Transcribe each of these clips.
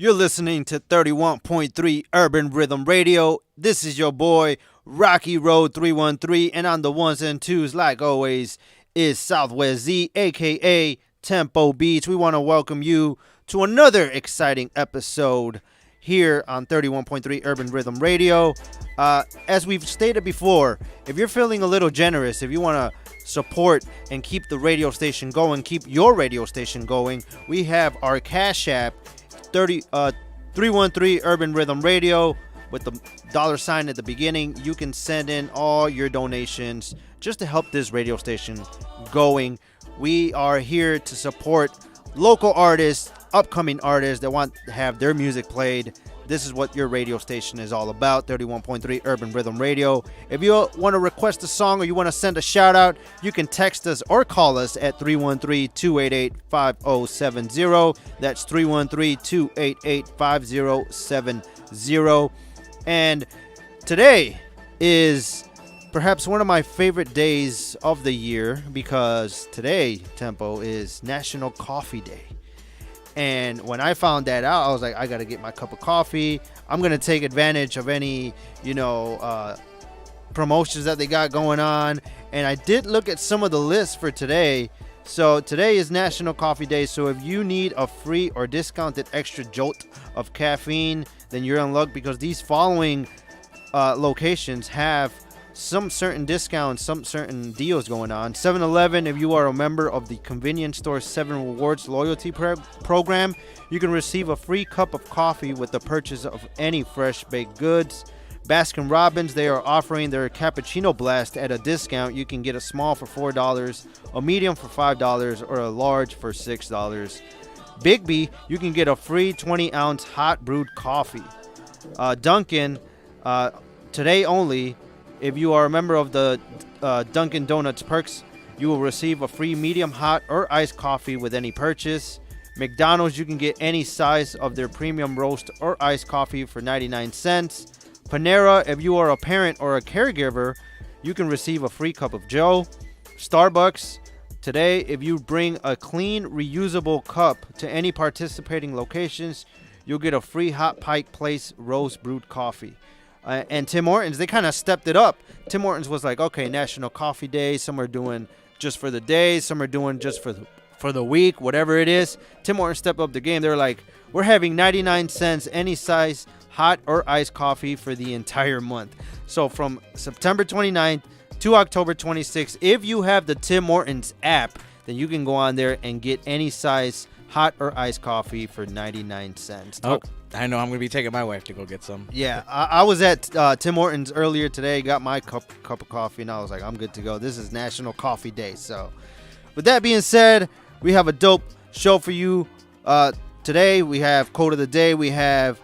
You're listening to 31.3 Urban Rhythm Radio. This is your boy, RockyRoad313, and on the ones and twos, like always, is SwZee, a.k.a. Tempo Beats. We want to welcome you to another exciting episode here on 31.3 Urban Rhythm Radio. As we've stated before, if you're feeling a little generous, if you want to support and keep the radio station going, keep your radio station going, we have our Cash App, 313 Urban Rhythm Radio with the $sign at the beginning. You can send in all your donations just to help this radio station going. We are here to support local artists, upcoming artists that want to have their music played. This is what your radio station is all about, 31.3 Urban Rhythm Radio. If you want to request a song or you want to send a shout out, you can text us or call us at 313-288-5070. That's 313-288-5070. And today is perhaps one of my favorite days of the year because today, Tempo, is National Coffee Day. And when I found that out, I was like, I got to get my cup of coffee. I'm going to take advantage of any, promotions that they got going on. And I did look at some of the lists for today. So today is National Coffee Day. So if you need a free or discounted extra jolt of caffeine, then you're in luck because these following locations have some certain discounts, some certain deals going on. 7-Eleven, if you are a member of the convenience store 7 Rewards loyalty program, you can receive a free cup of coffee with the purchase of any fresh baked goods. Baskin Robbins, they are offering their cappuccino blast at a discount. You can get a small for $4, a medium for $5, or a large for $6. Big B, you can get a free 20-ounce hot brewed coffee. Dunkin', today only, if you are a member of the Dunkin' Donuts Perks, you will receive a free medium hot or iced coffee with any purchase. McDonald's, you can get any size of their premium roast or iced coffee for 99 cents. Panera, if you are a parent or a caregiver, you can receive a free cup of Joe. Starbucks, today, if you bring a clean, reusable cup to any participating locations, you'll get a free Hot Pike Place roast brewed coffee. And Tim Hortons, they kind of stepped it up. Tim Hortons was like, okay, National Coffee Day. Some are doing just for the day. Some are doing just for the week, whatever it is. Tim Hortons stepped up the game. They're like, we're having 99 cents, any size, hot or iced coffee for the entire month. So from September 29th to October 26th, if you have the Tim Hortons app, then you can go on there and get any size hot or iced coffee for 99 cents. Oh, I know. I'm going to be taking my wife to go get some. Yeah, I was at Tim Hortons earlier today, got my cup of coffee, and I was like, I'm good to go. This is National Coffee Day. So with that being said, we have a dope show for you today. We have Quote of the Day. We have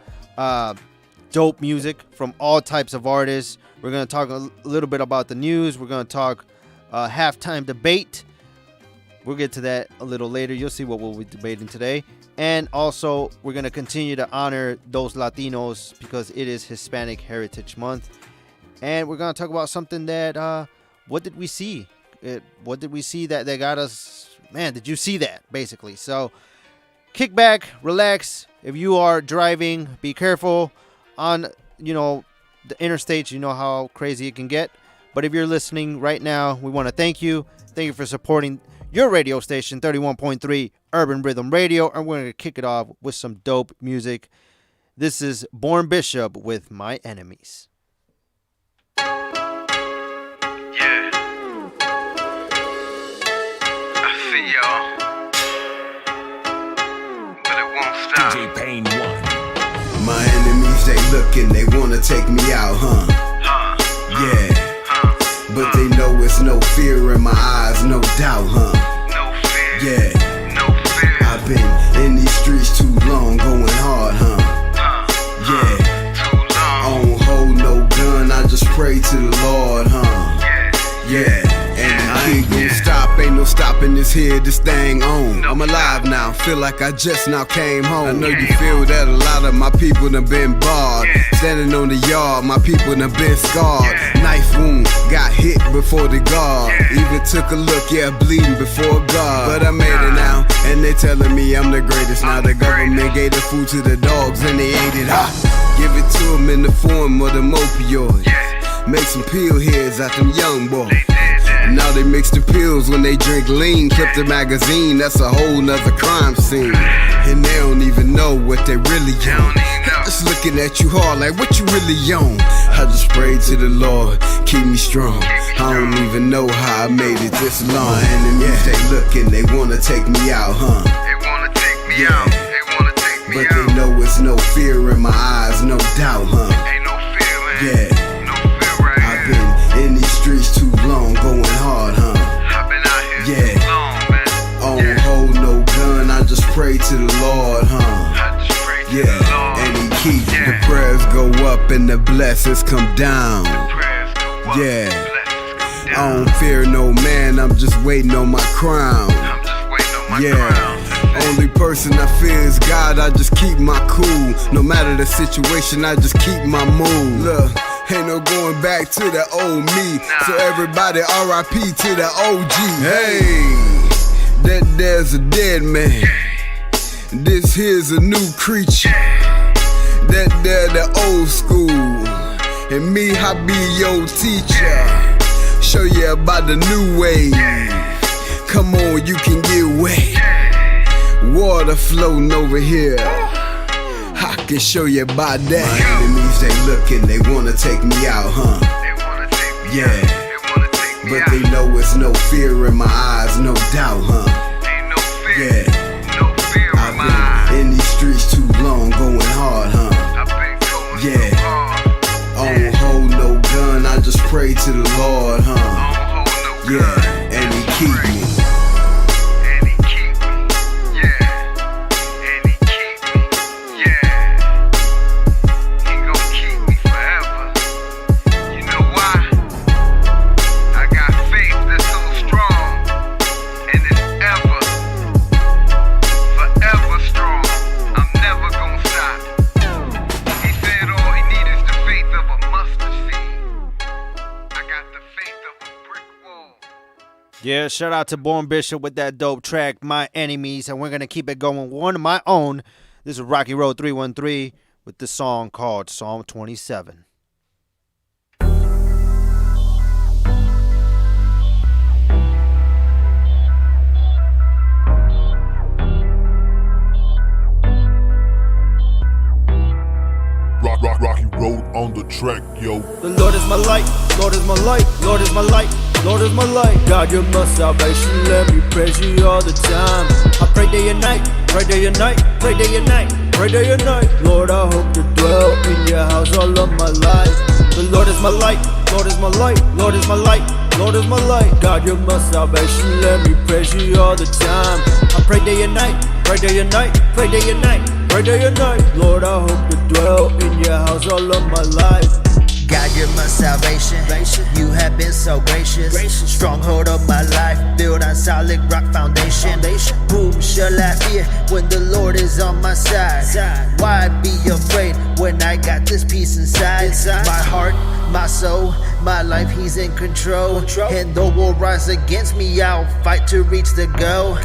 dope music from all types of artists. We're going to talk a little bit about the news. We're going to talk halftime debate. We'll get to that a little later. You'll see what we'll be debating today. And also, we're going to continue to honor those Latinos because it is Hispanic Heritage Month. And we're going to talk about something that, what did we see? What did we see that got us? Man, did you see that, basically? So, kick back, relax. If you are driving, be careful on, the interstates. You know how crazy it can get. But if you're listening right now, we want to thank you. Thank you for supporting your radio station, 31.3 Urban Rhythm Radio, and we're going to kick it off with some dope music. This is Born Bishop with My Enemies. Yeah. I see y'all, but it won't stop. DJ Pain 1. My enemies, they looking, they wanna take me out, huh? Yeah. But they know it's no fear in my eyes, no doubt, huh? No fear. Yeah. No fear. I've been in these streets too long, going hard, huh? Yeah. Too long. I don't hold no gun, I just pray to the Lord, huh? Yeah. Yeah. And I ain't gonna stop, ain't no no stopping this here, this thing on. I'm alive now, feel like I just now came home. I know you feel that a lot of my people done been barred. Standing on the yard, my people done been scarred. Knife wound, got hit before the guard. Even took a look, yeah, bleeding before God. But I made it now, and they telling me I'm the greatest. Now the government gave the food to the dogs and they ate it. Give it to them in the form of them opioids. Make some pill heads out them young boys. Now they mix the pills when they drink lean. Clip the magazine, that's a whole nother crime scene. And they don't even know what they really on. Just looking at you hard like what you really on. I just prayed to the Lord, keep me strong. I don't even know how I made it this long. My enemies, they looking, they wanna take me out, huh? They wanna take me out. They wanna take me But out. they know it's no fear in my eyes, no doubt, huh? Ain't no fear, man. Yeah. No fear right I've here. been in these streets too long, going hard, huh? I've been out here too long, man. I don't hold no gun, I just pray to the Lord, huh? I just pray to the Lord. And he keep the prayers go up and the blessings come down. Prayers go up, Yeah. blessings go I down. don't fear no man, I'm just waiting on my crown. I'm just waiting on my Yeah. crown. Only person I fear is God, I just keep my cool. No matter the situation, I just keep my mood. Look, ain't no going back to the old me. So everybody RIP to the OG. Hey, that there's a dead man. This here's a new creature. That there the old school. And me, I be your teacher. Show you about the new wave. Come on, you can get wet. Water floating over here. I can show you about that. My enemies, they looking, they wanna take me out, huh? They wanna take me Yeah. out. They wanna take me But out. they know it's no fear in my eyes, no doubt, huh? Ain't no fear. Yeah. No fear in I've my eyes. been in these streets too long, going hard, huh? I've been going Yeah. so hard. I don't hold no gun, I just pray to the Lord, huh? I don't hold no gun. Yeah, and he keep me. And he keep me. Yeah. And he keep me. Yeah. He gon' keep me forever. You know why? I got faith that's so strong. And it's forever strong. I'm never gonna stop. He said all he needs is the faith of a mustard seed. I got the faith of a brick wall. Yeah, shout out to Born Bishop with that dope track, My Enemies. And we're going to keep it going. One of my own. This is RockyRoad313 with the song called Psalm 27. Rocky Road on the track, yo. The Lord is my light, Lord is my light, Lord is my light, Lord is my light. God, you're my salvation, let me praise you all the time. I pray day and night, pray day and night, pray day and night, pray day and night. Lord, I hope to dwell in your house all of my life. The Lord is my light, Lord is my light, Lord is my light, Lord is my light. God, you're my salvation, let me praise you all the time. I pray day and night, pray day and night, pray day and night, pray day and night. Lord, I hope to dwell in your house all of my life. God, you're my salvation. You have been so gracious. Stronghold of my life, built on solid rock foundation. Whom shall I fear when the Lord is on my side? Why be afraid when I got this peace inside? My heart, my soul, my life, He's in control. And though war rise against me, I'll fight to reach the goal.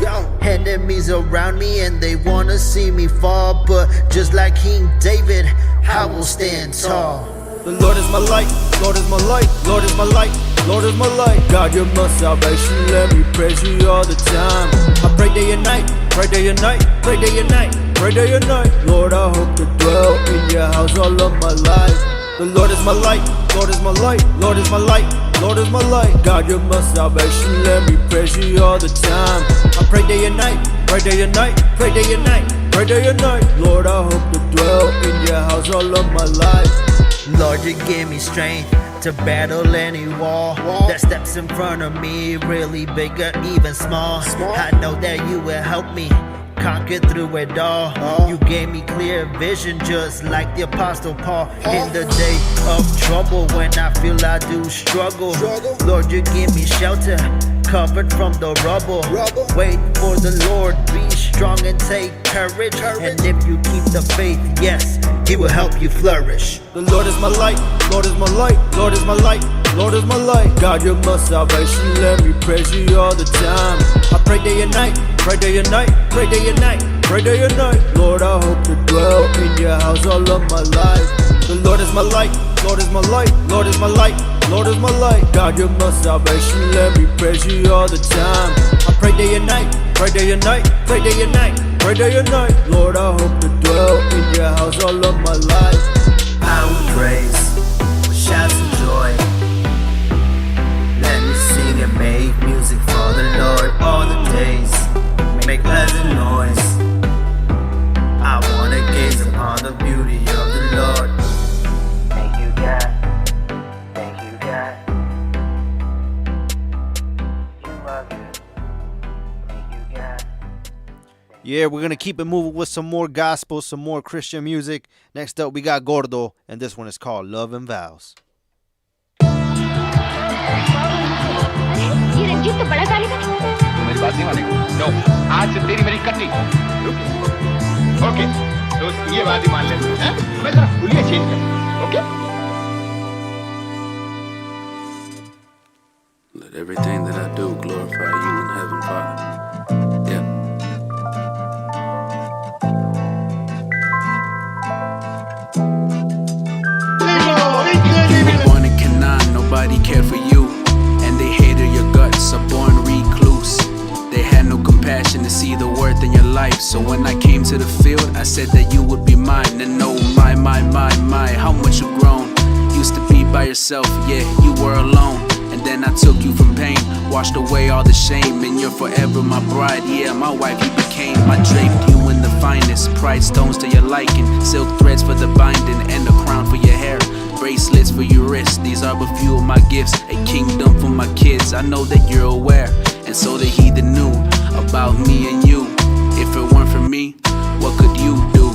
Enemies around me and they wanna see me fall, but just like King David, I will stand tall. The Lord is my light, Lord is my light, Lord is my light, Lord is my light. God, you're my salvation, let me praise you all the time. I pray day and night, pray day and night, pray day and night, pray day and night. Lord, I hope to dwell in your house all of my life. The Lord is my light, Lord is my light, Lord is my light, Lord is my light. God, you're my salvation, let me praise you all the time. I pray day and night, pray day and night, pray day and night, pray day and night. Lord, I hope to dwell in your house all of my life. Lord, you give me strength to battle any wall that steps in front of me, really big or even small. I know that you will help me conquer through it all. You gave me clear vision just like the Apostle Paul. In the day of trouble when I feel I do struggle, Lord, you give me shelter, covered from the rubble. Wait for the Lord, be strong and take courage. And if you keep the faith, yes, He will help you flourish. The Lord is my light, Lord is my light, Lord is my light, Lord is my light. God, you're my salvation, let me praise you all the time. I pray day and night, pray day and night, pray day and night, pray day and night. Lord, I hope to dwell in your house all of my life. The Lord is my light, Lord is my light, Lord is my light, Lord is my light. God, you're my salvation, let me praise you all the time. I pray day and night, pray day and night, pray day and night, pray day and night. Lord, I hope to dwell in your house all of my life. I will praise with shouts of joy. Let me sing and make music for the Lord all the days. Make pleasant noise. I wanna gaze upon the beauty of the Lord. Thank you, God. Thank you, God. You are good. Thank you, God. Yeah, we're going to keep it moving with some more gospel, some more Christian music. Next up, we got Gordo, and this one is called Love and Vows. ये रंजीत तो बड़ा कारीगर है। मेरी बात नहीं मानेगा। No, आज से तेरी मेरी कटनी। ओके, तो ये बात ही मान लेते हैं। मैं जरा हुलिया चेंज कर। Okay? Let everything that I do glorify you in heaven, Father. Yeah. One and cannot, nobody cared for you. And they hated your guts, a born recluse. They had no compassion to see the worth in your life. So when I came to the field, I said that you would be mine. And no, my, how much you've grown. Used to be by yourself, yeah, you were alone. And then I took you from pain, washed away all the shame. And you're forever my bride, yeah, my wife you became. I draped you in the finest, pride stones to your liking, silk threads for the binding, and a crown for your hair, bracelets for your wrists. These are but few of my gifts, a kingdom for my kids. I know that you're aware, and so the heathen knew about me and you. If it weren't for me, what could you do?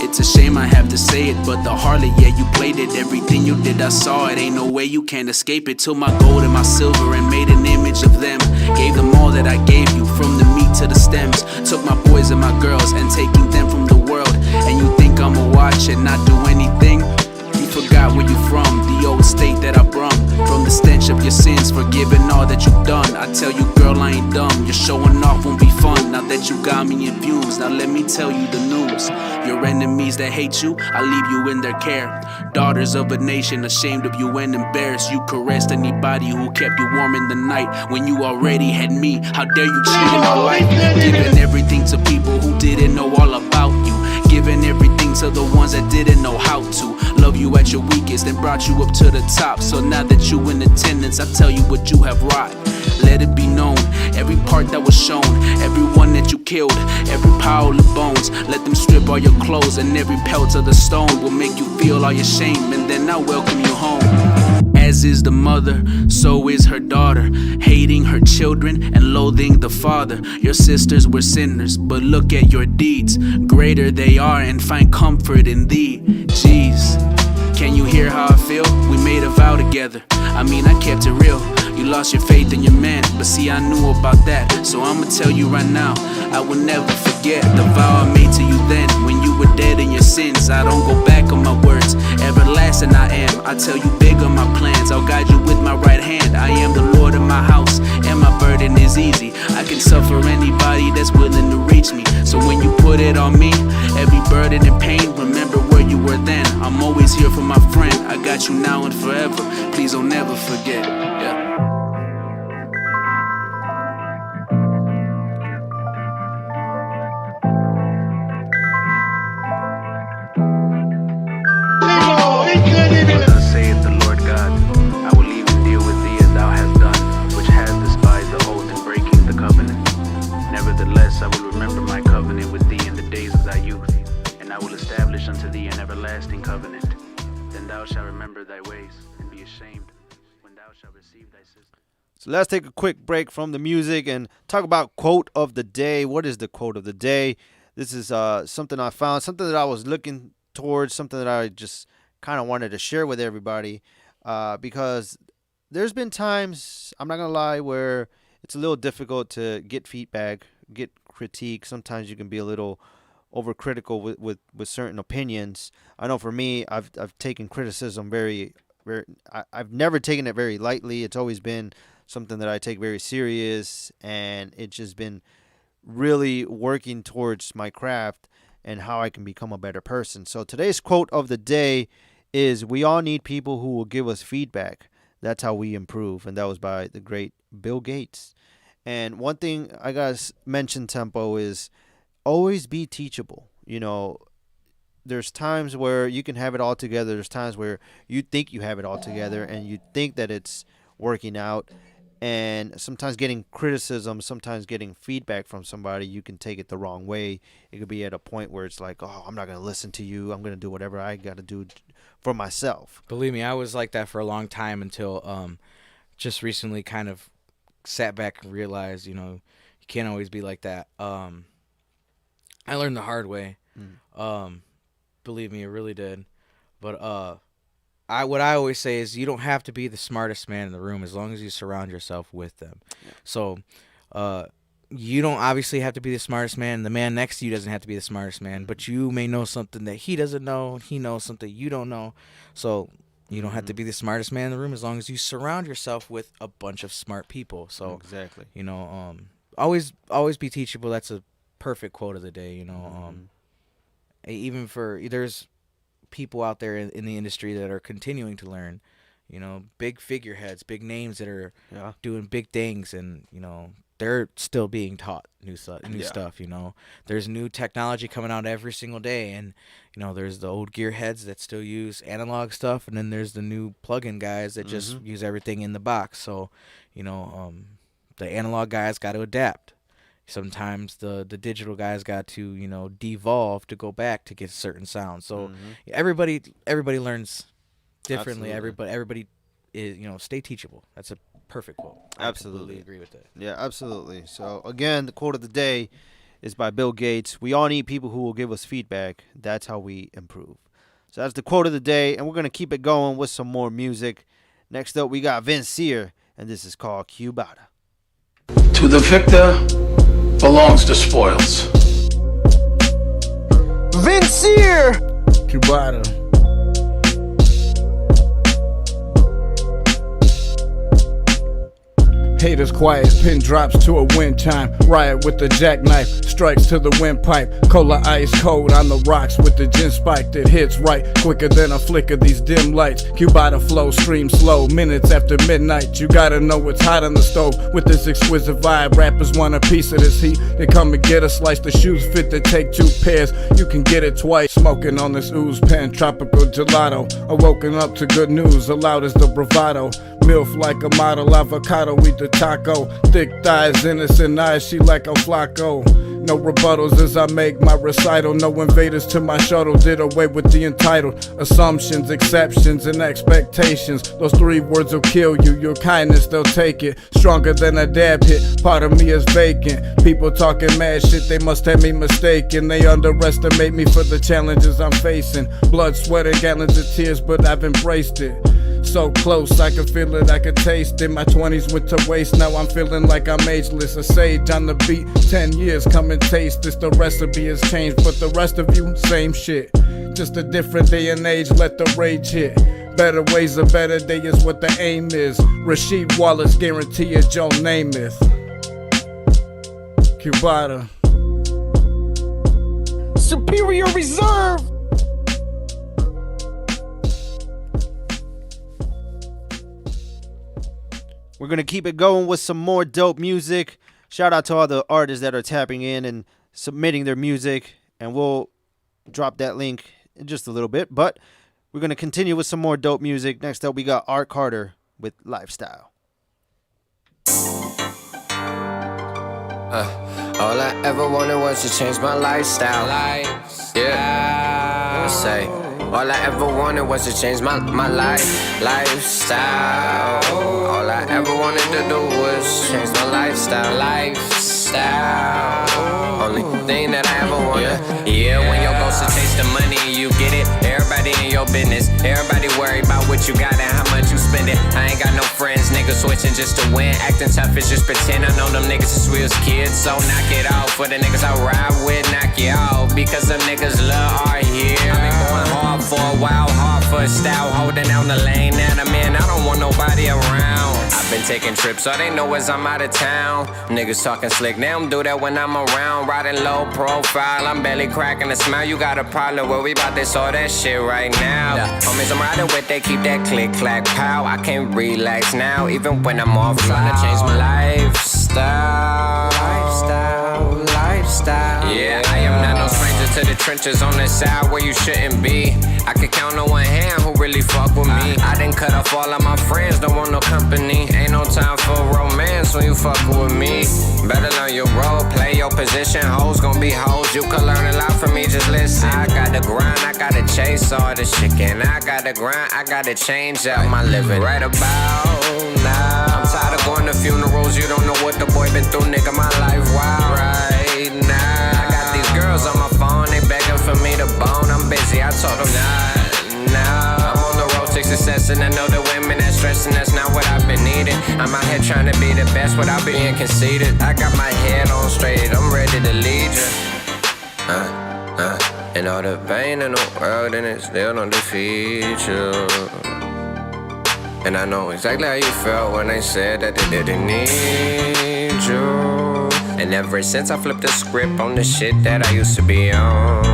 It's a shame I have to say it, but the harlot, yeah, you played it. Everything you did, I saw it. Ain't no way you can escape it. Took my gold and my silver and made an image of them. Gave them all that I gave you, from the meat to the stems. Took my boys and my girls and taking them from the world. And you think I'ma watch and not do anything? You forgot where you from, the old state that I brung. From the stench of your sins, forgiving all that you've done. I tell you, girl, I ain't dumb. Your showing off won't be fun. Now that you got me in fumes, now let me tell you the news. Your enemies that hate you, I leave you in their care. Daughters of a nation, ashamed of you and embarrassed. You caressed anybody who kept you warm in the night when you already had me. How dare you cheat in our life? Giving everything to people who didn't know all about you. Giving everything to the ones that didn't know how to love you at your weakest and brought you up to the top. So now that you in attendance, I tell you what you have wrought. Let it be known, every part that was shown, everyone that you killed, every pile of bones. Let them strip all your clothes, and every pelt of the stone will make you feel all your shame, and then I'll welcome you home. As is the mother, so is her daughter, hating her children and loathing the father. Your sisters were sinners, but look at your deeds. Greater they are and find comfort in thee. Jeez, can you hear how I feel? We made a vow together, I mean I kept it real. You lost your faith in your man, but see I knew about that. So I'ma tell you right now, I will never forget the vow I made to you then, when you were dead in your sins. I don't go back on my words, everlasting I am. I tell you big on my plans, I'll guide you with my right hand. I am the Lord of my house, and my burden is easy. I can suffer anybody that's willing to reach me. So when you put it on me, every burden and pain, remember where you were then. I'm always here for my friend, I got you now and forever. Please don't never forget, yeah. Thus saith the Lord God, I will even deal with thee as thou hast done, which hast despised the oath and breaking the covenant. Nevertheless, I will remember my covenant with thee in the days of thy youth, and I will establish unto thee an everlasting covenant. Then thou shalt remember thy ways, and be ashamed when thou shalt receive thy sister. So let's take a quick break from the music and talk about quote of the day. What is the quote of the day? This is something I found, something that I was looking towards, something that I just kind of wanted to share with everybody, because there's been times, I'm not gonna lie, where it's a little difficult to get feedback, get critique. Sometimes you can be a little overcritical with certain opinions. I know for me, I've taken criticism very, I've never taken it very lightly. It's always been something that I take very serious, and it's just been really working towards my craft and how I can become a better person. So today's quote of the day is, "We all need people who will give us feedback. That's how we improve." And that was by the great Bill Gates. And one thing I gotta mention, Tempo, is always be teachable. You know, there's times where you can have it all together. There's times where you think you have it all together and you think that it's working out. And sometimes getting criticism, sometimes getting feedback from somebody, you can take it the wrong way. It could be at a point where it's like, oh, I'm not going to listen to you. I'm going to do whatever I got to do for myself. Believe me, I was like that for a long time until just recently kind of sat back and realized, you know, you can't always be like that. I learned the hard way. Believe me, it really did. But what I always say is, you don't have to be the smartest man in the room as long as you surround yourself with them. Yeah. So you don't obviously have to be the smartest man. The man next to you doesn't have to be the smartest man, but you may know something that he doesn't know. He knows something you don't know. So you don't have to be the smartest man in the room as long as you surround yourself with a bunch of smart people. So exactly, you know, always be teachable. That's a perfect quote of the day. You know, even for there's people out there in the industry that are continuing to learn, you know, big figureheads, big names that are doing big things, and you know, they're still being taught new stuff. You know, there's new technology coming out every single day, and you know, there's the old gearheads that still use analog stuff, and then there's the new plug-in guys that just use everything in the box. So you know, the analog guys got to adapt. Sometimes the digital guys got to, you know, devolve to go back to get certain sounds. So everybody learns differently. Everybody is, you know, stay teachable. That's a perfect quote. Absolutely. I completely agree with that. Yeah, absolutely. So again, the quote of the day is by Bill Gates. "We all need people who will give us feedback. That's how we improve." So that's the quote of the day, and we're gonna keep it going with some more music. Next up, we got Vince Sear, and this is called Cubata. To the victor belongs the spoils. Vince Sear! Cubata. Haters quiet, pin drops to a wind chime. Riot with the jackknife, strikes to the windpipe. Cola ice cold on the rocks with the gin spike that hits right quicker than a flick of these dim lights. Cubata flow, stream slow, minutes after midnight. You gotta know it's hot on the stove with this exquisite vibe. Rappers want a piece of this heat, they come and get a slice. The shoes fit to take 2 pairs, you can get it twice. Smoking on this ooze pen, tropical gelato. Awoken up to good news, loud as the bravado. MILF like a model, avocado, eat the taco. Thick thighs, innocent eyes, she like a Flacco. No rebuttals as I make my recital. No invaders to my shuttle, did away with the entitled. Assumptions, exceptions, and expectations. Those 3 words will kill you, your kindness they'll take it. Stronger than a dab hit, part of me is vacant. People talking mad shit, they must have me mistaken. They underestimate me for the challenges I'm facing. Blood, sweat, and gallons of tears, but I've embraced it. So close, I can feel it, I can taste it. My 20s went to waste, now I'm feeling like I'm ageless. A sage on the beat, 10 years, come and taste this. The recipe has changed, but the rest of you, same shit. Just a different day and age, let the rage hit. Better ways, a better day is what the aim is. Rasheed Wallace, guarantee you Joe Namath. Cubata. Superior Reserve! We're going to keep it going with some more dope music. Shout out to all the artists that are tapping in and submitting their music. And we'll drop that link in just a little bit. But we're going to continue with some more dope music. Next up, we got Art Carter with Lifestyle. All I ever wanted was to change my lifestyle. Yeah. Say, all I ever wanted was to change my lifestyle. All I ever wanted to do was change my lifestyle. lifestyle. Only thing that I ever wanted. Yeah, when your goals to chase the money and you get it. Everybody in your business. Everybody worry about what you got and how much you spend it. I ain't got no friends, niggas switching just to win. Acting tough is just pretend. I know them niggas since we was kids. So knock it off. For the niggas I ride with, knock it off. Because them niggas love our here. I've been going hard for a while, hard for a style. Holding down the lane that I'm in. I don't want nobody around. I've been taking trips, all they know is I'm out of town. Niggas talking slick, they don't do that when I'm around. Riding low profile, I'm barely cracking a smile. You got a problem, well, we bout this all that shit right now. Homies I'm riding with, they keep that click, clack, pow. I can't relax now, even when I'm off. Trying to change my lifestyle. Yeah, I am not no stranger to the trenches on the side where you shouldn't be. I could count on one hand who really fuck with me. I done cut off all of my friends, don't want no company. Ain't no time for romance when you fuckin' with me. Better learn your role, play your position. Hoes gon' be hoes, you can learn a lot from me, just listen. I gotta grind, I gotta chase all this chicken. I gotta grind, I gotta change up my living. Right about now, I'm tired of going to funerals. You don't know what the boy been through, nigga, my life wild right now. I got these girls on my phone, they begging for me to bone. I'm busy, I told them nah. I'm on the road to success and I know the women that stressing, that's not what I've been needing. I'm out here trying to be the best without being conceited. I got my head on straight, I'm ready to lead you. And all the pain in the world and it still don't defeat you. And I know exactly how you felt when they said that they didn't need you. And ever since I flipped the script on the shit that I used to be on,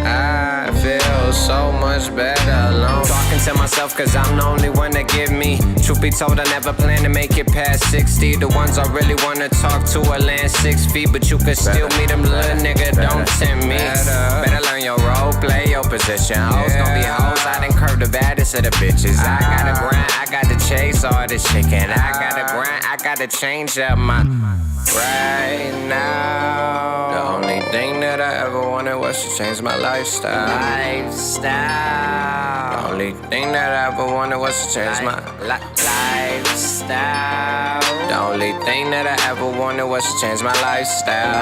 I feel so much better alone. Talking to myself cause I'm the only one that give me. Truth be told, I never plan to make it past 60. The ones I really wanna talk to are land 6 feet. But you could still meet them, little nigga, don't tempt me. Better learn your role, play your position. Hoes gon' be hoes, I done curved the baddest of the bitches. I gotta grind, I gotta chase all this chicken. I gotta grind, I gotta change up my right now. The only thing that I ever wanted was to change my lifestyle. The only thing that I ever wanted was to change my lifestyle. The only thing that I ever wanted was to change my lifestyle.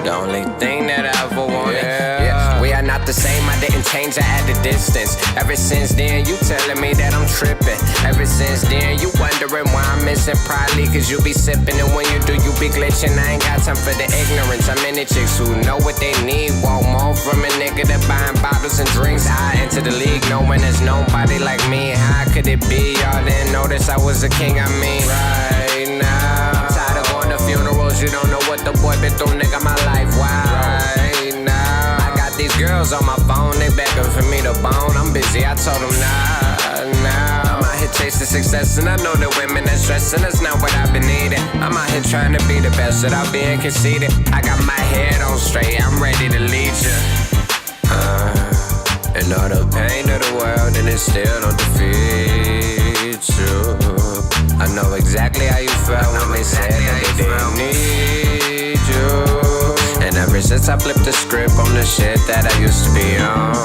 The only thing that I ever wanted. Yeah. We are not the same, I didn't change, I at a distance. Ever since then, you telling me that I'm tripping. Ever since then, you wondering why I'm missing. Probably cause you be sipping, and when you do, you be glitching. I ain't got time for the ignorance. I'm in the chicks who know what they need. Want more from a nigga that buying bottles and drinks. I enter the league knowing there's nobody like me. How could it be? Y'all didn't notice I was a king, I mean. Right now, I'm tired of going to funerals. You don't know what the boy been through, nigga, my life wild. Right now, I got these girls on my phone, they begging for me to bone. I'm busy, I told them nah. I'm out here chasing success, and I know the women that stressing, that's not what I've been needing. I'm out here trying to be the best without being conceited. I got my head on straight, I'm ready to lead you. And all the pain of the world, and it still don't defeat you. I know exactly how you felt when they said that they didn't need you. And ever since I flipped the script on the shit that I used to be on,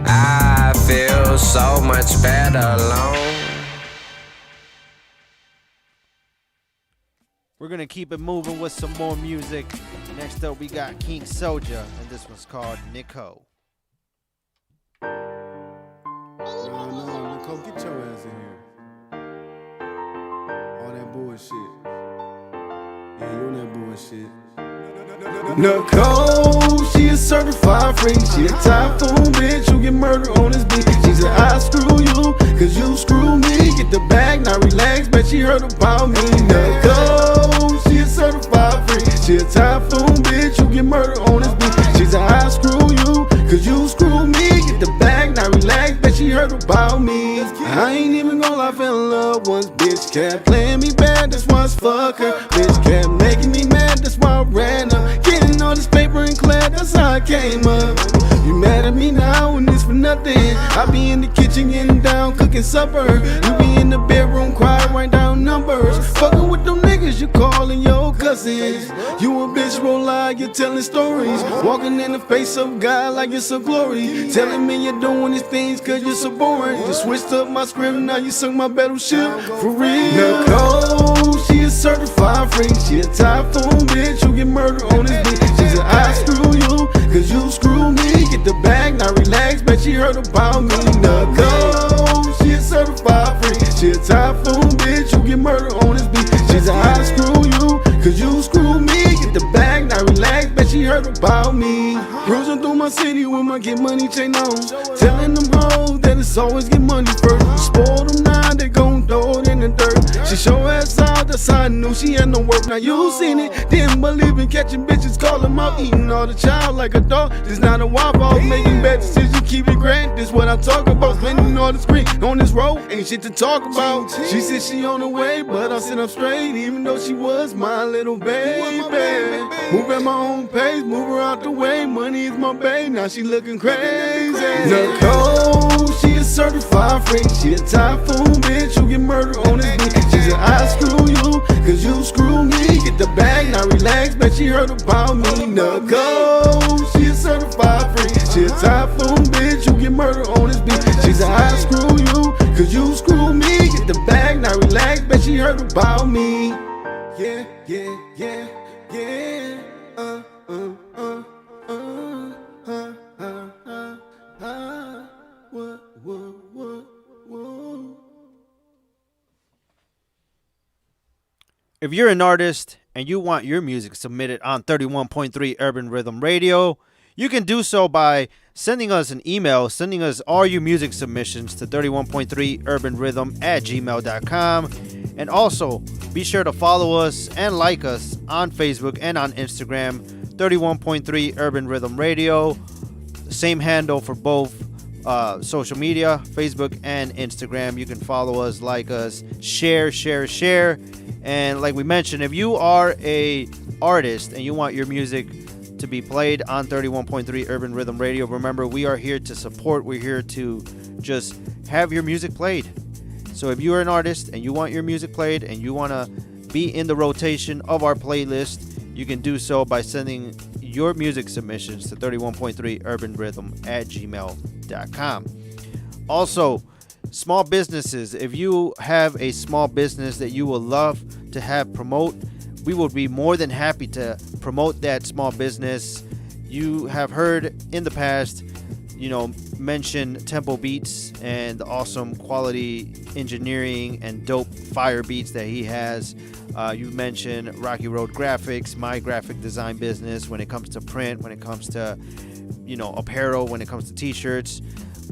I feel so much better alone. We're gonna keep it moving with some more music. Next up, we got King Soldier, and this one's called Nico. No, Nico, get your ass in here. All that bullshit. Yeah, you on that bullshit. Nicole, she a certified freak. She a typhoon bitch, you get murdered on this beat. She said, I screw you, cause you screw me. Get the bag, now relax, bet she heard about me. Nicole, she a certified freak. She a typhoon bitch, you get murdered on this beat. She said, I screw you, cause you screw me. Get the bag, now relax, bet she heard about me. I ain't even gonna lie, fell in love once. Bitch kept playing me bad, that's why I fuck her. Bitch kept making me mad, that's why I ran up. Getting all this paper and clad, that's how I came up. You mad at me now and it's for nothing. I be in the kitchen getting down, cooking supper. You be in the bedroom crying, write down numbers. Fucking with them niggas, neighbors, you calling your cousins. You a bitch roll like you're telling stories. Walking in the face of God like it's a glory. Telling me you're doing these things cause you're so boring. You switched up my script, now you sunk my battleship. For real. Nicole, she a certified freak. She a typhoon bitch who get murdered on this beat. She said I screw you cause you screw me. Get the bag, now relax, bet she heard about me. Nicole, she a certified freak. She a typhoon bitch who get murdered on this beat. She said I screw you cause you screw me. Get the bag, now relax, bet she heard about me. Cruising through my city with my get money chain on. Telling them hoes that it's always get money first. You spoil them now, they gon' throw it in the dirt. She show ass out, that's how I knew she had no work. Now you seen it, didn't believe in catching bitches, call them out, eating all the child like a dog. This not a wild off, making bad decisions, keep it grand. This what I talk about, spending all the screen on this road, ain't shit to talk about. She said she on the way, but I sit up straight, even though she was my little baby. Move at my own pace, move her out the way, money is my babe, now she looking crazy. Nicole, she a certified freak, she a typhoon bitch who get murdered on this beat. She said I screw you, cause you screw me. Get the bag, now relax, bet she heard about me. Nicole, she a certified freak, she a typhoon bitch who get murdered on this beat. She said I screw you, cause you screw me. Get the bag, now relax, bet she heard about me. Yeah, yeah, yeah, yeah. If you're an artist and you want your music submitted on 31.3 Urban Rhythm Radio, you can do so by sending us an email, sending us all your music submissions to 31.3urbanrhythm@gmail.com. And also, be sure to follow us and like us on Facebook and on Instagram, 31.3 Urban Rhythm Radio. Same handle for both social media, Facebook and Instagram. You can follow us, like us, share. And like we mentioned, if you are a artist and you want your music to be played on 31.3 Urban Rhythm Radio, remember, we are here to support. We're here to just have your music played. So if you are an artist and you want your music played and you want to be in the rotation of our playlist, you can do so by sending your music submissions to 31.3urbanrhythm@gmail.com. Also, small businesses, if you have a small business that you would love to have promote, we would be more than happy to promote that small business. You have heard in the past, mention Tempo Beats and the awesome quality engineering and dope fire beats that he has. You've mentioned Rocky Road Graphics, my graphic design business, when it comes to print, when it comes to, apparel, when it comes to t-shirts.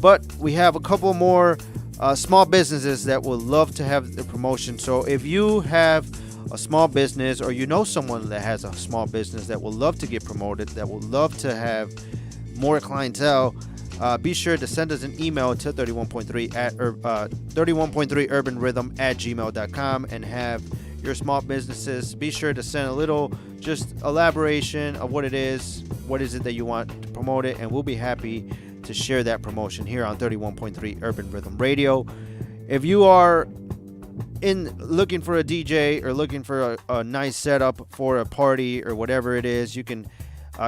But we have a couple more small businesses that would love to have the promotion. So if you have a small business, or you know someone that has a small business that would love to get promoted, that would love to have more clientele, be sure to send us an email to 31.3urbanrhythm@gmail.com and have your small businesses. Be sure to send a little just elaboration of what it is that you want to promote it, and we'll be happy to share that promotion here on 31.3 Urban Rhythm Radio. If you are looking for a DJ or looking for a nice setup for a party or whatever it is, you can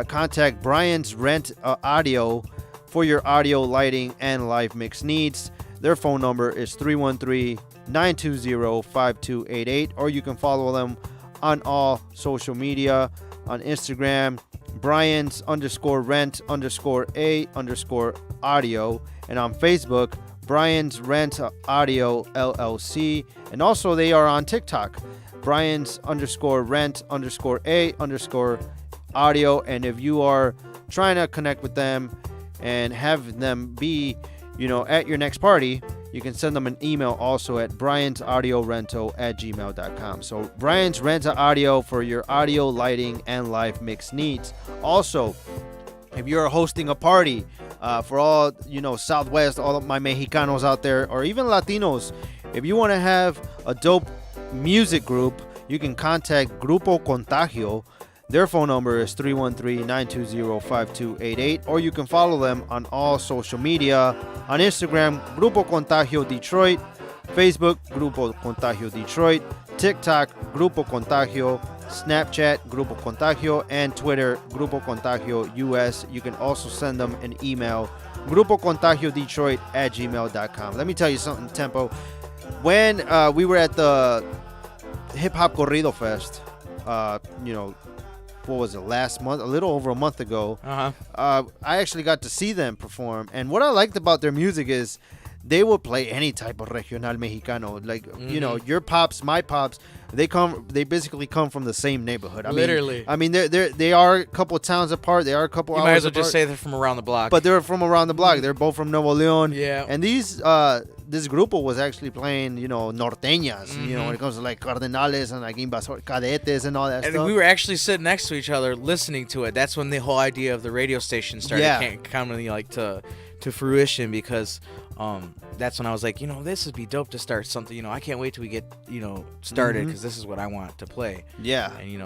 contact Brian's Rent Audio for your audio, lighting, and live mix needs. Their phone number is 313-920-5288, or you can follow them on all social media. On Instagram, Brian's_Rent_A_audio, and on Facebook, Brian's Rent Audio LLC. And also they are on TikTok, Brian's_Rent_A_audio. And if you are trying to connect with them and have them be, at your next party, you can send them an email also at briansaudiorental@gmail.com. So Brian's Rent Audio for your audio, lighting, and live mix needs. Also, if you're hosting a party for all, Southwest, all of my Mexicanos out there, or even Latinos, if you want to have a dope music group, you can contact Grupo Contagio. Their phone number is 313-920-5288, or you can follow them on all social media. On Instagram, Grupo Contagio Detroit, Facebook, Grupo Contagio Detroit, TikTok, Grupo Contagio, Snapchat, Grupo Contagio, and Twitter, Grupo Contagio US. You can also send them an email, grupocontagiodetroit@gmail.com. Let me tell you something, Tempo. When we were at the Hip Hop Corrido Fest, what was it, last month, a little over a month ago, I actually got to see them perform. And what I liked about their music is they would play any type of regional mexicano. Like, your pops, my pops, they basically come from the same neighborhood. Literally. They are a couple of towns apart. They are a couple You hours might as well apart, just say they're from around the block. but they're from around the block. They're both from Nuevo León. Yeah. And this grupo was actually playing, norteñas, when it comes to like cardenales and like invasor cadetes and all that And stuff. we were actually sitting next to each other listening to it. That's when the whole idea of the radio station started coming like to fruition, because that's when I was like, this would be dope to start something. I can't wait till we get started, because this is what I want to play. Yeah. And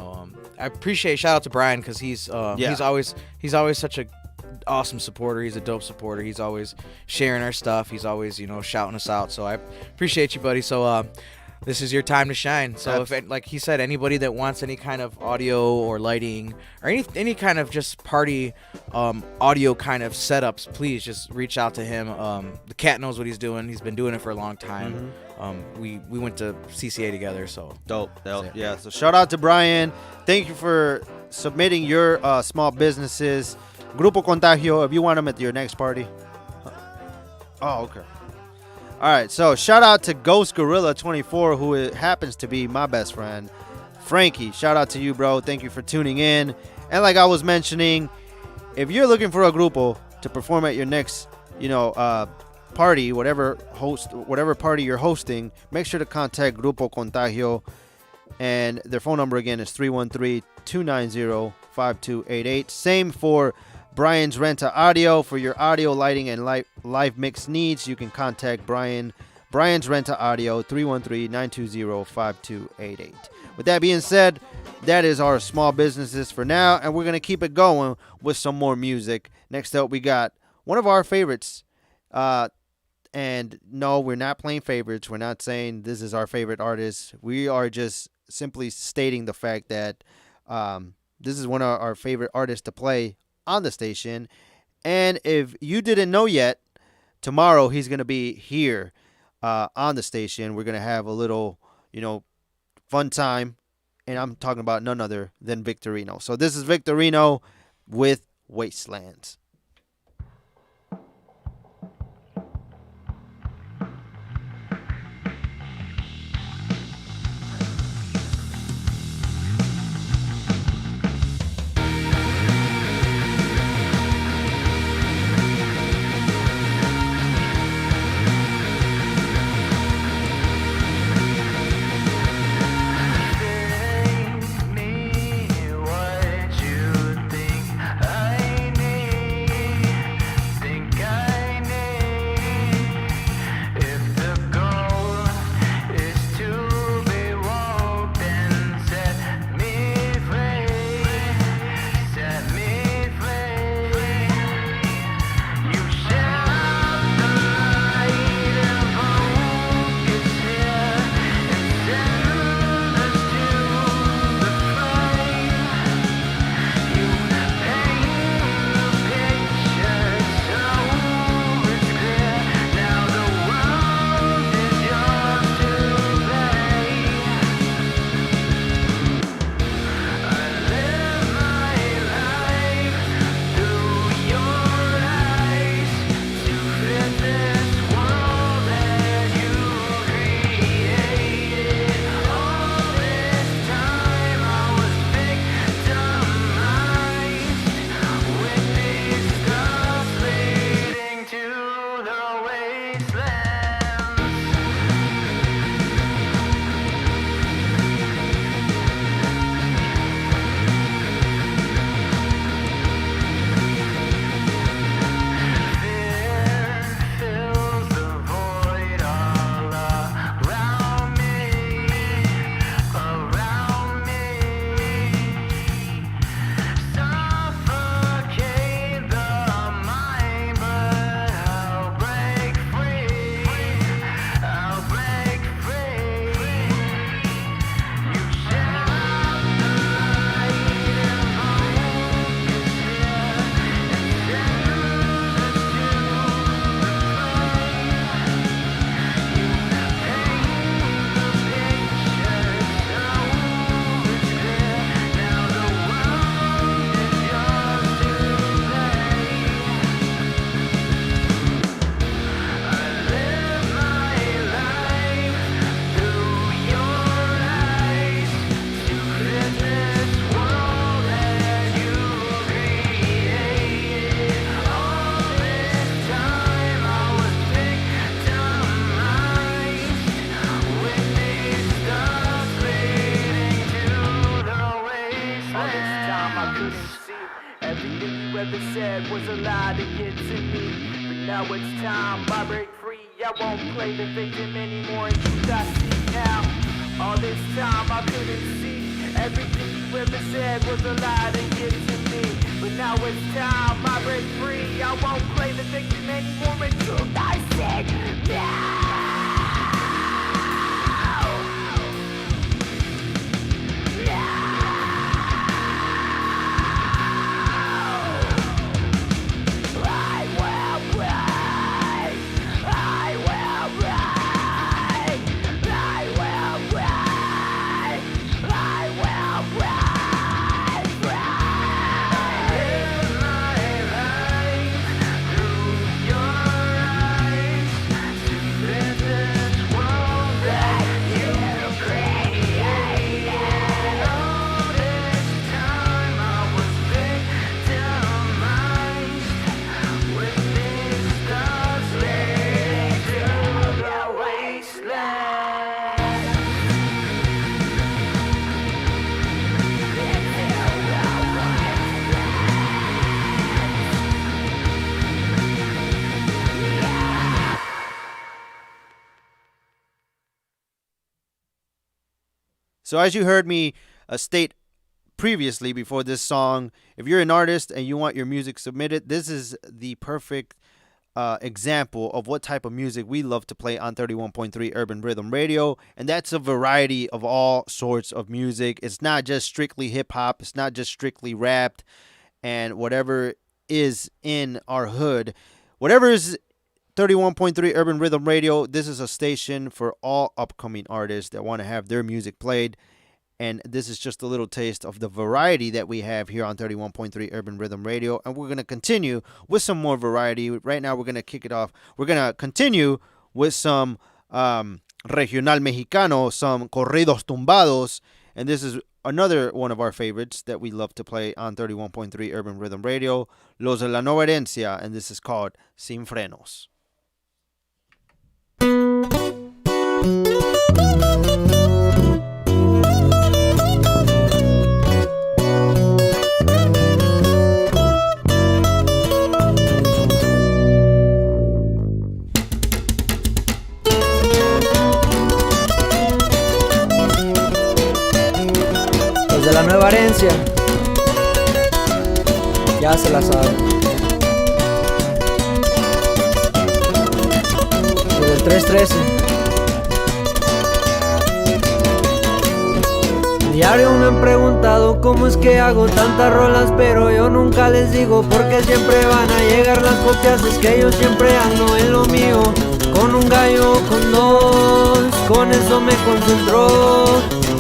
I appreciate, shout out to Brian, because he's always such a awesome supporter. He's a dope supporter. He's always sharing our stuff. He's always shouting us out. So I appreciate you, buddy. So this is your time to shine. So if, like he said, anybody that wants any kind of audio or lighting or any kind of just party audio kind of setups, please just reach out to him. The cat knows what he's doing. He's been doing it for a long time. We went to CCA together, so dope. Yeah. So shout out to Brian. Thank you for submitting your small businesses. Grupo Contagio, if you want them at your next party. Oh, okay. All right, so shout out to Ghost Gorilla 24, who happens to be my best friend. Frankie, shout out to you, bro. Thank you for tuning in. And like I was mentioning, if you're looking for a grupo to perform at your next, party, whatever party you're hosting, make sure to contact Grupo Contagio. And their phone number again is 313-290-5288. Same for Brian's Renta Audio. For your audio, lighting, and live mix needs, you can contact Brian's Renta Audio, 313-920-5288. With that being said, that is our small businesses for now, and we're going to keep it going with some more music. Next up, we got one of our favorites. And no, we're not playing favorites. We're not saying this is our favorite artist. We are just simply stating the fact that this is one of our favorite artists to play on the station. And if you didn't know yet, tomorrow he's going to be here on the station. We're going to have a little, fun time. And I'm talking about none other than Victorino. So this is Victorino with Wastelands. What you think I need? a lie to get to me. But now it's time, I break free. I won't play the victim anymore. And you got to see now. All this time I couldn't see. Everything you ever said was a lie to get to me. But now it's time, I break free. I won't play the victim anymore. And you got to see now. So as you heard me state previously before this song, if you're an artist and you want your music submitted, this is the perfect example of what type of music we love to play on 31.3 Urban Rhythm Radio. And that's a variety of all sorts of music. It's not just strictly hip hop. It's not just strictly rapped and whatever is in our hood. Whatever is 31.3 Urban Rhythm Radio, this is a station for all upcoming artists that want to have their music played. And this is just a little taste of the variety that we have here on 31.3 Urban Rhythm Radio. And we're going to continue with some more variety. Right now, we're going to kick it off. We're going to continue with some regional mexicano, some corridos tumbados. And this is another one of our favorites that we love to play on 31.3 Urban Rhythm Radio, Los de la Nueva Herencia. And this is called Sin Frenos. Los de la Nueva Herencia, ya se la saben. Los del 313. Diario me han preguntado cómo es que hago tantas rolas, pero yo nunca les digo porque siempre van a llegar las copias. Es que yo siempre ando en lo mío, con un gallo, con dos, con eso me concentro.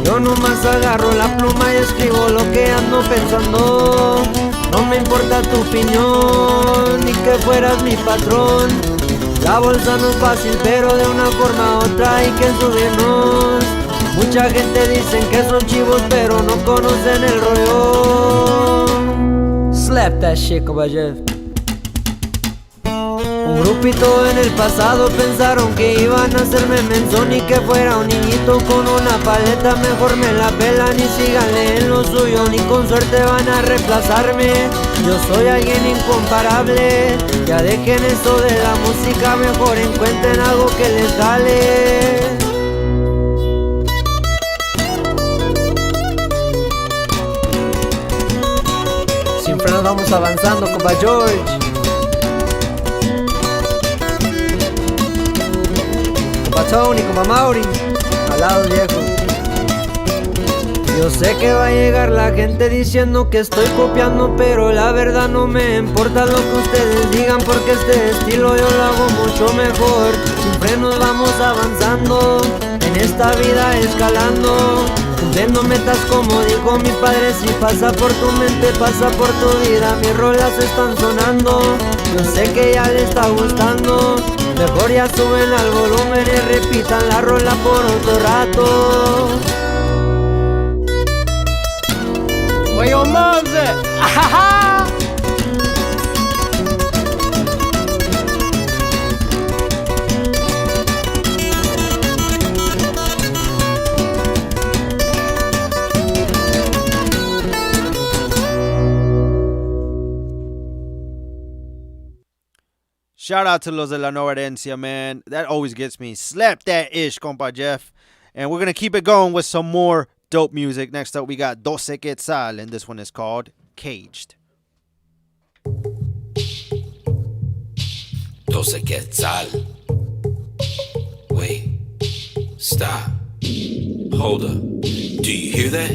Yo nomás agarro la pluma y escribo lo que ando pensando. No me importa tu opinión, ni que fueras mi patrón. La bolsa no es fácil, pero de una forma u otra hay que subirnos. Mucha gente dicen que son chivos, pero no conocen el rollo. Slap that shit, caballero. Un grupito en el pasado pensaron que iban a hacerme menso, ni que fuera un niñito con una paleta. Mejor me la pelan y síganle en lo suyo, ni con suerte van a reemplazarme. Yo soy alguien incomparable. Ya dejen eso de la música, mejor encuentren algo que les jale. Sin frenos vamos avanzando, compa George. Compa Tony, compa Mauri, al lado viejo. Yo sé que va a llegar la gente diciendo que estoy copiando, pero la verdad no me importa lo que ustedes digan, porque este estilo yo lo hago mucho mejor. Sin frenos vamos avanzando, en esta vida escalando, cumpliendo metas como dijo mi padre. Si pasa por tu mente, pasa por tu vida. Mis rolas están sonando, yo sé que ya le está gustando. Mejor ya suben al volumen y repitan la rola por otro rato. Oye, Monse, ajaja. Shout out to Los de la Nueva Herencia, man. That always gets me. Slap that ish, compa Jeff. And we're going to keep it going with some more dope music. Next up, we got Doce Quetzal, and this one is called Caged. Doce Quetzal. Wait. Stop. Hold up. Do you hear that?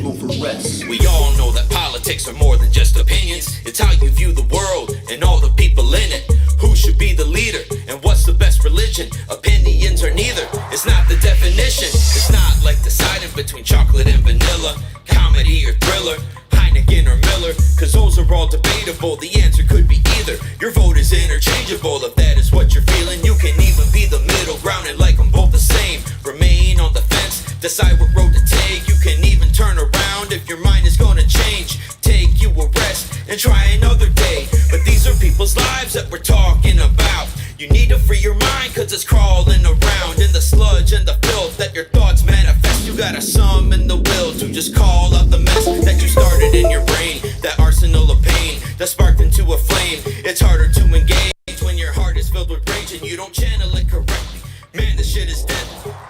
We all know that politics are more than just opinions. It's how you view the world and all the people in it. Who should be the leader and what's the best religion? Opinions are neither. It's not the definition. It's not like deciding between chocolate and vanilla, comedy or thriller, Heineken or Miller, cause those are all debatable. The answer could be either. Your vote is interchangeable if that is what you're feeling. You can even be the middle ground and like them both the same. Remain on the fence, decide what road to take. You can even turn around if your mind is gonna change. Take you a rest and try another day. But these are people's lives that we're talking about. You need to free your mind cause it's crawling around in the sludge and the filth that your thoughts manifest. You gotta summon the will to just call out the mess that you started in your brain. That arsenal of pain that sparked into a flame. It's harder to engage when your heart is filled with rage and you don't channel it correctly. Man, this shit is dead.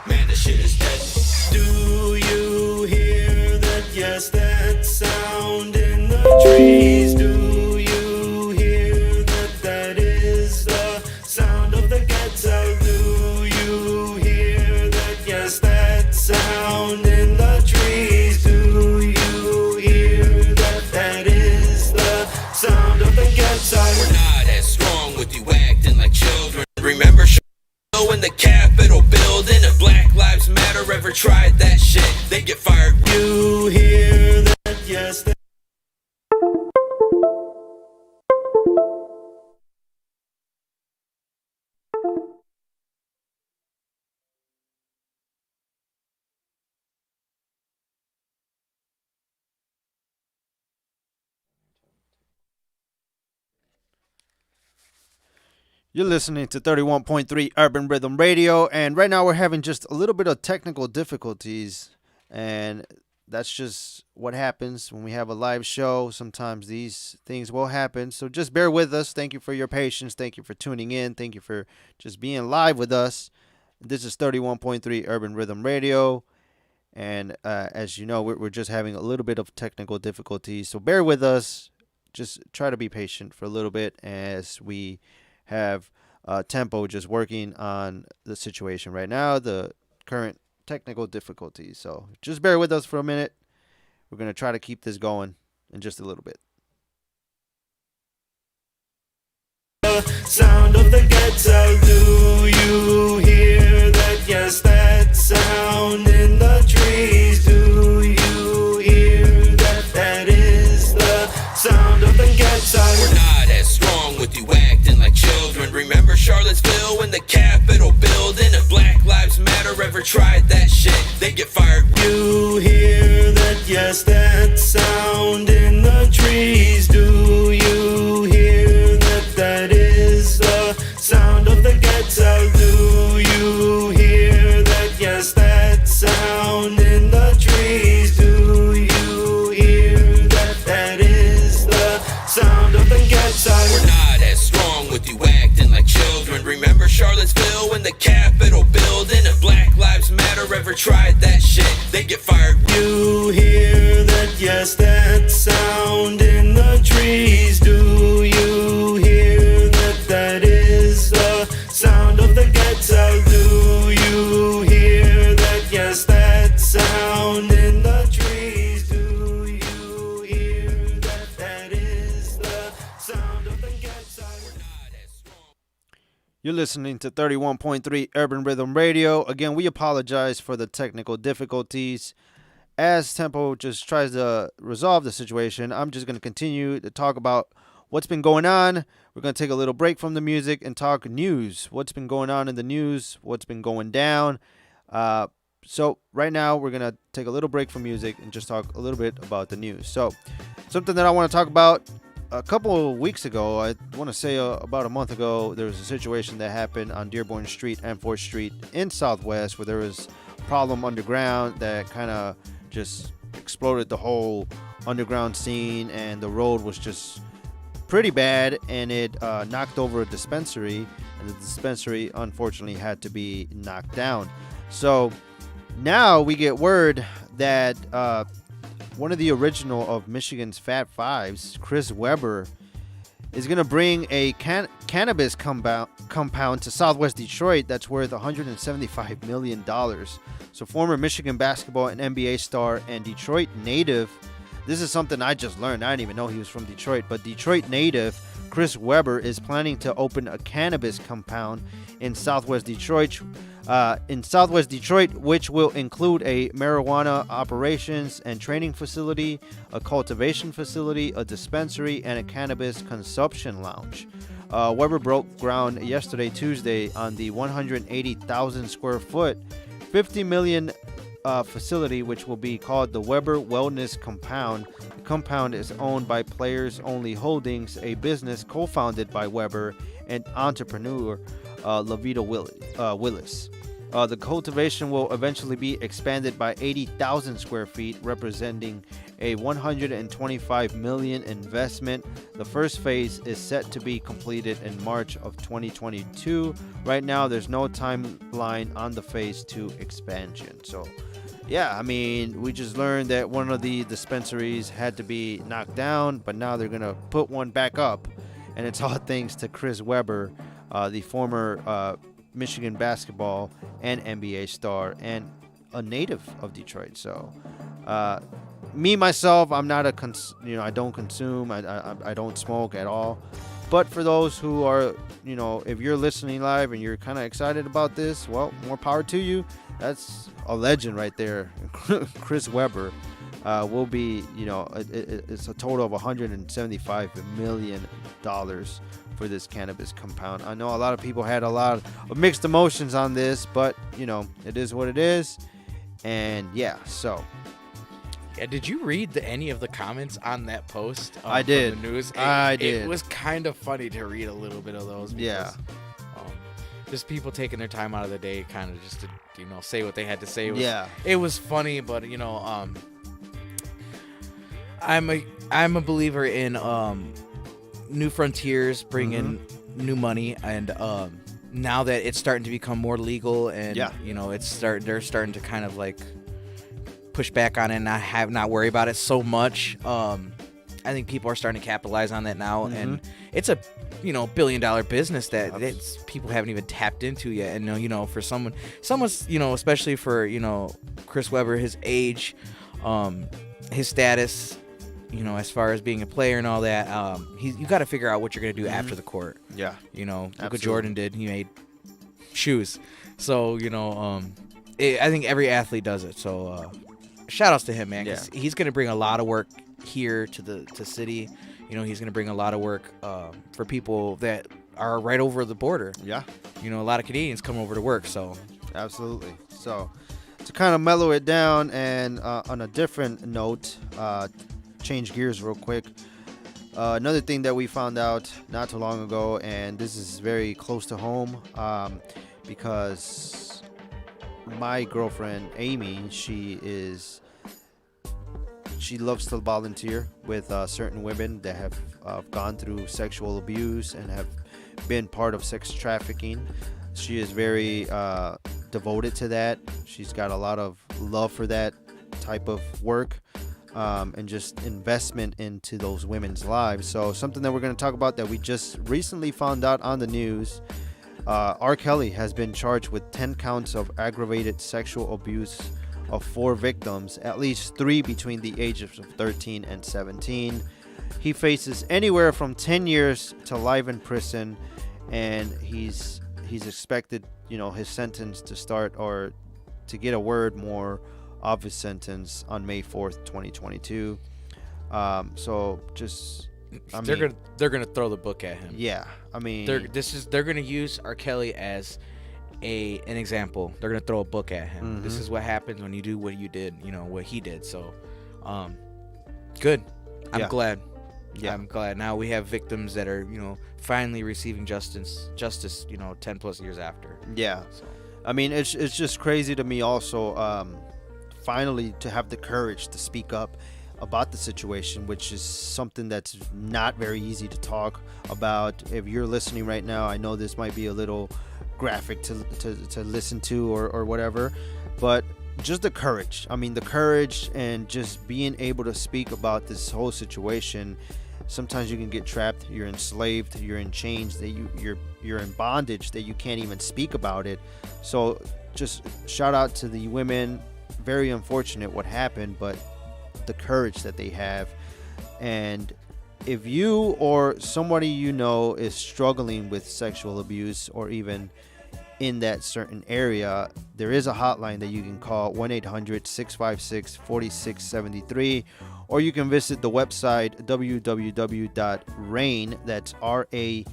Man, this shit is dead. Do you hear that? Yes, that sound in the trees. Do you hear that? That is the sound of the Quetzal. Do you hear that? Yes, that sound in the trees. Do you hear that? That is the sound of the Quetzal. We're not as strong with you acting like children. Remember in the Capitol building, if Black Lives Matter ever tried that shit, they get fired. You hear that? Yes, that. You're listening to 31.3 Urban Rhythm Radio, and right now we're having just a little bit of technical difficulties, and that's just what happens when we have a live show. Sometimes these things will happen, so just bear with us. Thank you for your patience. Thank you for tuning in. Thank you for just being live with us. This is 31.3 Urban Rhythm Radio, and as you know, we're just having a little bit of technical difficulties, so bear with us. Just try to be patient for a little bit as we have Tempo just working on the situation right now, the current technical difficulties. So just bear with us for a minute. We're going to try to keep this going in just a little bit. Sound of the Quetzal, do you hear that? Yes, that sound in the trees. Do you hear that? That is the sound of the Quetzal. We're not as strong with you acting like children. Remember Charlottesville when the Capitol building, if Black Lives Matter ever tried that shit, they get fired. You hear that? Yes, that sound in the trees. Do you hear that? That is the sound of the Quetzal. Do you hear that? Yes, that sound in the trees. Do you hear that? That is the sound of the Quetzal. We're not as strong with you acting like children. Remember Charlottesville when the Capitol building, if Black Lives Matter ever tried that shit, they get fired. You hear that? Yes, that sound in the trees. Do you hear that? That is the sound of the Quetzal. Do you hear that? Yes, that sound in the trees. Do you hear that? That is the sound of the Quetzal. You're listening to 31.3 Urban Rhythm Radio. Again, we apologize for the technical difficulties. As Tempo just tries to resolve the situation, I'm just going to continue to talk about what's been going on. We're going to take a little break from the music and talk news. What's been going on in the news? What's been going down? So right now, we're going to take a little break from music and just talk a little bit about the news. So something that I want to talk about. A couple of weeks ago, I want to say about a month ago, there was a situation that happened on Dearborn Street and 4th Street in Southwest where there was a problem underground that kind of just exploded the whole underground scene, and the road was just pretty bad, and it knocked over a dispensary. and the dispensary unfortunately had to be knocked down. So now we get word that one of the original of Michigan's Fat Fives, Chris Webber, is going to bring a cannabis compound to Southwest Detroit that's worth $175 million. So former Michigan basketball and NBA star and Detroit native, this is something I just learned. I didn't even know he was from Detroit, but Detroit native Chris Webber is planning to open a cannabis compound in Southwest Detroit, which will include a marijuana operations and training facility, a cultivation facility, a dispensary, and a cannabis consumption lounge. Webber broke ground yesterday, Tuesday, on the 180,000 square foot, $50 million facility, which will be called the Webber Wellness Compound. The compound is owned by Players Only Holdings, a business co-founded by Webber and entrepreneur Lavita Willis. The cultivation will eventually be expanded by 80,000 square feet, representing a $125 million investment. The first phase is set to be completed in March of 2022. Right now, there's no timeline on the phase 2 expansion. So, yeah, I mean, we just learned that one of the dispensaries had to be knocked down, but now they're going to put one back up. And it's all thanks to Chris Webber, the former Michigan basketball and NBA star and a native of Detroit. So, me myself, I'm not I don't consume, I don't smoke at all. But for those who are, if you're listening live and you're kind of excited about this, well, more power to you. That's a legend right there. Chris Webber will be, it's a total of $175 million for this cannabis compound. I know a lot of people had a lot of mixed emotions on this, but it is what it is. And yeah, so yeah, did you read any of the comments on that post? I did. From the news? I did. It was kind of funny to read a little bit of those. Because, yeah. Just people taking their time out of the day, kind of just to say what they had to say. Yeah. It was funny, but I'm a believer in new frontiers bringing new money, and now that it's starting to become more legal, and they're starting to kind of like push back on it and not worry about it so much. I think people are starting to capitalize on that now, and it's a billion-dollar business that people haven't even tapped into yet. And for someone's especially for Chris Webber, his age, his status, as far as being a player and all that, you got to figure out what you're gonna do after the court. Yeah, look what Jordan did. He made shoes. So I think every athlete does it. So shout outs to him, man. 'Cause he's gonna bring a lot of work here to city. He's gonna bring a lot of work for people that are right over the border. Yeah, a lot of Canadians come over to work. So absolutely. So to kind of mellow it down, and on a different note, change gears real quick. Another thing that we found out not too long ago, and this is very close to home, because my girlfriend Amy, she loves to volunteer with certain women that have gone through sexual abuse and have been part of sex trafficking. She is very devoted to that. She's got a lot of love for that type of work, and just investment into those women's lives. So something that we're going to talk about that we just recently found out on the news, R. Kelly has been charged with 10 counts of aggravated sexual abuse of 4 victims, at least 3 between the ages of 13 and 17. He faces anywhere from 10 years to life in prison, and he's expected, his sentence to start, or to get a word more of his sentence on May 4th, 2022. So just, they're gonna throw the book at him. Yeah, I mean, they're gonna use R. Kelly as an example. They're gonna throw a book at him. This is what happens when you do what you did. what he did. So, good. I'm glad. Yeah, I'm glad. Now we have victims that are finally receiving justice. 10 plus years after. Yeah. So. I mean, it's just crazy to me also. Finally, to have the courage to speak up. about the situation, which is something that's not very easy to talk about. If you're listening right now, I know this might be a little graphic to listen to or whatever, but just the courage. I mean, the courage and just being able to speak about this whole situation. Sometimes you can get trapped, you're enslaved, you're in chains, that you're in bondage, that you can't even speak about it. So just shout out to the women. Very unfortunate what happened, but the courage that they have. And if you or somebody you know is struggling with sexual abuse or even in that certain area, there is a hotline that you can call, 1-800-656-4673, or you can visit the website www.rain, that's RAINN.org,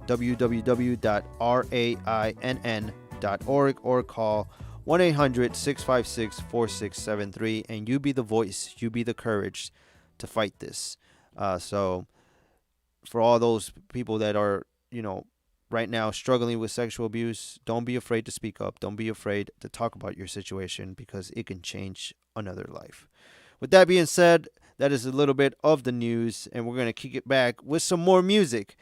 www.rainn.org, or call 1-800-656-4673, and you be the voice, you be the courage to fight this. So for all those people that are, right now struggling with sexual abuse, don't be afraid to speak up. Don't be afraid to talk about your situation, because it can change another life. With that being said, that is a little bit of the news, and we're going to kick it back with some more music.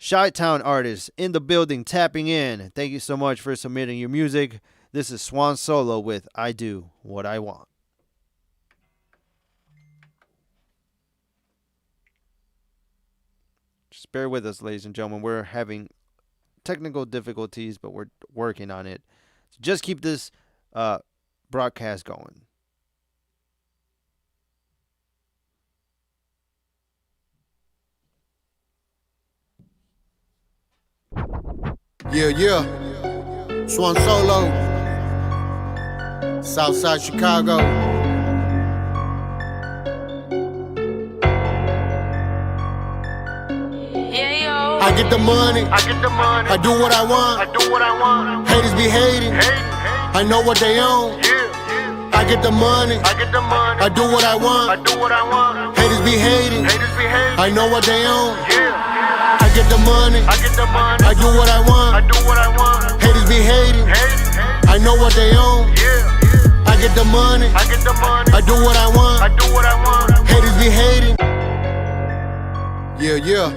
Chi-Town artists in the building tapping in. Thank you so much for submitting your music. This is Swan Solo with I Do What I Want. Just bear with us, ladies and gentlemen. We're having technical difficulties, but we're working on it. So just keep this broadcast going. Yeah. Swan Solo, Southside Chicago. I get the money, I do what I want, haters be hating, I know what they own. I get the money, I do what I want, haters be hating, I know what they own. I get the money, I do what I want, haters be hating, I know what they own. I get the money, I do what I want, haters be hating. Yeah.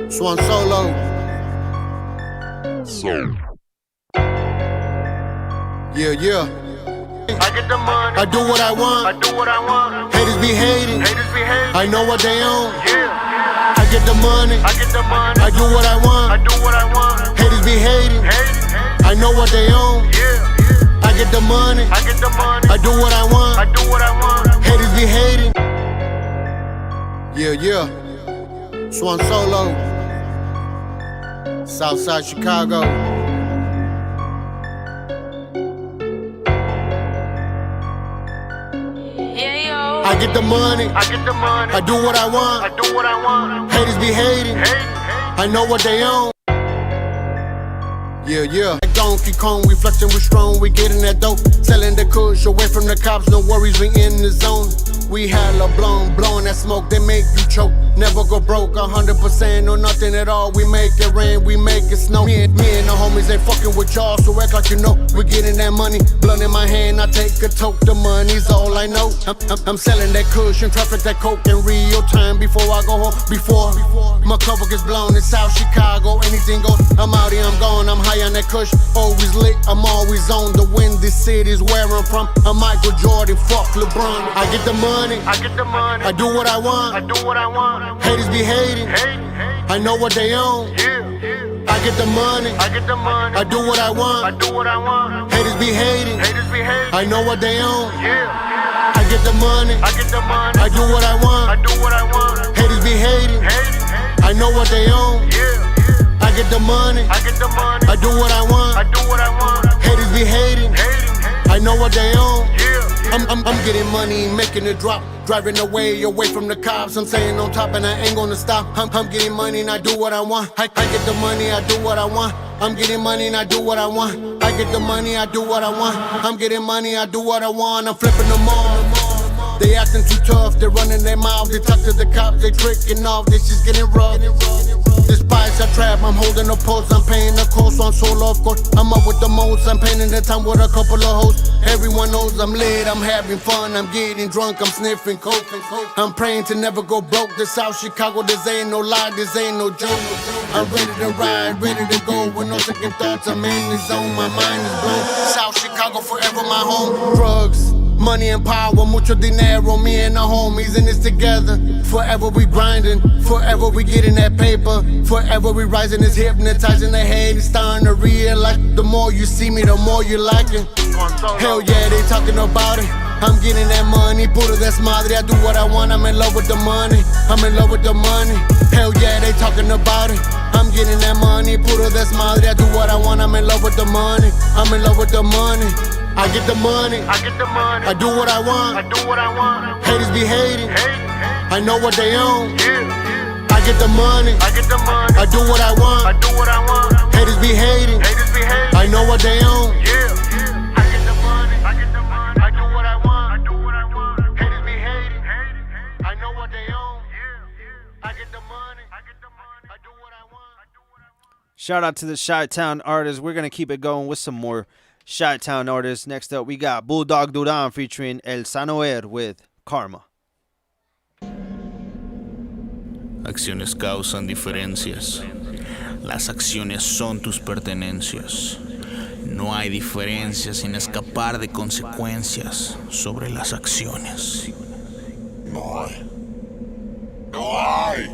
Swan Solo. Yeah. I get the money, I do what I want, haters be hating, I know what they own. I get the money, I do what I want, haters be hating, I know what they own. I get the money, I do what I want, haters be hating. Yeah. Swan Solo, Southside Chicago. I get the money, I do what I want, haters be hating, I know what they own. Yeah. Donkey Kong, we flexing, we strong, we getting that dope. Selling the kush away from the cops, no worries, we in the zone. We hella blowing that smoke, they make you choke. Never go broke, 100% or nothing at all. We make it rain, we make it snow. Me and the homies ain't fucking with y'all, so act like you know. We getting that money, blunt in my hand, I take a toke. The money's all I know. I'm selling that kush and traffic that coke in real time before I go home. Before my cover gets blown in South Chicago, anything goes. I'm out here, I'm gone, I'm high on that kush. Always lit, I'm always on the windy cities where I'm from. I'm Michael Jordan, fuck LeBron. I get the money, I do what I want, haters be hating, I know what they own. I get the money, I do what I want, haters be hating, I know what they own. I get the money, I do what I want, haters be hating, I know what they own. I get the money, I do what I want, haters be hating, I know what they own. I'm getting money, making it drop, driving away from the cops. I'm staying on top and I ain't gonna stop. I'm getting money and I do what I want. I get the money, I do what I want. I'm getting money and I do what I want. I get the money, I do what I want. I'm getting money, I do what I want. I'm flipping them all. They acting too tough, they running their mouth. They talk to the cops, they tricking off. They just getting rough. despise, I trap. I'm holding the pulse, I'm paying the cost on solo, of course. I'm up with the most, I'm painting the time with a couple of hoes. Everyone knows I'm lit, I'm having fun, I'm getting drunk, I'm sniffing coke. I'm praying to never go broke. This South Chicago, this ain't no lie, this ain't no joke. I'm ready to ride, ready to go with no second thoughts. I'm in the zone, my mind is blown. South Chicago forever my home. Drugs, money and power, mucho dinero, me and the homies in this together. Forever we grinding, forever we getting that paper. Forever we rising, it's hypnotizing the head. It's starting to realize the more you see me, the more you like it. Hell yeah, they talking about it. I'm getting that money, puro desmadre. I do what I want, I'm in love with the money. I'm in love with the money. Hell yeah, they talking about it. I'm getting that money, puro desmadre. I do what I want, I'm in love with the money. I'm in love with the money. I get the money, I do what I want. Haters be hating, I know what they own. I get the money, I do what I want. Haters be hating, I know what they own. I get the money, I do what I want. Haters be hating, I know what they own. I get the money, I do what I want. Shout out to the Chi-Town artists. We're going to keep it going with some more Chi-Town artists. Next up, we got Bulldog Duran featuring El Sanoer with Karma. Acciones causan diferencias. Las acciones son tus pertenencias. No hay diferencia sin escapar de consecuencias sobre las acciones. No hay. No hay.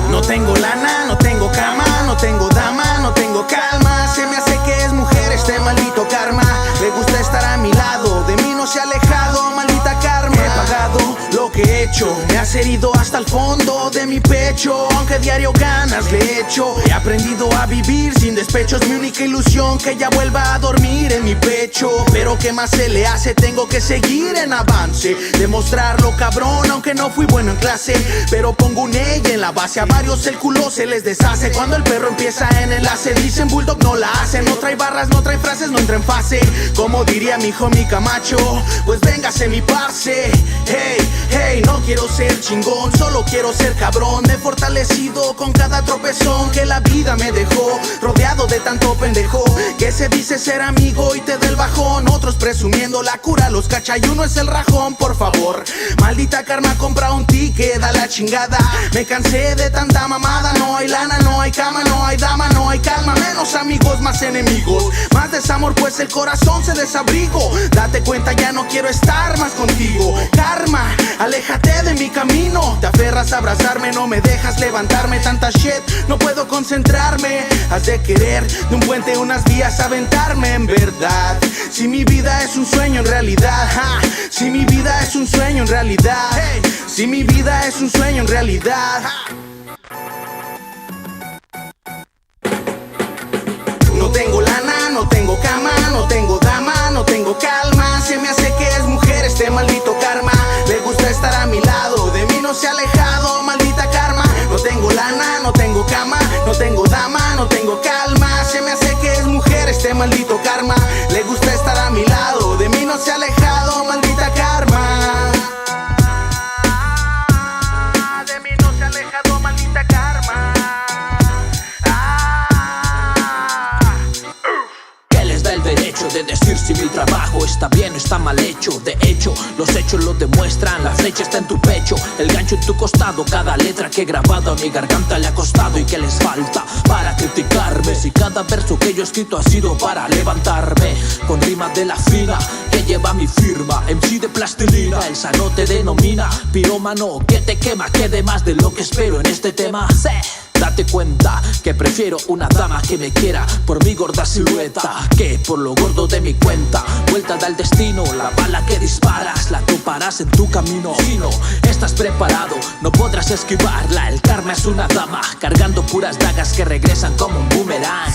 No tengo lana, no tengo cama, no tengo dama, no tengo calma. Se me hace que es mujer este maldito karma. Le gusta estar a mi lado, de mí no se ha alejado, maldita karma. He pagado lo que he hecho, me has herido hasta el fondo de mi pecho. Aunque diario ganas le echo, he aprendido a vivir sin despechos. Mi única ilusión que ella vuelva a dormir en mi pecho. Pero qué más se le hace, tengo que seguir en avance. Demostrarlo cabrón, aunque no fui bueno en clase. Pero pongo un ella en la base, a varios el culo se les deshace. Cuando el perro empieza en enlace, dicen bulldog no la hace. No trae barras, no trae frases, no entra en fase. Como diría mi homie Camacho, pues véngase mi parce. Hey, hey, no quiero ser chingón, solo quiero ser cabrón. Me he fortalecido con cada tropezón que la vida me dejó. Rodeado de tanto pendejo que se dice ser amigo y te da el bajón. Otros presumiendo la cura, los cacha y uno es el rajón, por favor. Maldita karma, compra un ticket a la chingada. Me cansé de tanta mamada, no hay lana, no hay cama, no hay dama, no hay calma. Menos amigos, más enemigos, más desamor pues el corazón se desabrigo. Date cuenta, ya no quiero estar más contigo. Karma, aléjate de mi camino. Te aferras a abrazarme, no me dejas levantarme. Tanta shit, no puedo concentrarme. Has de querer de un puente unas vías aventarme en verdad. Si mi vida es un sueño en realidad, si mi vida es un sueño en realidad, si mi vida es un sueño en realidad. No tengo lana, no tengo cama, no tengo dama, no tengo calma. Se me hace que es mujer este maldito karma. Le gusta estar a mi lado, de mí no se ha alejado, maldita karma. No tengo lana, no tengo cama, no tengo dama, no tengo calma. Se me hace que es mujer este maldito karma. Le gusta estar a mi lado, de mí no se ha alejado, maldita karma. De mí no se ha alejado, maldita karma. El derecho de decir si mi trabajo está bien o está mal hecho. De hecho, los hechos lo demuestran. La flecha está en tu pecho, el gancho en tu costado. Cada letra que he grabado a mi garganta le ha costado. ¿Y qué les falta para criticarme? Si cada verso que yo he escrito ha sido para levantarme. Con rima de la fina que lleva mi firma. MC de plastilina, el sano te denomina pirómano que te quema, que de más de lo que espero en este tema. Date date cuenta que prefiero una dama que me quiera por mi gorda silueta que por lo gordo de mi cuenta. Vuelta da el destino, la bala que disparas la toparás en tu camino. Si no estás preparado, no podrás esquivarla. El karma es una dama cargando puras dagas que regresan como un boomerang.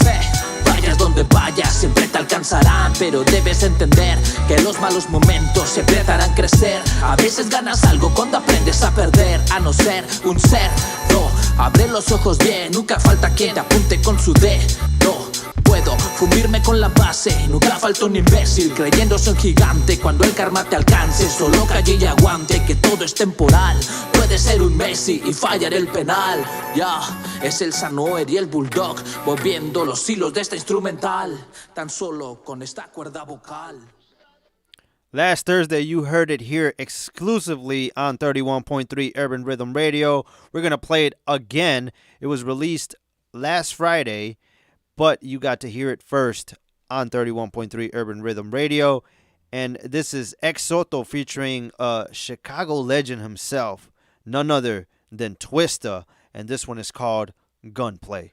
Vayas donde vayas, siempre te alcanzarán, pero debes entender que los malos momentos siempre te harán crecer. A veces ganas algo cuando aprendes a perder, a no ser un cerdo. Abre los ojos bien, nunca falta quien te apunte con su dedo. Puedo fundirme con la base, nunca falta un imbécil creyéndose un gigante. Cuando el karma te alcance, solo calle y aguante, que todo es temporal. Puede ser un Messi y fallar el penal. Ya, es el Sanoer y el Bulldog moviendo los hilos de esta instrumental, tan solo con esta cuerda vocal. Last Thursday, you heard it here exclusively on 31.3 Urban Rhythm Radio. We're going to play it again. It was released last Friday, but you got to hear it first on 31.3 Urban Rhythm Radio. And this is Ex Soto featuring a Chicago legend himself, none other than Twista. And this one is called Gunplay.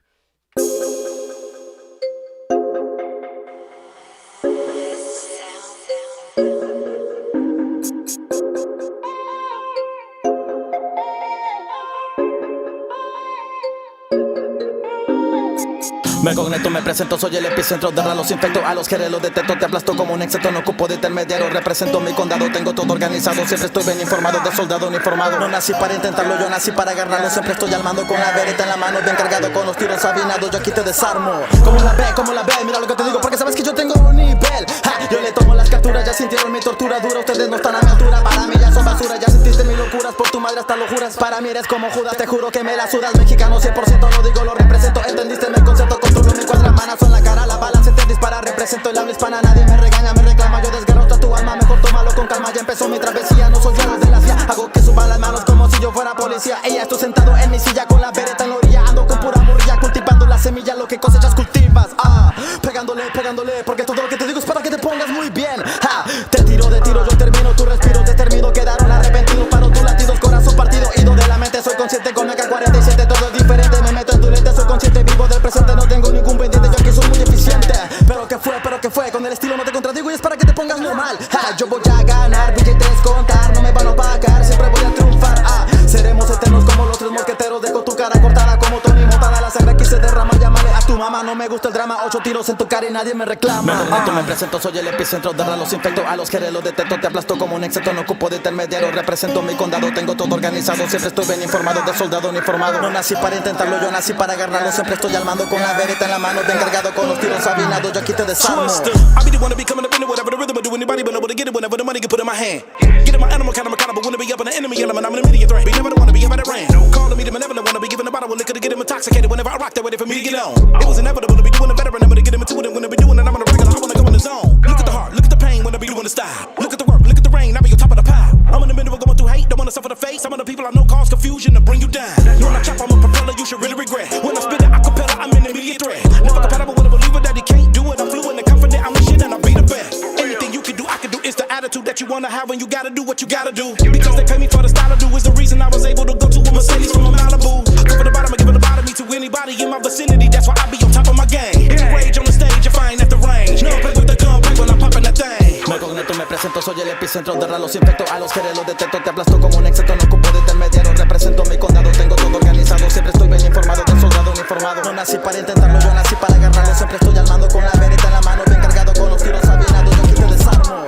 Me conecto, me presento, soy el epicentro de ralos infecto. A los que los detecto, te aplasto como un exceto. No ocupo de intermediario, represento mi condado. Tengo todo organizado, siempre estoy bien informado. De soldado uniformado, no nací para intentarlo, yo nací para agarrarlo. Siempre estoy al mando con la vereta en la mano, bien cargado con los tiros avinados. Yo aquí te desarmo, como la ve, mira lo que te digo porque sabes que yo tengo un nivel. Yo le tomo las capturas, ya sintieron mi tortura dura. Ustedes no están a mi altura, para mí ya son basura. Ya sentiste mis locuras, por tu madre hasta lo juras. Para mí eres como Judas, te juro que me la sudas. Mexicano 100%, lo digo, lo represento. Entendiste el concepto, controlo mi cuadra. Manas son la cara, la bala se te dispara. Represento el habla hispana, nadie me regaña, me reclama. Yo desgarro hasta tu alma, mejor tómalo con calma. Ya empezó mi travesía, no soy yo de la CIA. Hago que suban las manos como si yo fuera policía. Ella estoy sentado en mi silla con la vereta en la orilla. Ando con pura morrilla, cultivando la semilla. Lo que cosechas cultivas, pegándole, porque todo lo que te digo es para que te pongas muy bien. Te tiro de tiro, yo termino tu respiro. Determino, quedaron arrepentidos, paro tus latidos, corazón partido. Ido de la mente, soy consciente con AK-47. Todo es diferente, me meto en tu lente. Soy consciente, vivo del presente, no tengo ningún pendiente. Yo aquí soy muy eficiente. Pero que fue, con el estilo no te contradigo y es para que te pongas normal. Yo voy a ganar, billetes contar, no me van a pagar, siempre voy a triunfar. Seremos eternos como los tres mosqueteros. Dejo tu cara cortada como Tony Montana. La sangre aquí se derrama, llámale a tu mamá. No me gusta el drama, 8 tiros en tu cara y nadie me reclama. Me conecto, me presento, soy el epicentro de ralos infecto. A los que los detecto, te aplasto como un exceto. No ocupo de intermediario, represento mi condado. Tengo todo organizado, siempre estoy bien informado. De soldado uniformado, no nací para intentarlo, yo nací para agarrarlo. Siempre estoy al mando con la vereta en la mano, bien cargado con los tiros avinados. Yo aquí te desarmo. I be the one to be coming up in it, whatever the rhythm, do anybody but able to get it whenever the money get put in my hand. Get in my animal kind of accountable, wanna be up in the enemy element. I'm an immediate threat. Be never the one to be about it ran. Calling me the malevolent, wanna be giving the bottle with liquor to get him intoxicated. Whenever I rock, they're ready for me to get on. It was inevitable to be doing it better, and I'm gonna get him into it. And when I be doing it, I'm on a regular. I wanna go in the zone. Look at the heart, look at the pain when I be doing the style. Look at the work, look at the rain, I be on top of the pile. I'm in the middle of going through hate, don't wanna suffer the fate. Some of the people I know cause confusion to bring you down. When I chop, I'm a propeller, you should really regret. When I spit it acapella, I'm an immediate threat. Never compatible with a believer that he can't do it. I'm fluent and confident, I'm the shit and I'll be the best. Anything you can do, I can do. It's the attitude that you wanna have when you gotta do what you gotta do. Because they pay me for the style I do is the reason I was able to go to a Mercedes from a Malibu. Cover the bottom and give it a bottom me to anybody in my vicinity. That's why I be on top of my game. Any rage on the stage, if I ain't at the range. No play with the gun, play when I'm popping that thing. Me conecto, me presento, soy el epicentro de ralos infecto. A los que los detecto, te aplasto como un exceto. No ocupo de intermediario, represento mi condado. Tengo todo organizado, siempre estoy bien informado. De soldado uniformado, no nací para intentarlo, yo nací para agarrarlo. Siempre estoy al mando con la vereta en la mano, bien cargado con los tiros avinados. Yo aquí te desarmo.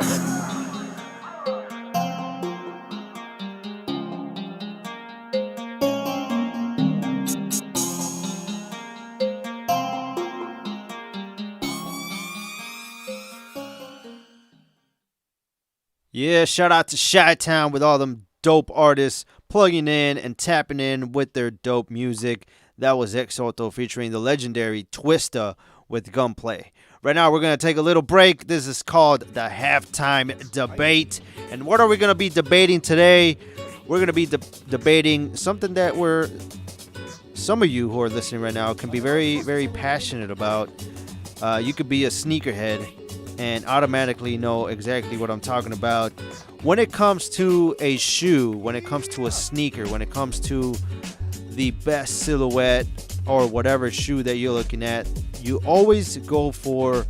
Yeah, shout out to Chi-Town with all them dope artists plugging in and tapping in with their dope music. That was Ex Soto featuring the legendary Twista with Gunplay. Right now, we're going to take a little break. This is called the Halftime Debate. And what are we going to be debating today? We're going to be debating something that some of you who are listening right now can be very, very passionate about. You could be a sneakerhead and automatically know exactly what I'm talking about. When it comes to a shoe, when it comes to a sneaker, when it comes to the best silhouette or whatever shoe that you're looking at, you always go for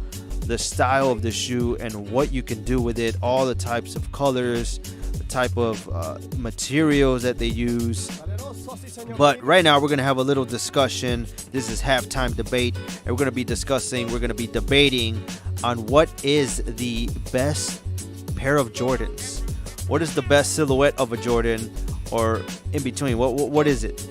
the style of the shoe and what you can do with it, all the types of colors, the type of materials that they use. But right now we're going to have a little discussion. This is halftime debate, and we're going to be debating on what is the best pair of Jordans. What is the best silhouette of a Jordan, or in between? What is it?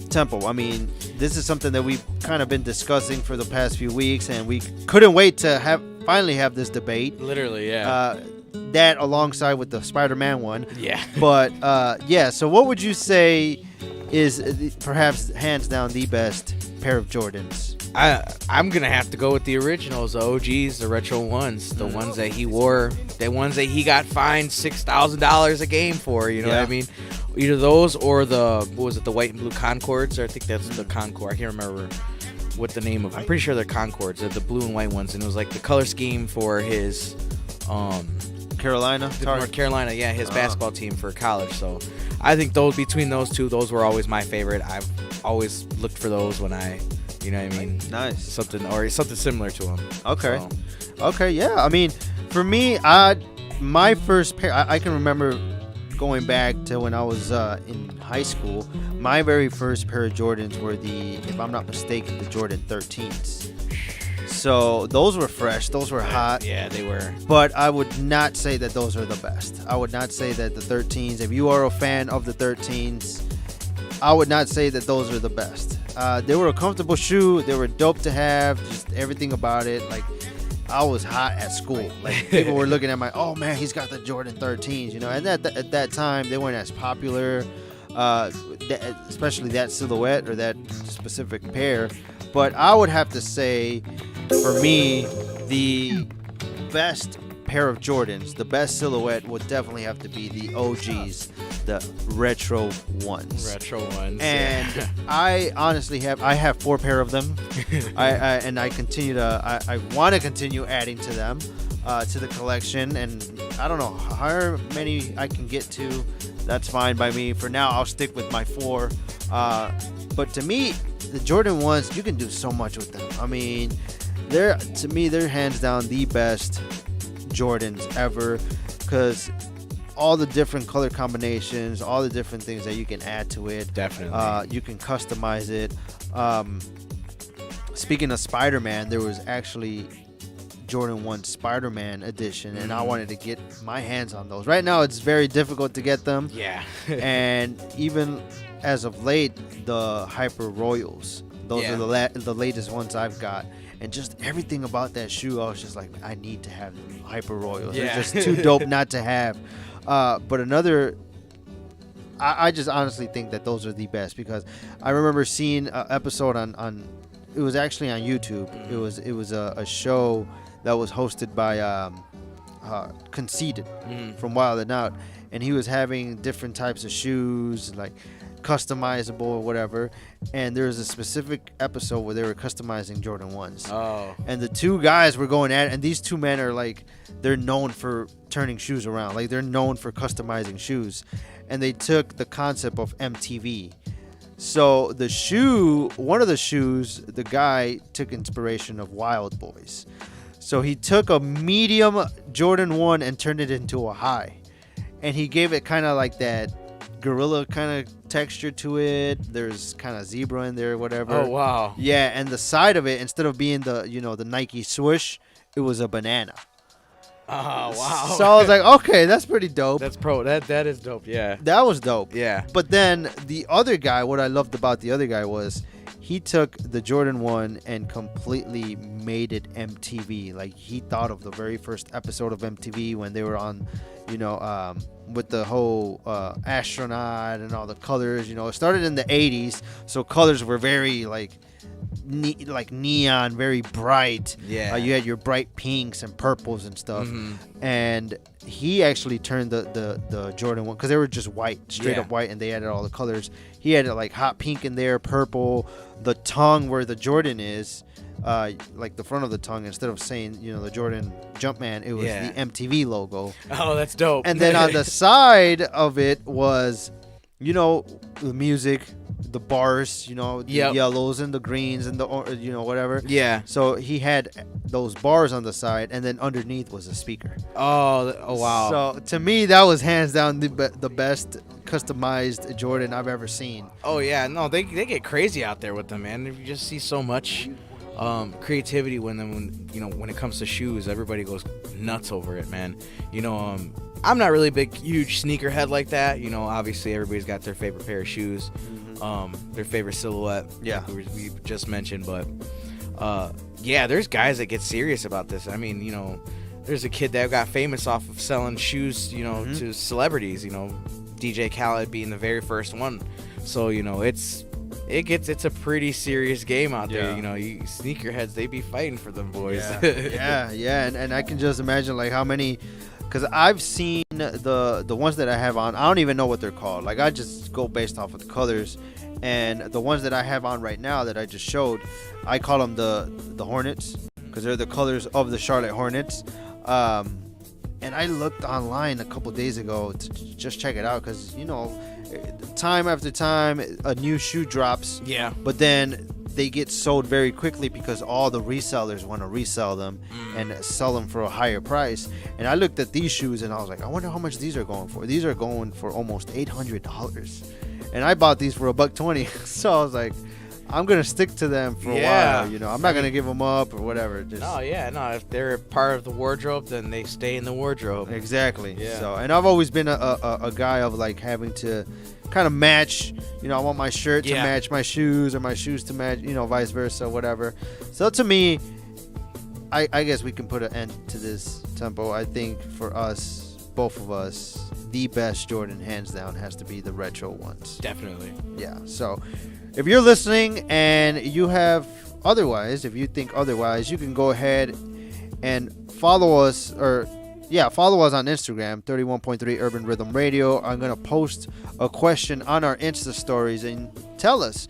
Tempo. I mean, this is something that we've kind of been discussing for the past few weeks, and we couldn't wait to finally have this debate. Literally, yeah. That alongside with the Spider-Man one. Yeah. But yeah. So what would you say is perhaps hands down the best pair of Jordans? I'm gonna have to go with the originals, the OGs, the retro ones, the ones that he wore, the ones that he got fined $6,000 a game for. You know what I mean? Either those or the white and blue Concords, or I think that's the Concord. I can't remember what the name of. I'm pretty sure they're Concords. They're the blue and white ones, and it was like the color scheme for his Carolina, North Carolina, his basketball team for college. So I think between those two, those were always my favorite. I've always looked for those when I. You know what I mean? Nice. Something similar to them. Okay. So. Okay, yeah. I mean, for me, my first pair, I can remember going back to when I was in high school. My very first pair of Jordans were if I'm not mistaken, the Jordan 13s. So those were fresh. Those were hot. Yeah, they were. But I would not say that those are the best. I would not say that the 13s, if you are a fan of the 13s, I would not say that those are the best. They were a comfortable shoe. They were dope to have. Just everything about it. Like, I was hot at school. Like, people were looking at oh man, he's got the Jordan 13s, you know. And at that time, they weren't as popular, especially that silhouette or that specific pair. But I would have to say, for me, the best pair of Jordans, the best silhouette would definitely have to be the OGs, the retro ones. And I honestly have 4 pair of them. I want to continue adding to them, to the collection, and I don't know how many I can get to. That's fine by me. For now, I'll stick with my 4. But to me, the Jordan ones, you can do so much with them. I mean, they're hands down the best Jordans ever, because all the different color combinations, all the different things that you can add to it. Definitely. You can customize it. Speaking of Spider-Man, there was actually Jordan 1 Spider-Man edition, and I wanted to get my hands on those. Right now, it's very difficult to get them. Yeah. And even as of late, the Hyper Royals. Those are the latest ones I've got. And just everything about that shoe, I was just like, I need to have them Hyper Royals. Yeah. They're just too dope not to have. But another, I just honestly think that those are the best, because I remember seeing an episode on it was actually on YouTube. It was a show that was hosted by Conceited from Wild and Out, and he was having different types of shoes, like customizable or whatever, and there was a specific episode where they were customizing Jordan 1s. Oh. And the two guys were going at it, and these two men are like, they're known for turning shoes around. Like, they're known for customizing shoes. And they took the concept of MTV. So the shoe, one of the shoes, the guy took inspiration of Wild Boys. So he took a medium Jordan 1 and turned it into a high. And he gave it kind of like that gorilla kind of texture to it. There's kind of zebra in there, whatever. Oh, wow. Yeah, and the side of it, instead of being the Nike swoosh, it was a banana. Oh, wow. So I was like, okay, that's pretty dope. That is dope, yeah. That was dope. Yeah. But then the other guy, what I loved about the other guy was he took the Jordan 1 and completely made it MTV. Like, he thought of the very first episode of MTV when they were on, with the whole astronaut and all the colors. It started in the 80s, so colors were very like neon, very bright. Yeah. You had your bright pinks and purples and stuff. Mm-hmm. And he actually turned the Jordan 1, because they were just white, straight up white, and they added all the colors. He had like hot pink in there, purple, the tongue where the Jordan is, like the front of the tongue, instead of saying the Jordan Jumpman, it was the MTV logo. Oh, that's dope. And then on the side of it was the music, the bars, you know, the yellows and the greens and the whatever. Yeah. So he had those bars on the side, and then underneath was a speaker. Oh wow. So to me, that was hands down the best customized Jordan I've ever seen. Oh yeah, no, they get crazy out there with them, man. You just see so much creativity when it comes to shoes. Everybody goes nuts over it, man. I'm not really a huge sneakerhead like that. Obviously everybody's got their favorite pair of shoes, their favorite silhouette. Yeah, like we just mentioned, but there's guys that get serious about this. I mean, there's a kid that got famous off of selling shoes, to celebrities. DJ Khaled being the very first one. So it's a pretty serious game out there. You sneakerheads, they be fighting for them boys. Yeah. And I can just imagine like how many, because I've seen the ones that I have on. I don't even know what they're called. Like I just go based off of the colors, and the ones that I have on right now that I just showed, I call them the Hornets because they're the colors of the Charlotte Hornets. And I looked online a couple days ago to just check it out because, time after time, a new shoe drops. Yeah. But then they get sold very quickly because all the resellers want to resell them and sell them for a higher price. And I looked at these shoes and I was like, I wonder how much these are going for. These are going for almost $800. And I bought these for $120. So I was like, I'm going to stick to them for a while, I'm not going to give them up or whatever. No, if they're part of the wardrobe, then they stay in the wardrobe. Exactly. Yeah. So, and I've always been a guy of like having to kind of match, I want my shirt to match my shoes or my shoes to match, vice versa, whatever. So to me, I guess we can put an end to this, Tempo. I think for us, both of us, the best Jordan hands down has to be the retro ones. Definitely. Yeah. So if you're listening and you have if you think otherwise, you can go ahead and follow us on Instagram, 31.3 Urban Rhythm Radio. I'm going to post a question on our Insta stories and tell us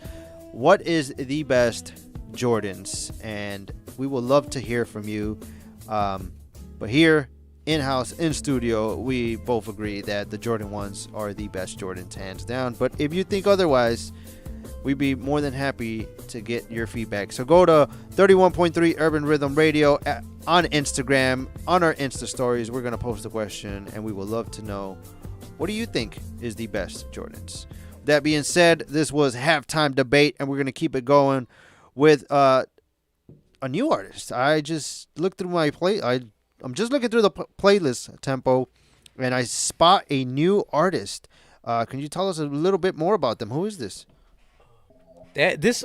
what is the best Jordans, and we would love to hear from you. But here in-house, in studio, we both agree that the Jordan 1s are the best Jordans, hands down. But if you think otherwise, we'd be more than happy to get your feedback. So go to 31.3 Urban Rhythm Radio on Instagram, on our Insta stories. We're going to post a question, and we would love to know, what do you think is the best Jordans? That being said, this was Halftime Debate, and we're going to keep it going with a new artist. I just looked through my I'm just looking through the playlist, Tempo, and I spot a new artist. Can you tell us a little bit more about them? Who is this? This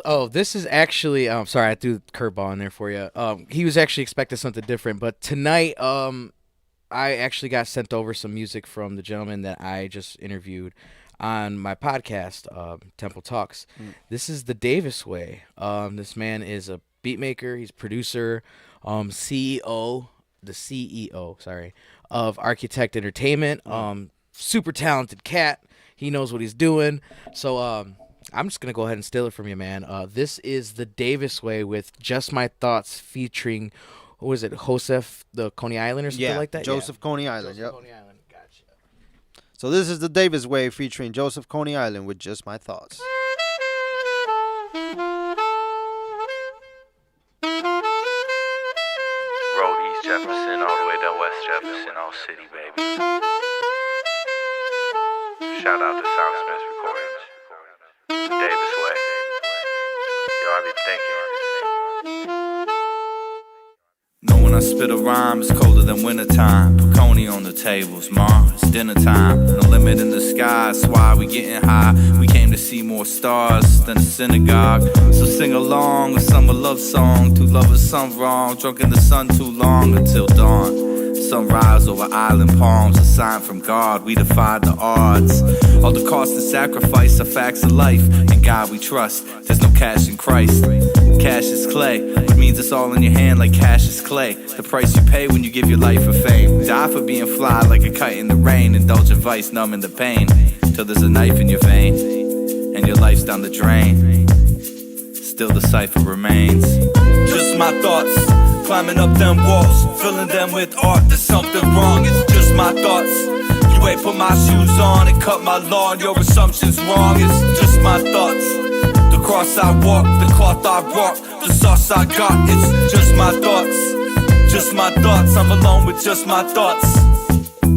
is actually sorry, I threw the curveball in there for you. He was actually expecting something different, but tonight I actually got sent over some music from the gentleman that I just interviewed on my podcast, Temple Talks. This is the Davis Way. This man is a beat maker, he's producer, CEO of Architect Entertainment. Super talented cat. He knows what he's doing. So I'm just going to go ahead and steal it from you, man. This is the Davis Way with Just My Thoughts featuring, what was it, Joseph, the Coney Island or something like that? Joseph Coney Island, Coney Island, gotcha. So this is the Davis Way featuring Joseph Coney Island with Just My Thoughts. Road East Jefferson all the way down West Jefferson, all city, baby. Shout out to Soundsmiths Recordings. Davis Way. Yo, I be thinking. Know when I spit a rhyme, it's colder than wintertime. Peconi on the tables, Mars, dinner time. No limit in the sky, that's why we getting high. We came to see more stars than a synagogue. So sing along, a summer love song. Two lovers, some wrong, drunk in the sun too long until dawn. Sunrise over island palms, a sign from God. We defied the odds. All the cost and sacrifice are facts of life. In God we trust, there's no cash in Christ. Cash is clay, which means it's all in your hand like cash is clay. The price you pay when you give your life for fame. Die for being fly like a kite in the rain. Indulge in vice, numbing the pain. Till there's a knife in your vein, and your life's down the drain. Still the cipher remains. Just my thoughts, climbing up them walls, filling them with art. There's something wrong, it's just my thoughts. You ain't put my shoes on and cut my lawn, your assumption's wrong. It's just my thoughts. cross I walk, the cloth I rock, the sauce I got. It's just my thoughts, just my thoughts. I'm alone with just my thoughts.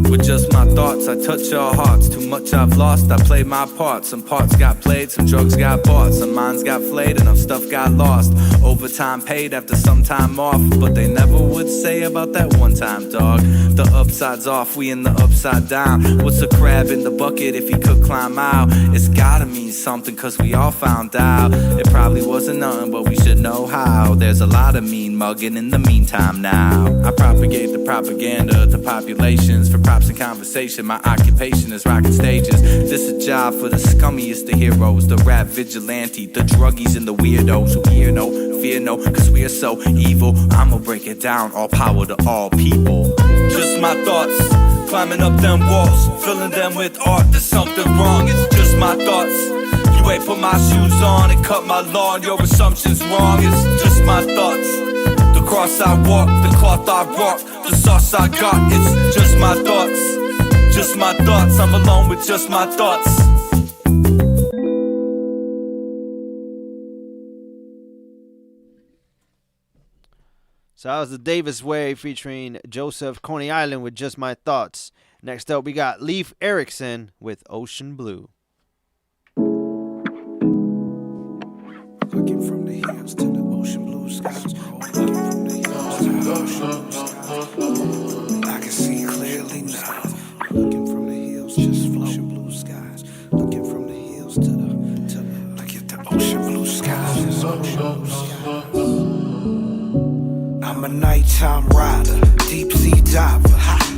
With just my thoughts, I touch your hearts. Too much I've lost, I play my part. Some parts got played, some drugs got bought. Some minds got flayed, enough stuff got lost. Overtime paid after some time off. But they never would say about that one time, dog. The upside's off, we in the upside down. What's a crab in the bucket if he could climb out? It's gotta mean something, cause we all found out. It probably wasn't nothing, but we should know how. There's a lot of mean mugging in the meantime now. I propagate the propaganda to populations for props and conversation. My occupation is rocking stages. This a job for the scummiest of heroes, the rap vigilante, the druggies and the weirdos who hear no, fear no, cause we are so evil. I'ma break it down, all power to all people. Just my thoughts, climbing up them walls, filling them with art. There's something wrong, it's just my thoughts. You ain't put my shoes on and cut my lawn, your assumption's wrong. It's just my thoughts. The cross I walk, the cloth I rock, the sauce I got. It's just my thoughts, just my thoughts. I'm alone with just my thoughts. So that was the Davis Way featuring Joseph Coney Island with Just My Thoughts. Next up, we got Leif Erikson with Ocean Blue. Looking from the hills to the ocean blue skies. Looking from the hills to the ocean blue skies. I can see clearly now. Looking from the hills, just ocean blue skies. Looking from the hills to the look at the ocean blue skies. Just ocean blue skies. I'm a nighttime rider, deep sea diver.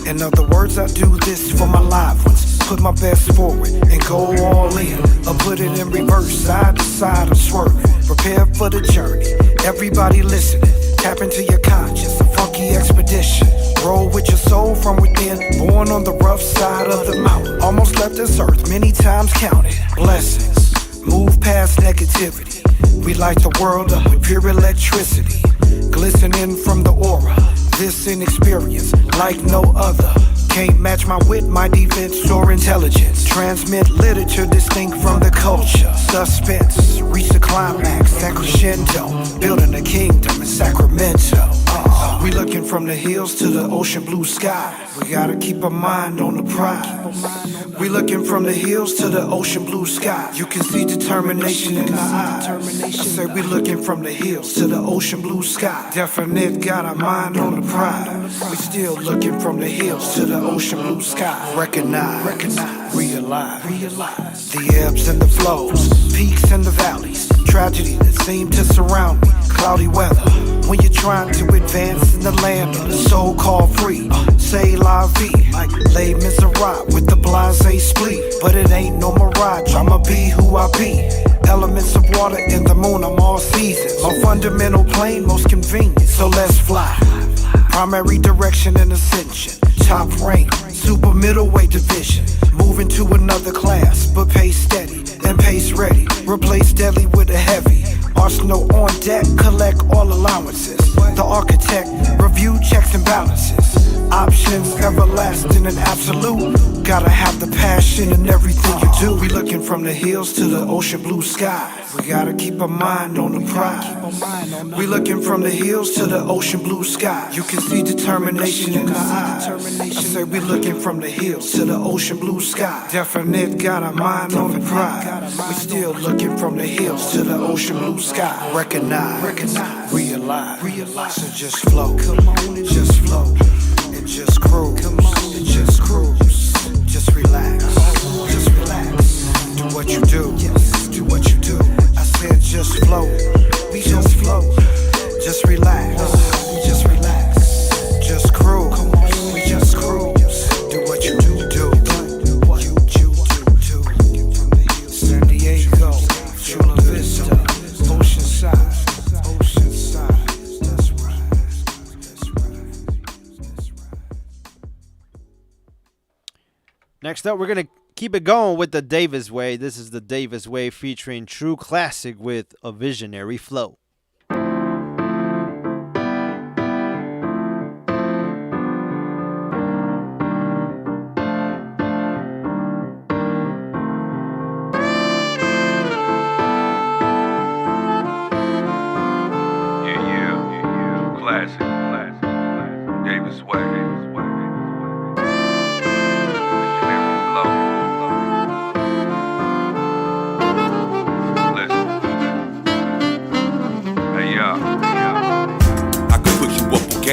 In other words, I do this for my live ones. Put my best forward and go all in, or put it in reverse, side to side, I'm swerving. Prepare for the journey, everybody listening. Tap into your conscience, a funky expedition. Roll with your soul from within, born on the rough side of the mountain. Almost left this earth, many times counted. Blessings, move past negativity. We light the world up with pure electricity, glistening from the aura. This inexperience like no other. Can't match my wit, my defense, or intelligence. Transmit literature distinct from the culture. Suspense, reach the climax and crescendo. Building a kingdom in Sacramento. We looking from the hills to the ocean blue sky. We gotta keep our mind on the prize. We looking from the hills to the ocean blue sky. You can see determination in the eyes. I say we looking from the hills to the ocean blue sky. Definite, got our mind on the prize. We still looking from the hills to the ocean blue sky. Recognize, realize the ebbs and the flows, peaks and the valleys. Tragedy that seem to surround me. Cloudy weather when you're trying to advance in the land of the so-called free. Say la vie, like Les Miserables with the blasé spleen. But it ain't no mirage, I'ma be who I be. Elements of water in the moon, I'm all seasons. My fundamental plane, most convenient, so let's fly. Primary direction and ascension. Top rank, super middleweight division. Moving to another class, but pace steady and pace ready. Replace deadly with a heavy. Arsenal on deck, collect all allowances. The architect, review checks and balances. Options, everlasting and absolute. Gotta have the passion in everything you do. We looking from the hills to the ocean blue sky. We gotta keep our mind on the prize. We looking from the hills to the ocean blue sky. You can see determination in the eyes. I say we looking from the hills to the ocean blue sky. Definite, got our mind on the prize. We still looking from the hills to the ocean blue sky. Recognize, realize. So just flow, come on and just flow. And just cruise, and just cruise. Just relax, do what you do, do what you do. I said just flow, we just flow. Just relax, just cruise, we just cruise. Do what you do, what you do. San Diego, Chula Vista, Oceanside. Next up, we're going to keep it going with the Davis Way. This is the Davis Way featuring True Classic with A Visionary Flow.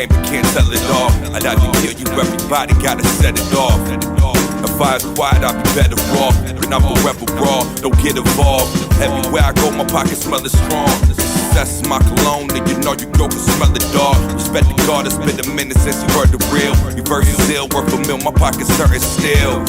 game, but can't tell it all. I'd have to kill you, everybody gotta set it off. If I was quiet, I'd be better off. But I'm forever raw, don't get involved. Everywhere I go, my pockets smell it strong. Success is my cologne, and you know you go can smell it, dog. Respect the God, it's been a minute since you heard the real. Your verse is ill, worth a mill, my pockets certain still.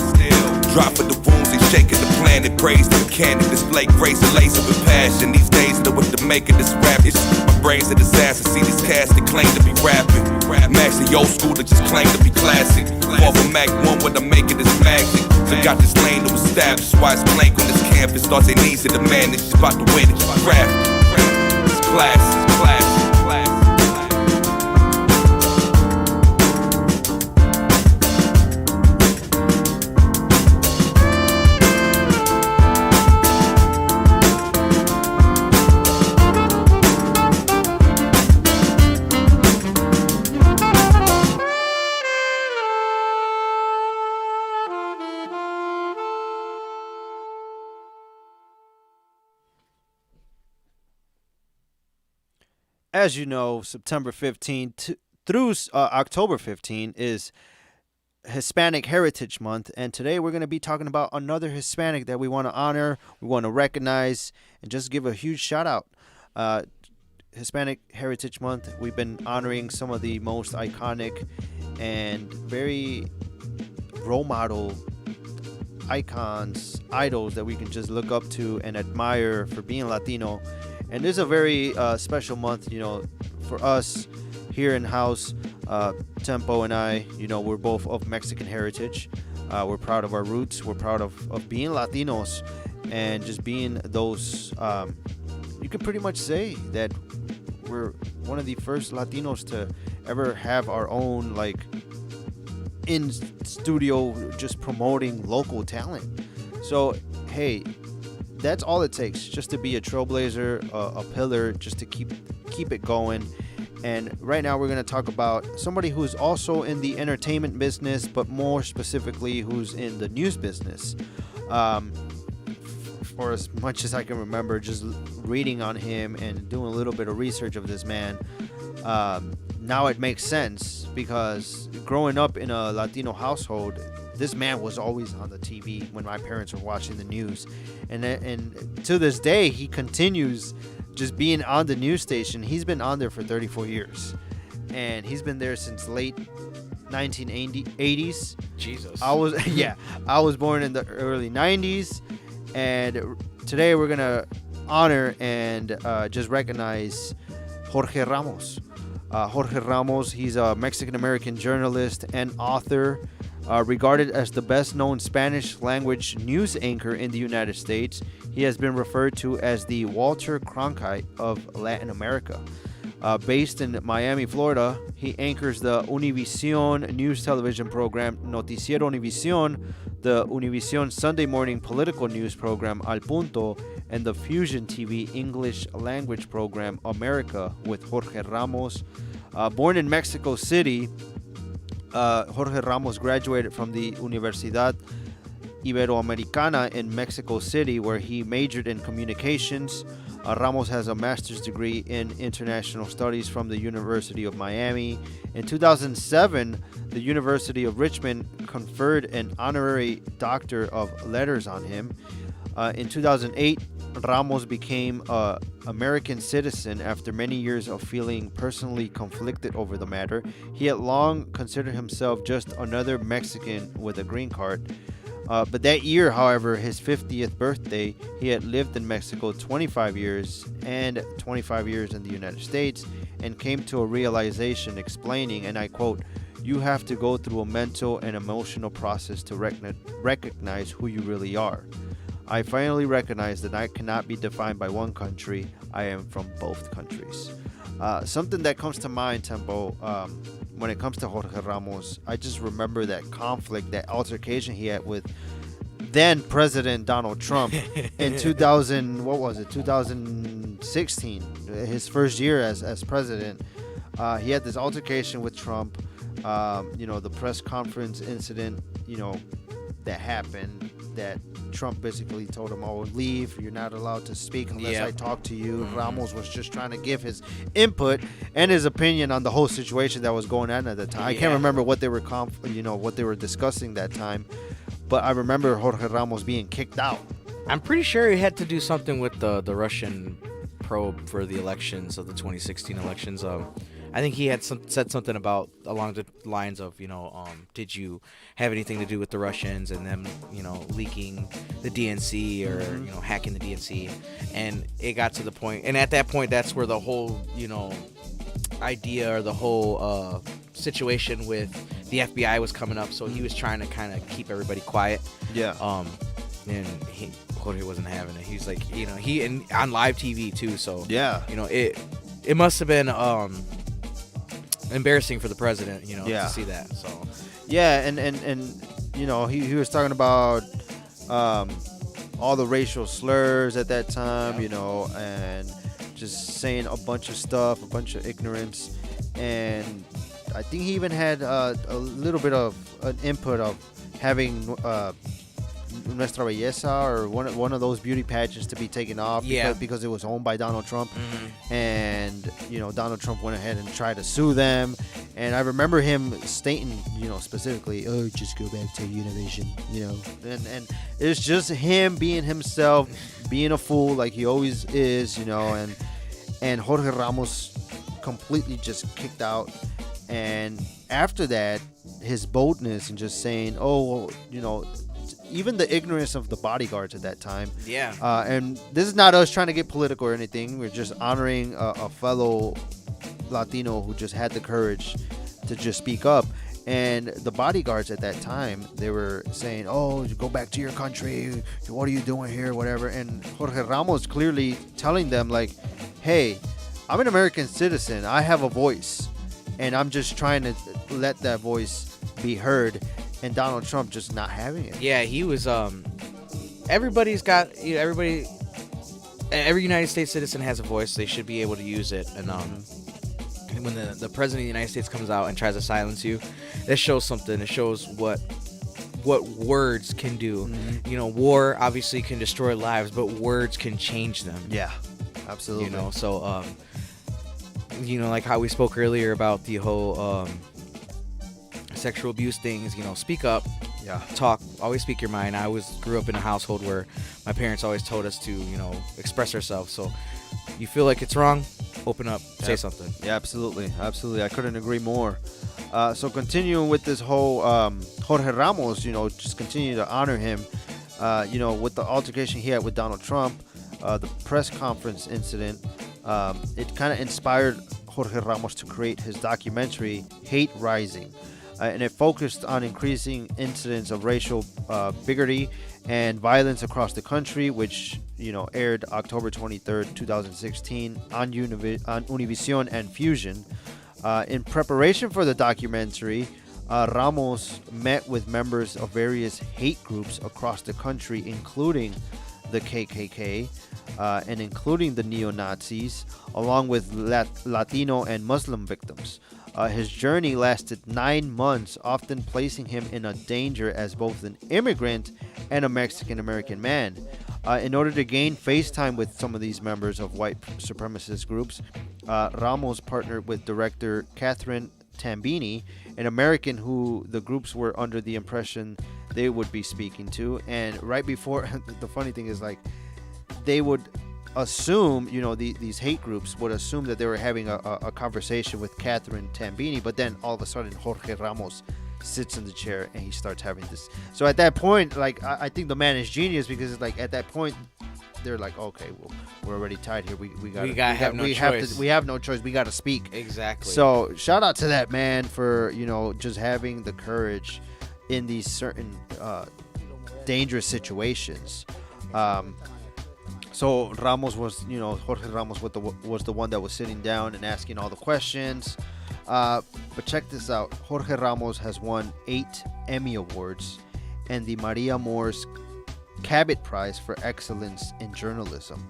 Drop for the wounds, they shaking the planet. Praise the mechanic, display grace and lace up with passion. These days, know what to make of this rap. It's my brain's a disaster. See these cats that claim to be rapping. Max the old school that just claim to be classic. Off of Mac 1, what I'm making is magic. So got this lane to establish why it's blank on this campus. Thought they needs it, the man is about to win it. Craft it. It's classic, classic. As you know, September 15th through October 15th is Hispanic Heritage Month, and today we're going to be talking about another Hispanic that we want to honor, we want to recognize, and just give a huge shout out. Hispanic Heritage Month, we've been honoring some of the most iconic and very role model icons, idols that we can just look up to and admire for being Latino. And this is a very special month, you know, for us here in house. Tempo and I, you know, we're both of Mexican heritage. We're proud of our roots. We're proud of being Latinos and just being those. You can pretty much say that we're one of the first Latinos to ever have our own, like, in studio, just promoting local talent. So, hey, that's all it takes, just to be a trailblazer, a pillar, just to keep it going. And right now we're going to talk about somebody who's also in the entertainment business, but more specifically who's in the news business. For as much as I can remember, just reading on him and doing a little bit of research of this man, now it makes sense, because growing up in a Latino household, this man was always on the TV when my parents were watching the news, and to this day he continues just being on the news station. He's been on there for 34 years, and he's been there since late 1980s. Jesus. I was born in the early 90s, and today we're gonna honor and just recognize Jorge Ramos. Jorge Ramos, he's a Mexican-American journalist and author, regarded as the best-known Spanish-language news anchor in the United States. He has been referred to as the Walter Cronkite of Latin America. Based in Miami, Florida, he anchors the Univision news television program Noticiero Univision, the Univision Sunday morning political news program Al Punto, and the Fusion TV English language program America with Jorge Ramos. Born in Mexico City, Jorge Ramos graduated from the Universidad Iberoamericana in Mexico City, where he majored in communications. Ramos has a master's degree in international studies from the University of Miami. In 2007, the University of Richmond conferred an honorary Doctor of Letters on him. In 2008, Ramos became an American citizen after many years of feeling personally conflicted over the matter. He had long considered himself just another Mexican with a green card. But that year, however, his 50th birthday, he had lived in Mexico 25 years and 25 years in the United States, and came to a realization explaining, and I quote, "You have to go through a mental and emotional process to recognize who you really are. I finally recognized that I cannot be defined by one country. I am from both countries." Something that comes to mind, Tempo, when it comes to Jorge Ramos, I just remember that conflict, that altercation he had with then President Donald Trump in 2016, his first year as president. He had this altercation with Trump, the press conference incident, that happened. that Trump basically told him, "Oh, leave. You're not allowed to speak unless I talk to you." Ramos was just trying to give his input and his opinion on the whole situation that was going on at the time. I can't remember what they were what they were discussing that time, but I remember Jorge Ramos being kicked out. I'm pretty sure he had to do something with the Russian probe for the elections of the 2016 elections. I think he had said something about along the lines of, did you have anything to do with the Russians and them, leaking the DNC or, hacking the DNC? And it got to the point, and at that point, that's where the whole, idea or the whole situation with the FBI was coming up. So he was trying to kind of keep everybody quiet. Yeah. And Jorge wasn't having it. He's like, he and on live TV too. So yeah, it must have been embarrassing for the president, to see that. So yeah, and he was talking about all the racial slurs at that time, and just saying a bunch of stuff, a bunch of ignorance, and I think he even had a little bit of an input of having Nuestra Belleza or one of those beauty pageants to be taken off because it was owned by Donald Trump. And Donald Trump went ahead and tried to sue them, and I remember him stating specifically, "Oh, just go back to Univision," and it's just him being himself, being a fool like he always is, and Jorge Ramos completely just kicked out. And after that, his boldness and just saying, "Oh, even the ignorance of the bodyguards at that time." Yeah. And this is not us trying to get political or anything. We're just honoring a fellow Latino who just had the courage to just speak up. And the bodyguards at that time, they were saying, "Oh, go back to your country. What are you doing here? Whatever." And Jorge Ramos clearly telling them, like, "Hey, I'm an American citizen. I have a voice. And I'm just trying to let that voice be heard." And Donald Trump just not having it. Yeah, he was. Everybody's got. Every United States citizen has a voice. They should be able to use it. And when the president of the United States comes out and tries to silence you, that shows something. It shows what words can do. War obviously can destroy lives, but words can change them. Yeah, absolutely. So like how we spoke earlier about the whole sexual abuse things, speak up, talk, always speak your mind. I always grew up in a household where my parents always told us to, express ourselves. So you feel like it's wrong, open up, say something. Yeah, absolutely. I couldn't agree more. So continuing with this whole Jorge Ramos, just continue to honor him, with the altercation he had with Donald Trump, the press conference incident, it kind of inspired Jorge Ramos to create his documentary Hate Rising. And it focused on increasing incidents of racial bigotry and violence across the country, which aired October 23rd, 2016 on Univision and Fusion. In preparation for the documentary, Ramos met with members of various hate groups across the country, including the KKK and including the neo-Nazis, along with Latino and Muslim victims. His journey lasted 9 months, often placing him in a danger as both an immigrant and a Mexican-American man. In order to gain face time with some of these members of white supremacist groups, Ramos partnered with director Catherine Tambini, an American who the groups were under the impression they would be speaking to. And right before, the funny thing is, like, they would assume, these hate groups would assume that they were having a conversation with Catherine Tambini, but then all of a sudden Jorge Ramos sits in the chair and he starts having this. So at that point, like, I think the man is genius, because it's like at that point they're like, okay, well, we're already tied here. We have no choice. We got to speak. Exactly. So shout out to that man for just having the courage in these certain dangerous situations. So Ramos was, Jorge Ramos was the one that was sitting down and asking all the questions. But check this out. Jorge Ramos has won 8 Emmy Awards and the Maria Moore's Cabot Prize for Excellence in Journalism.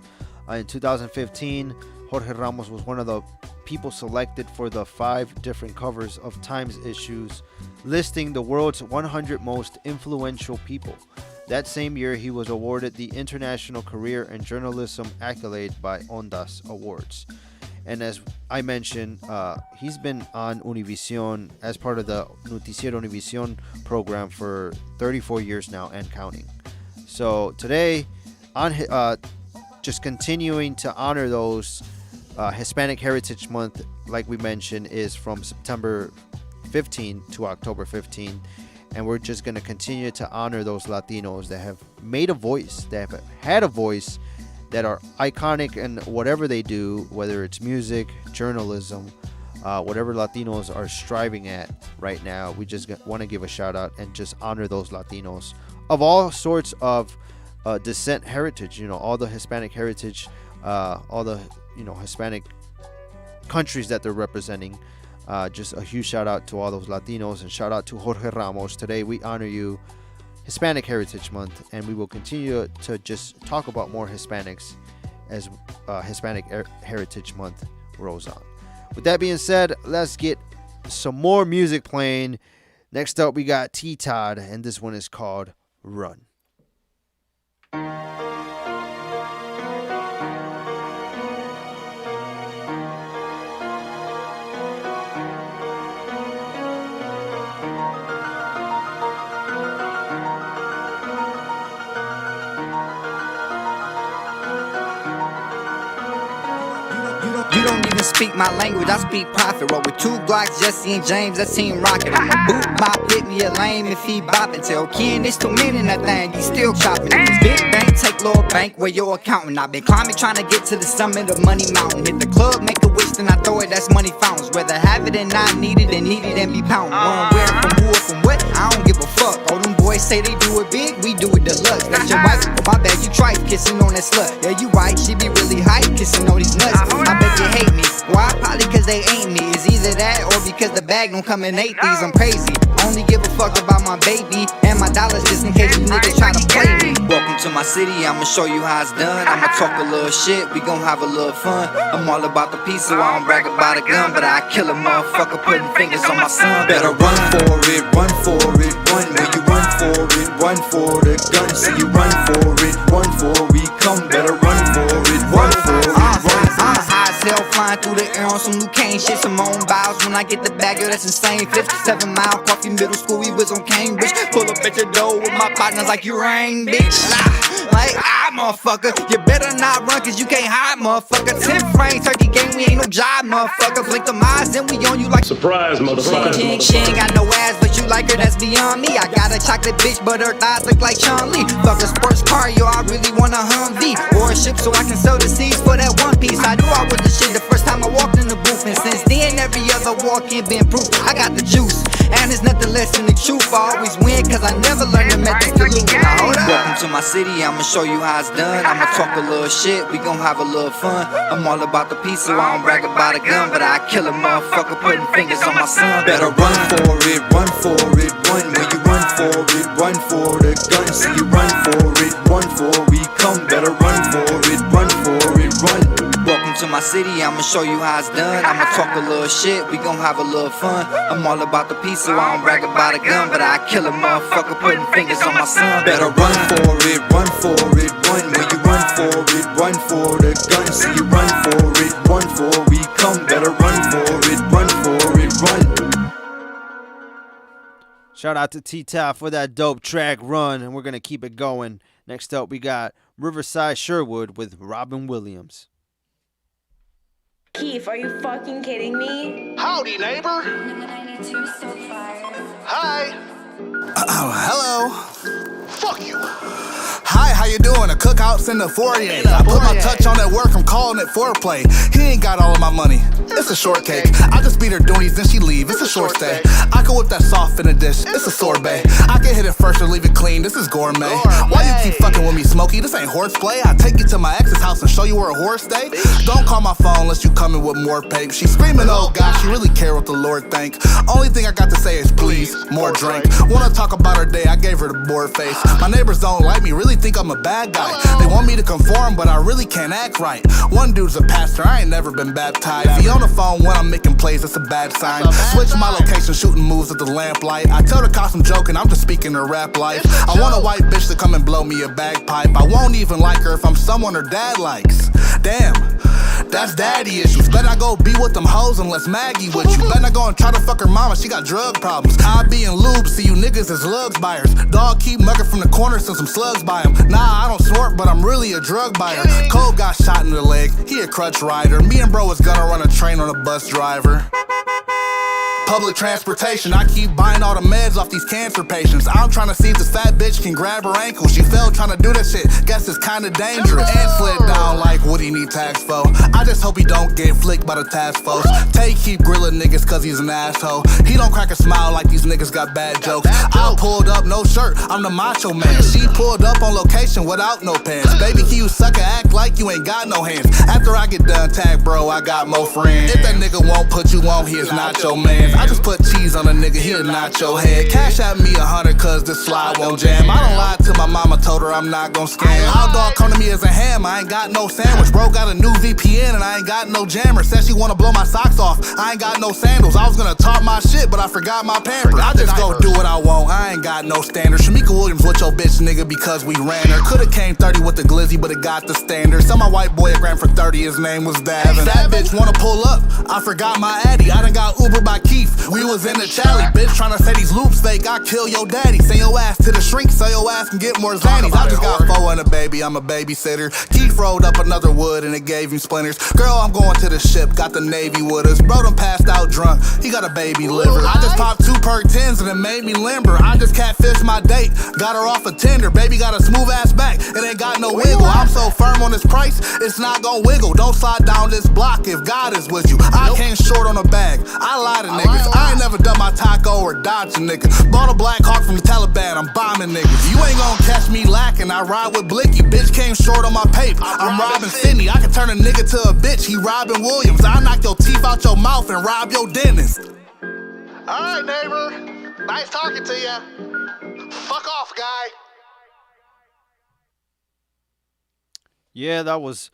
In 2015, Jorge Ramos was one of the people selected for the 5 different covers of Times issues listing the world's 100 most influential people. That same year, he was awarded the International Career in Journalism accolade by Ondas Awards. And as I mentioned, he's been on Univision as part of the Noticiero Univision program for 34 years now and counting. So today, on just continuing to honor those, Hispanic Heritage Month, like we mentioned, is from September 15 to October 15. And we're just going to continue to honor those Latinos that have made a voice, that have had a voice, that are iconic in whatever they do, whether it's music, journalism, whatever Latinos are striving at right now. We just want to give a shout out and just honor those Latinos of all sorts of descent heritage, all the Hispanic heritage, all the, Hispanic countries that they're representing. Just a huge shout out to all those Latinos, and shout out to Jorge Ramos. Today we honor you, Hispanic Heritage Month, and we will continue to just talk about more Hispanics as Hispanic Heritage Month rolls on. With that being said, let's get some more music playing. Next up, we got T-Todd, and this one is called Run. You don't even speak my language, I speak profit. Roll with 2 Glocks, Jesse and James, that team rockin'. I'ma boot bop, hit me a lame if he boppin'. Tell Ken it's 2 men in that thing, he still choppin'. If it's big bank, take little bank, where your accountant. I've been climbing, trying to get to the summit of Money Mountain. Hit the club, make a wish, then I throw it, that's money fountains. Rather have it and not need it than need it and be poundin'. One where, from who, or from what, I don't give a fuck. All them boys say they do it big, we do it deluxe. That's your wife, my bad, you tripe, kissing on that slut. Yeah, you right, she be really hype, kissing on these nuts. I bet you hate me. Why? Probably cause they ain't me. It's either that or because the bag don't come in 8 these. I'm crazy. Only give a fuck about my baby and my dollars just in case you niggas try to play me. Welcome to my city, I'ma show you how it's done. I'ma talk a little shit, we gon' have a little fun. I'm all about the peace, so I don't brag about a gun, but I kill a motherfucker putting fingers on my son. Better run for it, run for it, run. When you run for it, run for the gun. So you run for it, run for we come. Better run for it, run for it, run. Hell flying through the air on some new cane shit. Some own bows when I get the bag, yo, that's insane. 7 Mile Coffee, middle school, we was on Cambridge. Pull up at your door with my partners like you rain, bitch. Like, motherfucker, you better not run, cause you can't hide, motherfucker. 10 frame, turkey game, we ain't no job, motherfucker. Blink them eyes, then we on you like surprise, motherfucker. She ain't got no ass, but you like her, that's beyond me. I got a chocolate bitch, but her thighs look like Chun-Li. Fuck a sports car, yo, I really want a Humvee or a ship so I can sell the seeds for that one piece. I knew I was the shit the first time I walked in the booth, and since then every other walk-in been proof. I got the juice, and it's nothing less than the truth. I always win, cause I never learned the method to lose. Now hold up. Welcome to my city, I'ma show you how it's done. I'ma talk a little shit, we gon' have a little fun. I'm all about the peace, so I don't brag about a gun, but I kill a motherfucker putting fingers on my son. Better run for it, run for it, run. When you run for it, run for the gun. So you run for it, run for we come. Better run for it, run for it, run. Welcome to my city, I'ma show you how it's done. I'ma talk a little shit, we gon' have a little fun. I'm all about the peace, so I don't brag about a gun, but I kill a motherfucker putting fingers on my son. Better run for it, run for it, run. When you run for it, run for the gun. So you run for it, run for we come. Better run for it, run for it, run. Shout out to T-Top for that dope track, Run, and we're going to keep it going. Next up, we got Riverside Sherwood with Robin Williams. Keith, are you fucking kidding me? Howdy, neighbor. Hi. Hello. Fuck you. Hi, how you doing? A cookout's in the foyer. I put my touch on at work, I'm calling it foreplay. He ain't got all of my money. It's a shortcake. I just beat her doonies, then she leave. It's a short stay. I can whip that soft in a dish. It's a sorbet. I can hit it first or leave it clean. This is gourmet. Why you keep fucking with me, Smokey? This ain't horseplay. I take you to my ex's house and show you where a horse stay. Don't call my phone unless you coming with more pay. She screaming, oh God, she really care what the Lord think. Only thing I got to say is please, more drink. Wanna talk about her day? I gave her the bored face. My neighbors don't like me, really think I'm a bad guy. They want me to conform, but I really can't act right. One dude's a pastor, I ain't never been baptized. He on the phone when I'm making plays, that's a bad sign. Switch my location, shooting moves at the lamplight. I tell the cops I'm joking, I'm just speaking her rap life. I want a white bitch to come and blow me a bagpipe. I won't even like her if I'm someone her dad likes. Damn, that's daddy issues. Bet I go be with them hoes unless Maggie with you. Bet I go and try to fuck her mama, she got drug problems. I be in lube, see you niggas as lugs buyers. Dog keep mugging from the corner, send some slugs by him. Nah, I don't snort, but I'm really a drug buyer. Cole got shot in the leg, he a crutch rider. Me and bro was gonna run a train on a bus driver. Public transportation, I keep buying all the meds off these cancer patients. I'm trying to see if this fat bitch can grab her ankle. She fell trying to do that shit, guess it's kinda dangerous. And slid down like what he need tax for. I just hope he don't get flicked by the task force. Tay keep grilling niggas cause he's an asshole. He don't crack a smile like these niggas got bad jokes. I pulled up, no shirt, I'm the macho man. She pulled up on location without no pants. Baby, can you sucker act like you ain't got no hands? After I get done, tag bro, I got more friends. If that nigga won't put you on, he is not your man. I just put cheese on a nigga, he'll knock your head. Cash at me 100 cause this slide won't jam. I don't lie to my mama, told her I'm not gon' scam. Our dog come to me as a ham, I ain't got no sandwich. Bro got a new VPN and I ain't got no jammer. Said she wanna blow my socks off, I ain't got no sandals. I was gonna talk my shit, but I forgot my pampers. I just go do what I want, I ain't got no standards. Shamika Williams with your bitch nigga because we ran her. Could've came 30 with the glizzy, but it got the standard. Saw my white boy a gram for 30, his name was Davin. That bitch wanna pull up, I forgot my addy. I done got Uber by Keith, we was in the chally. Bitch tryna say these loops fake, I kill your daddy. Send your ass to the shrink so your ass can get more zannies. I just got 4 and a baby, I'm a babysitter. Keith rolled up another wood and it gave him splinters. Girl, I'm going to the ship, got the Navy with us. Bro done passed out drunk, he got a baby liver. I just popped 2 perk 10s and it made me limber. I just catfished my date, got her off a Tinder. Baby got a smooth ass back, it ain't got no wiggle. I'm so firm on this price, it's not gon' wiggle. Don't slide down this block if God is with you. I came short on a bag, I lie to niggas. I ain't never done my taco or dodge a nigga. Bought a Black Hawk from the Taliban, I'm bombing niggas. You ain't gon' catch me lacking, I ride with Blicky. Bitch came short on my paper, I'm robbing Sydney. I can turn a nigga to a bitch, he Robin Williams. I knock your teeth out your mouth and rob your dentist. Alright neighbor, nice talking to ya. Fuck off guy. Yeah, that was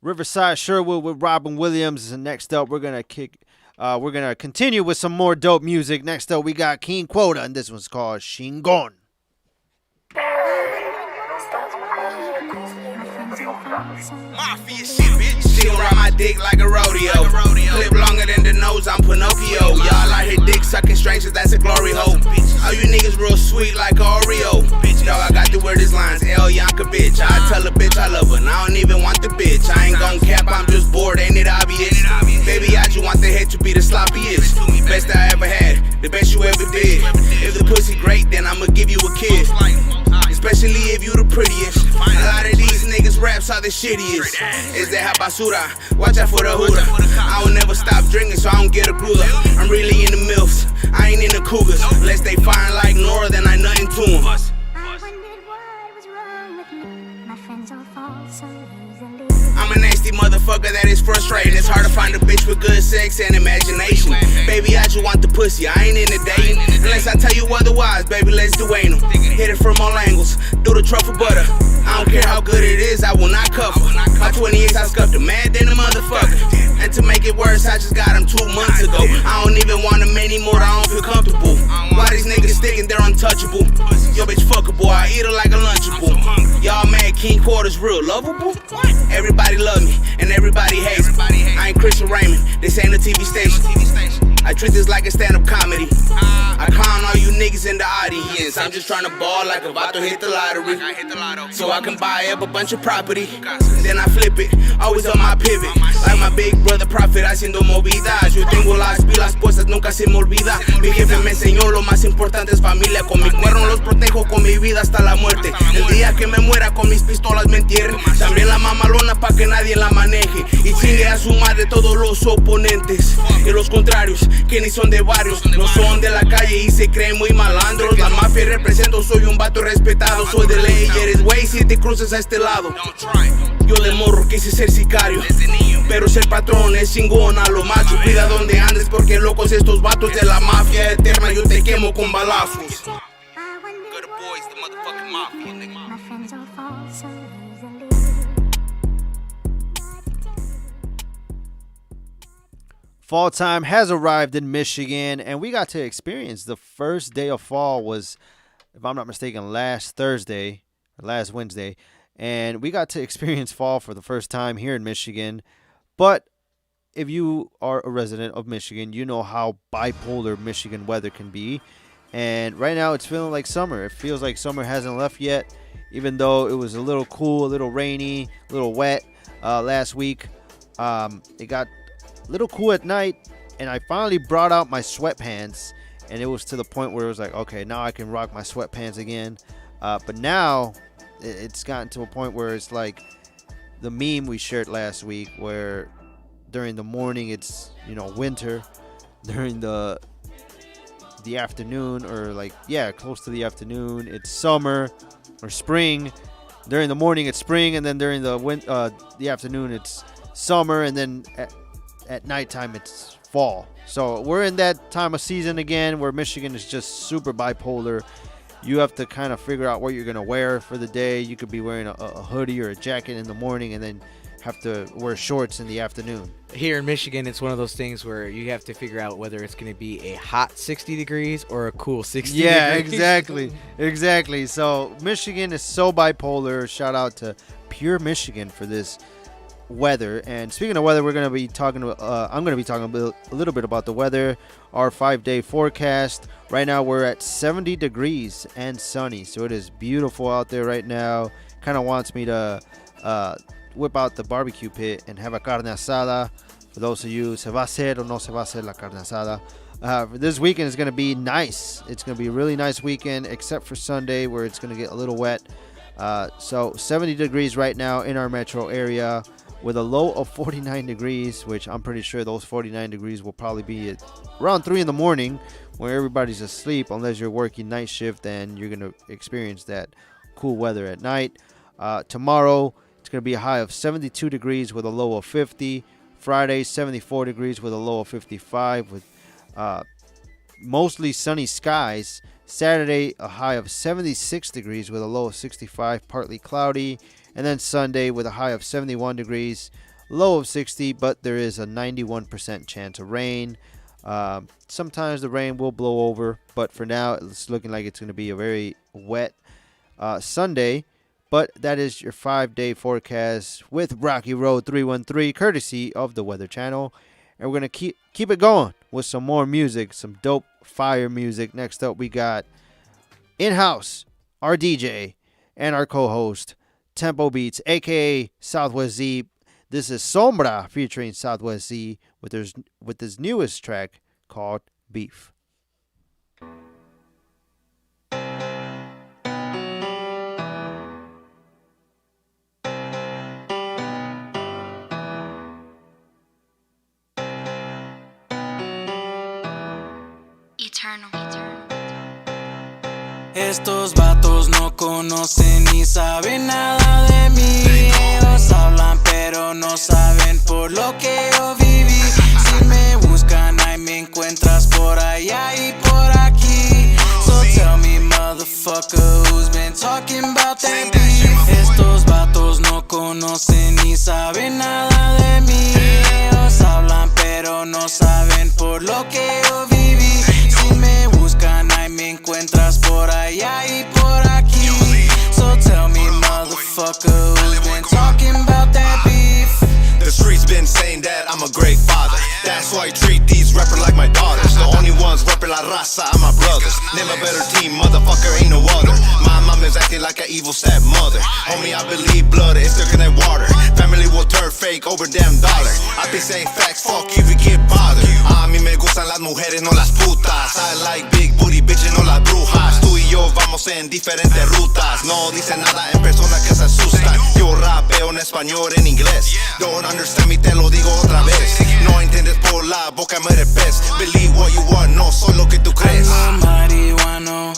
Riverside Sherwood with Robin Williams. And next up, we're gonna continue with some more dope music. Next up, we got King Quota, and this one's called Shingon. Mafia shit, bitch. She around my dick like a rodeo. Clip longer than the nose, I'm Pinocchio. Y'all out here dick sucking strangers, that's a glory hole. All you niggas real sweet like Oreo. Dog, I got the weirdest lines, El Yanka bitch. I tell a bitch I love her, and I don't even want the bitch. I ain't gon' cap, I'm just bored, ain't it obvious? Baby, I just want the head to be the sloppiest. Best I ever had, the best you ever did. If the pussy great, then I'ma give you a kiss. Especially if you the prettiest. A lot of these niggas raps are the shittiest. Is that basura? Watch out for the hooter. I will never stop drinking, so I don't get a cooler. I'm really in the MILFs, I ain't in the cougars. Unless they fine like Nora, then I nothing to them. I'm a nasty motherfucker that is frustrating. It's hard to find a bitch with good sex and imagination. Baby, I just want the pussy, I ain't into dating. Unless I tell you otherwise, baby, let's do anal. Hit it from all angles, through the truffle butter. I don't care how good it is, I will not cover. My 20 years, I scuffed a mad than a motherfucker. And to make it worse, I just got him 2 months ago. I don't even want him anymore, I don't feel comfortable. Why these niggas sticking, they're untouchable. Yo, bitch, fuckable, I eat her like a Lunchable. Y'all mad, King Quarter's real lovable? Everybody love me, and everybody hates me. I ain't Christian Raymond, this ain't a TV station. I treat this like a stand-up comedy. I con all you niggas in the audience. I'm just trying to ball like a vato hit the lottery, so I can buy up a bunch of property. Then I flip it, always on my pivot. Like my big brother prophet haciendo movidas. Yo tengo las pilas puestas, nunca se me olvida. Mi jefe me enseñó lo más importante es familia. Con mi cuerno los protejo con mi vida hasta la muerte. El día que me muera con mis pistolas me entierren. También la mamalona pa' que nadie la maneje. Y chingue a su madre todos los oponentes. Y los contrarios, que ni son de barrios, no son de la calle y se creen muy malandros. La mafia represento, soy un vato respetado. Soy de ley y eres güey si te cruces a este lado. Yo de morro quise ser sicario, pero ser patrón es chingón a lo macho. Cuida donde andes porque locos estos vatos de la mafia eterna. Yo te quemo con balazos. Good boys, the motherfucking mafia, nigga. Fall time has arrived in Michigan, and we got to experience the first day of fall was, if I'm not mistaken, last Wednesday, and we got to experience fall for the first time here in Michigan. But if you are a resident of Michigan, you know how bipolar Michigan weather can be. And right now it's feeling like summer. It feels like summer hasn't left yet, even though it was a little cool, a little rainy, a little wet last week. It got a little cool at night, and I finally brought out my sweatpants, and it was to the point where it was like, okay, now I can rock my sweatpants again. But now it's gotten to a point where it's like the meme we shared last week, where during the morning it's, winter, during the afternoon, or close to the afternoon, it's summer or spring. During the morning it's spring, and then during the afternoon it's summer, and then at nighttime it's fall. So we're in that time of season again where Michigan is just super bipolar. You have to kind of figure out what you're going to wear for the day. You could be wearing a hoodie or a jacket in the morning and then have to wear shorts in the afternoon. Here in Michigan, it's one of those things where you have to figure out whether it's going to be a hot 60 degrees or a cool 60 degrees. Yeah, exactly. So Michigan is so bipolar. Shout out to Pure Michigan for this weather. And speaking of weather, I'm going to be talking a little bit about the weather. Our 5-day forecast. Right now we're at 70 degrees and sunny, so it is beautiful out there right now. Kind of wants me to whip out the barbecue pit and have a carne asada. For those of you, se va a hacer o no se va a hacer la carne asada. This weekend is going to be nice. It's going to be a really nice weekend, except for Sunday where it's going to get a little wet. So 70 degrees right now in our metro area, with a low of 49 degrees, which I'm pretty sure those 49 degrees will probably be at around 3 in the morning where everybody's asleep, unless you're working night shift, and you're going to experience that cool weather at night. Tomorrow, it's going to be a high of 72 degrees with a low of 50. Friday, 74 degrees with a low of 55 with mostly sunny skies. Saturday, a high of 76 degrees with a low of 65, partly cloudy. And then Sunday with a high of 71 degrees, low of 60, but there is a 91% chance of rain. Sometimes the rain will blow over, but for now it's looking like it's going to be a very wet Sunday. But that is your 5-day forecast with RockyRoad313, courtesy of the Weather Channel. And we're going to keep it going with some more music, some dope fire music. Next up, we got in-house, our DJ and our co-host, Tempo Beats, a.k.a. SwZee. This is Sombra featuring SwZee with his newest track called Beef. Eternal. Estos vatos no conocen ni saben nada de mí. Ellos hablan pero no saben por lo que yo viví. Si me buscan ahí me encuentras por allá y por aquí. So tell me motherfucker who's been talking about that beef. Estos vatos no conocen ni saben nada de mí. Ellos hablan pero no saben por lo que yo viví. Si me buscan ahí me encuentras por allá y por aquí. So tell me motherfucker who's been talking about that beef. The streets been saying that I'm a great father. That's why I treat these rappers like my daughters. The only ones rapping la raza are my brothers. Name a better team, motherfucker, ain't no other. My mom is acting like an evil stepmother. Homie, I believe blood is thicker than water. Family will turn fake over damn dollar. I be saying facts, fuck you if you get bothered. A mí me gustan las mujeres, no las putas. I like big booty bitches, no las brujas. Tú y yo vamos en diferentes rutas. No dicen nada en persona que se asustan. Yo rapeo en español, en inglés. Don't understand me, te lo digo otra vez. No entiendes por la boca, me repes. Believe what you want, no soy lo que tú crees. Ando marihuano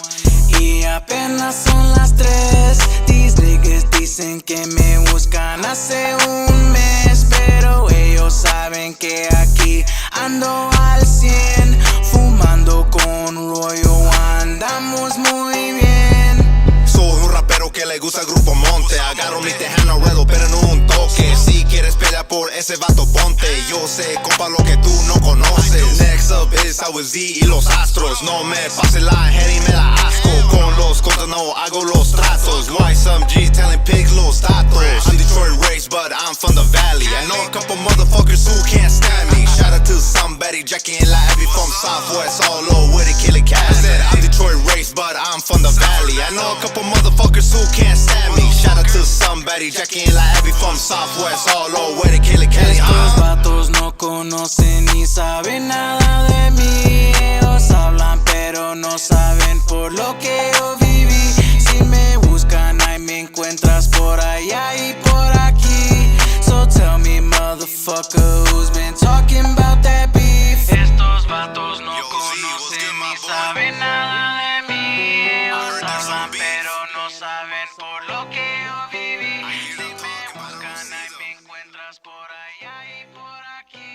y apenas son las 3. These niggas dicen que me buscan hace un mes, pero ellos saben que aquí ando al 100. Fumando con rollo, andamos muy bien. Soy un rapero que le gusta el grupo Monte. Agarro mi tejano ruedo, pero no un toque. Si quieres pelear por ese vato ponte. Yo sé, compa, lo que tú no conoces. Next up is SwZee y los astros. No me pase la head y me la asco. Con los contra no hago los tratos. Why some G's telling pigs los datos. I'm Detroit raised, but I'm from the valley. I know a couple motherfuckers who can't stand me. Shout out to somebody, Jackie and Labby from Southwest, all over with a killer cat. I said I'm Detroit raised, but I'm from the valley. I know a couple motherfuckers who can't stand me. Shout out to somebody, Jackie and Labby from Southwest, all over with a killer cat. Estos vatos no conocen ni saben nada de mí. Ellos hablan pero no saben por lo que yo viví. Si me buscan ahí me encuentras por allá y por aquí. So tell me motherfucker who's been talking about that beef. Estos vatos no conocen ni saben nada de mí. Ellos hablan pero no saben por lo que yo viví. Si me buscan ahí me encuentras por allá y por aquí.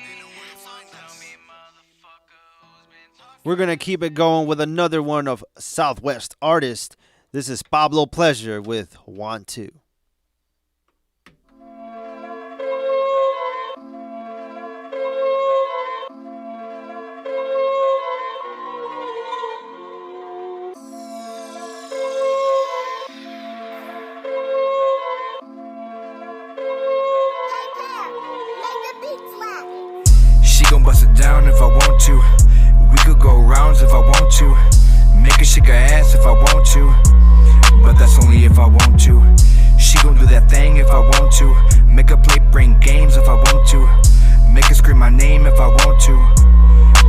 So tell me motherfucker who's been talking. We're going to keep it going with another one of Southwest artists. This is Pablo Pleasure with Want To. She gon' bust it down if I want to. We could go rounds if I want to. Make her shake her ass if I want to. But that's only if I want to. She gon' do that thing if I want to. Make her play bring games if I want to. Make her scream my name if I want to.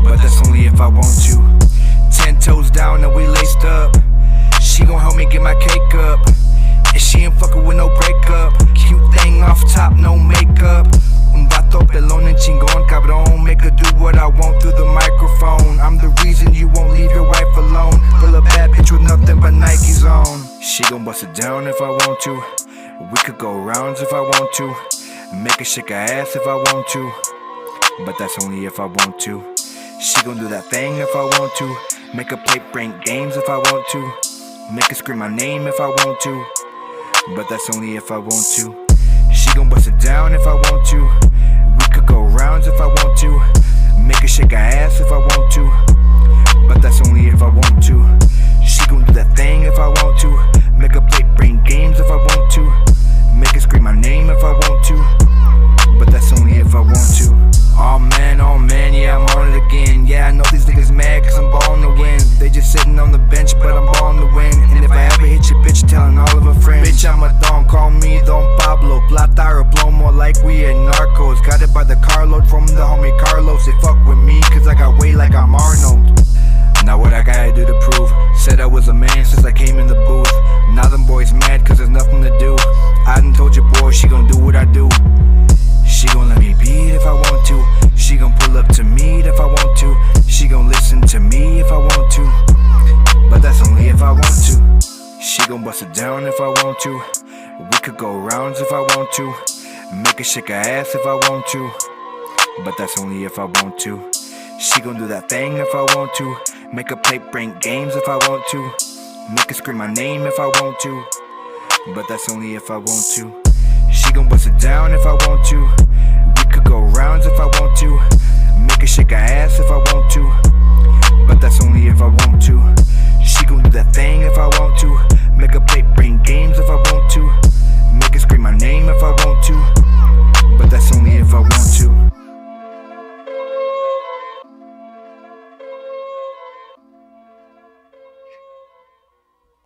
But that's only if I want to. 10 toes down and we laced up. She gon' help me get my cake up. And she ain't fucking with no breakup. Cute thing off top, no makeup. Un vato pelón and chingón, cabrón. Make her do what I want through the microphone. I'm the reason you won't leave your wife alone. Pull a bad bitch with nothing but Nikes on. She gon' bust it down if I want to. We could go rounds if I want to. Make her shake her ass if I want to. But that's only if I want to. She gon' do that thing if I want to. Make her play prank games if I want to. Make her scream my name if I want to. But that's only if I want to. She gon' bust it down if I want to. We could go rounds if I want to. Make her shake her ass if I want to. But that's only if I want to. She gon' do that thing if I want to. Make her play brain games if I want to. Make her scream my name if I want to. But that's only if I want to. Oh man, yeah, I'm on it again. Yeah, I know these niggas mad cause I'm ballin' to win. They just sitting on the bench, but I'm ballin' to win. And if I ever hit your bitch, telling all of her friends. Bitch, I'm a don, call me Don Pablo. Plata or blow more like we at Narcos. Got it by the carload from the homie Carlos. They fuck with me cause I got weight like I'm Arnold. Now what I gotta do to prove? Said I was a man since I came in the booth. Now them boys mad cause there's nothing to do. I done told your boy she gon' do what I do. She gon' let me beat if I want to. She gon' pull up to me if I want to. She gon' listen to me if I want to. But that's only if I want to. She gon' bust it down if I want to. We could go rounds if I want to. Make her shake her ass if I want to. But that's only if I want to. She gon' do that thing if I want to. Make her play prank games if I want to. Make her scream my name if I want to. But that's only if I want to. She gon' bust it down if I want to. We could go rounds if I want to. Make her shake her ass if I want to. But that's only if I want to. She gon' do that thing if I want to. Make her play brain games if I want to. Make her scream my name if I want to. But that's only if I want to.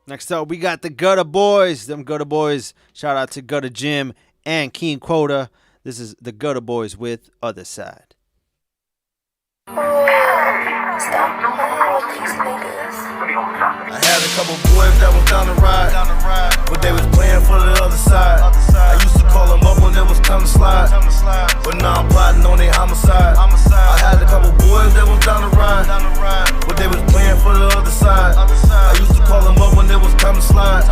Next up, we got the Gordo Boys. Them Gordo Boys. Shout out to Gordo Jim and King Quota. This is the Gordo Boys with Other Side. Stop playing with these niggas. I had a couple boys that was down the ride, but they was playing for the other side. I used to call them up when it was time to slide, but now I'm plotting on their homicide. I had a couple boys that was down the ride, but they was playing for the other side. I used to call them up when it was time to slide,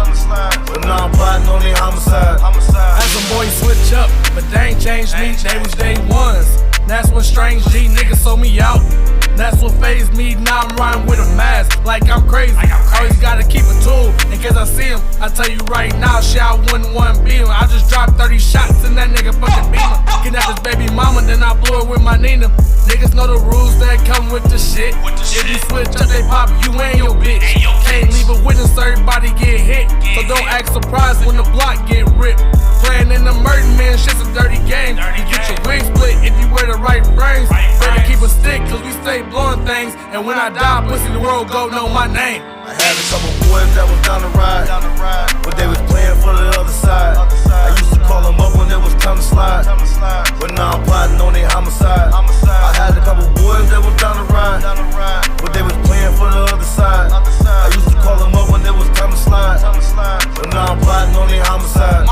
but now I'm plotting on their homicide. Had some boys switch up, but they ain't changed me, they was day ones. That's when strange G niggas sold me out. That's what fazed me, now I'm riding with a mask, like I'm crazy. Always gotta keep a tool, in case I see him. I tell you right now, shit, I wouldn't want beam. I just dropped 30 shots in that nigga fucking beamer. Kidnapped his baby mama, then I blew it with my Nina. Niggas know the rules that come with the shit. If you switch up, they pop you and your bitch. Can't leave a witness, everybody get hit. So don't act surprised when the block get ripped. Playing in the murder man, shit's a dirty game. You get your wings split if you wear the right frames. Better keep a stick, cause we stay blowing things. And when I die, pussy the world go know my name. I had a couple boys that was down the ride, but they was playing for the other side. I used to call them up when it was time to slide, but now I'm plotting on their homicide. I had a couple boys that was down the ride, but they was playing for the other side. I used to call them up when it was time to slide, but now I'm plotting on their homicide.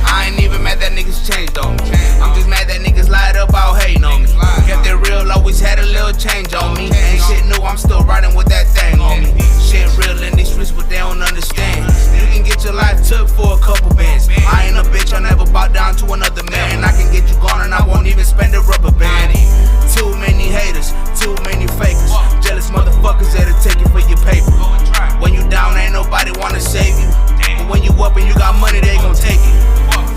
I ain't even mad that niggas changed on me. I'm just mad that niggas lied about hating on me. Kept it real, always had a little change on me. Ain't shit new, I'm still riding with that thing on me. Shit real in these streets, but they don't understand. You can get your life took for a couple bands. I ain't a bitch, I'll never bow down to another man. I can get you gone and I won't even spend a rubber band. Too many haters, too many fakers. Jealous motherfuckers that'll take it for your paper. When you down, ain't nobody wanna save you. But when you up and you got money, they gon' take it.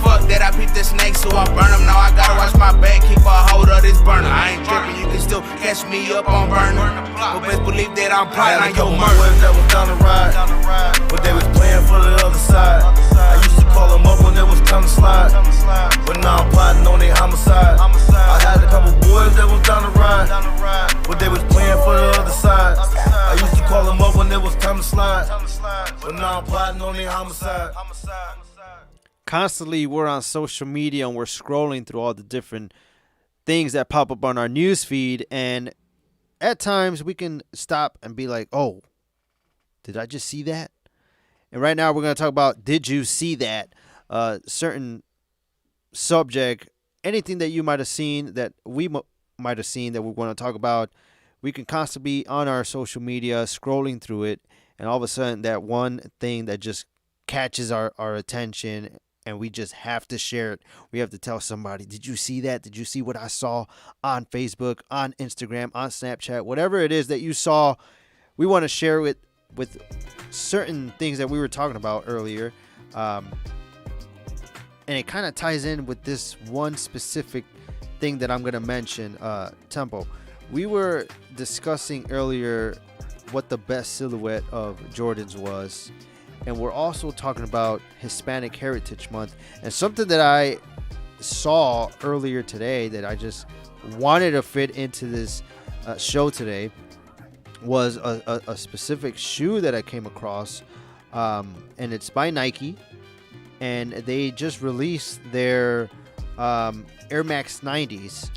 Fuck that, I peep the snake, so I burn them. Now I gotta watch my back, keep a hold of this burner. I ain't tripping, you can still catch me up on burner. But best believe that I'm plotting on your murder. Boys that was down the ride, but they was playing for the other side. I used to call them up when it was time to slide, but now I'm plotting on their homicide. I had a couple boys that was down the ride, but they was playing for the other side. I used to call them up when it was time to slide, but now I'm plotting on their homicide. Constantly we're on social media and we're scrolling through all the different things that pop up on our news feed, and at times we can stop and be like, oh, did I just see that? And right now we're going to talk about, did you see that? Certain subject, anything that you might have seen that we might have seen that we want to talk about. We can constantly be on our social media scrolling through it, and all of a sudden that one thing that just catches our attention, and we just have to share it. We have to tell somebody, did you see that? Did you see what I saw on Facebook, on Instagram, on Snapchat? Whatever it is that you saw, we want to share it with certain things that we were talking about earlier. And it kind of ties in with this one specific thing that I'm going to mention, Tempo. We were discussing earlier what the best silhouette of Jordans was. And we're also talking about Hispanic Heritage Month. And something that I saw earlier today that I just wanted to fit into this show today was a specific shoe that I came across. And it's by Nike. And they just released their Air Max 90s.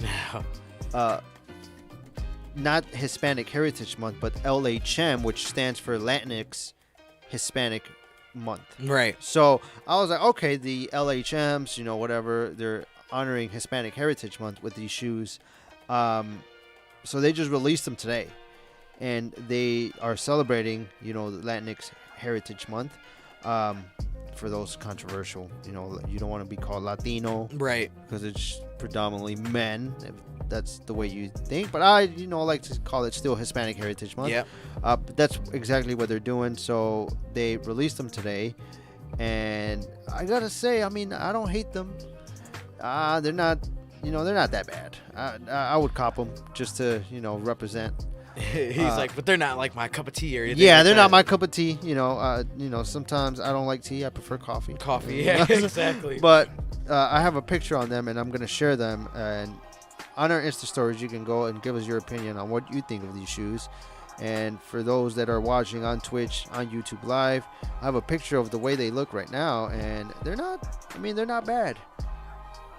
Not Hispanic Heritage Month, but LHM, which stands for Latinx Hispanic Month. Right. So I was like, okay, the LHMs, whatever, they're honoring Hispanic Heritage Month with these shoes. So they just released them today, and they are celebrating, the Latinx Heritage Month. For those controversial, you don't want to be called Latino, right? Because it's predominantly men. If that's the way you think, but I, like to call it still Hispanic Heritage Month. Yeah. But that's exactly what they're doing. So they released them today, and I gotta say, I mean, I don't hate them. They're not, they're not that bad. I would cop them just to, represent. He's like, but they're not like my cup of tea or anything. Yeah, like they're that. not my cup of tea. Sometimes I don't like tea. I prefer coffee. Coffee, yeah, exactly. But I have a picture on them, and I'm gonna share them. And on our Insta stories, you can go and give us your opinion on what you think of these shoes. And for those that are watching on Twitch, on YouTube Live, I have a picture of the way they look right now, and they're not bad.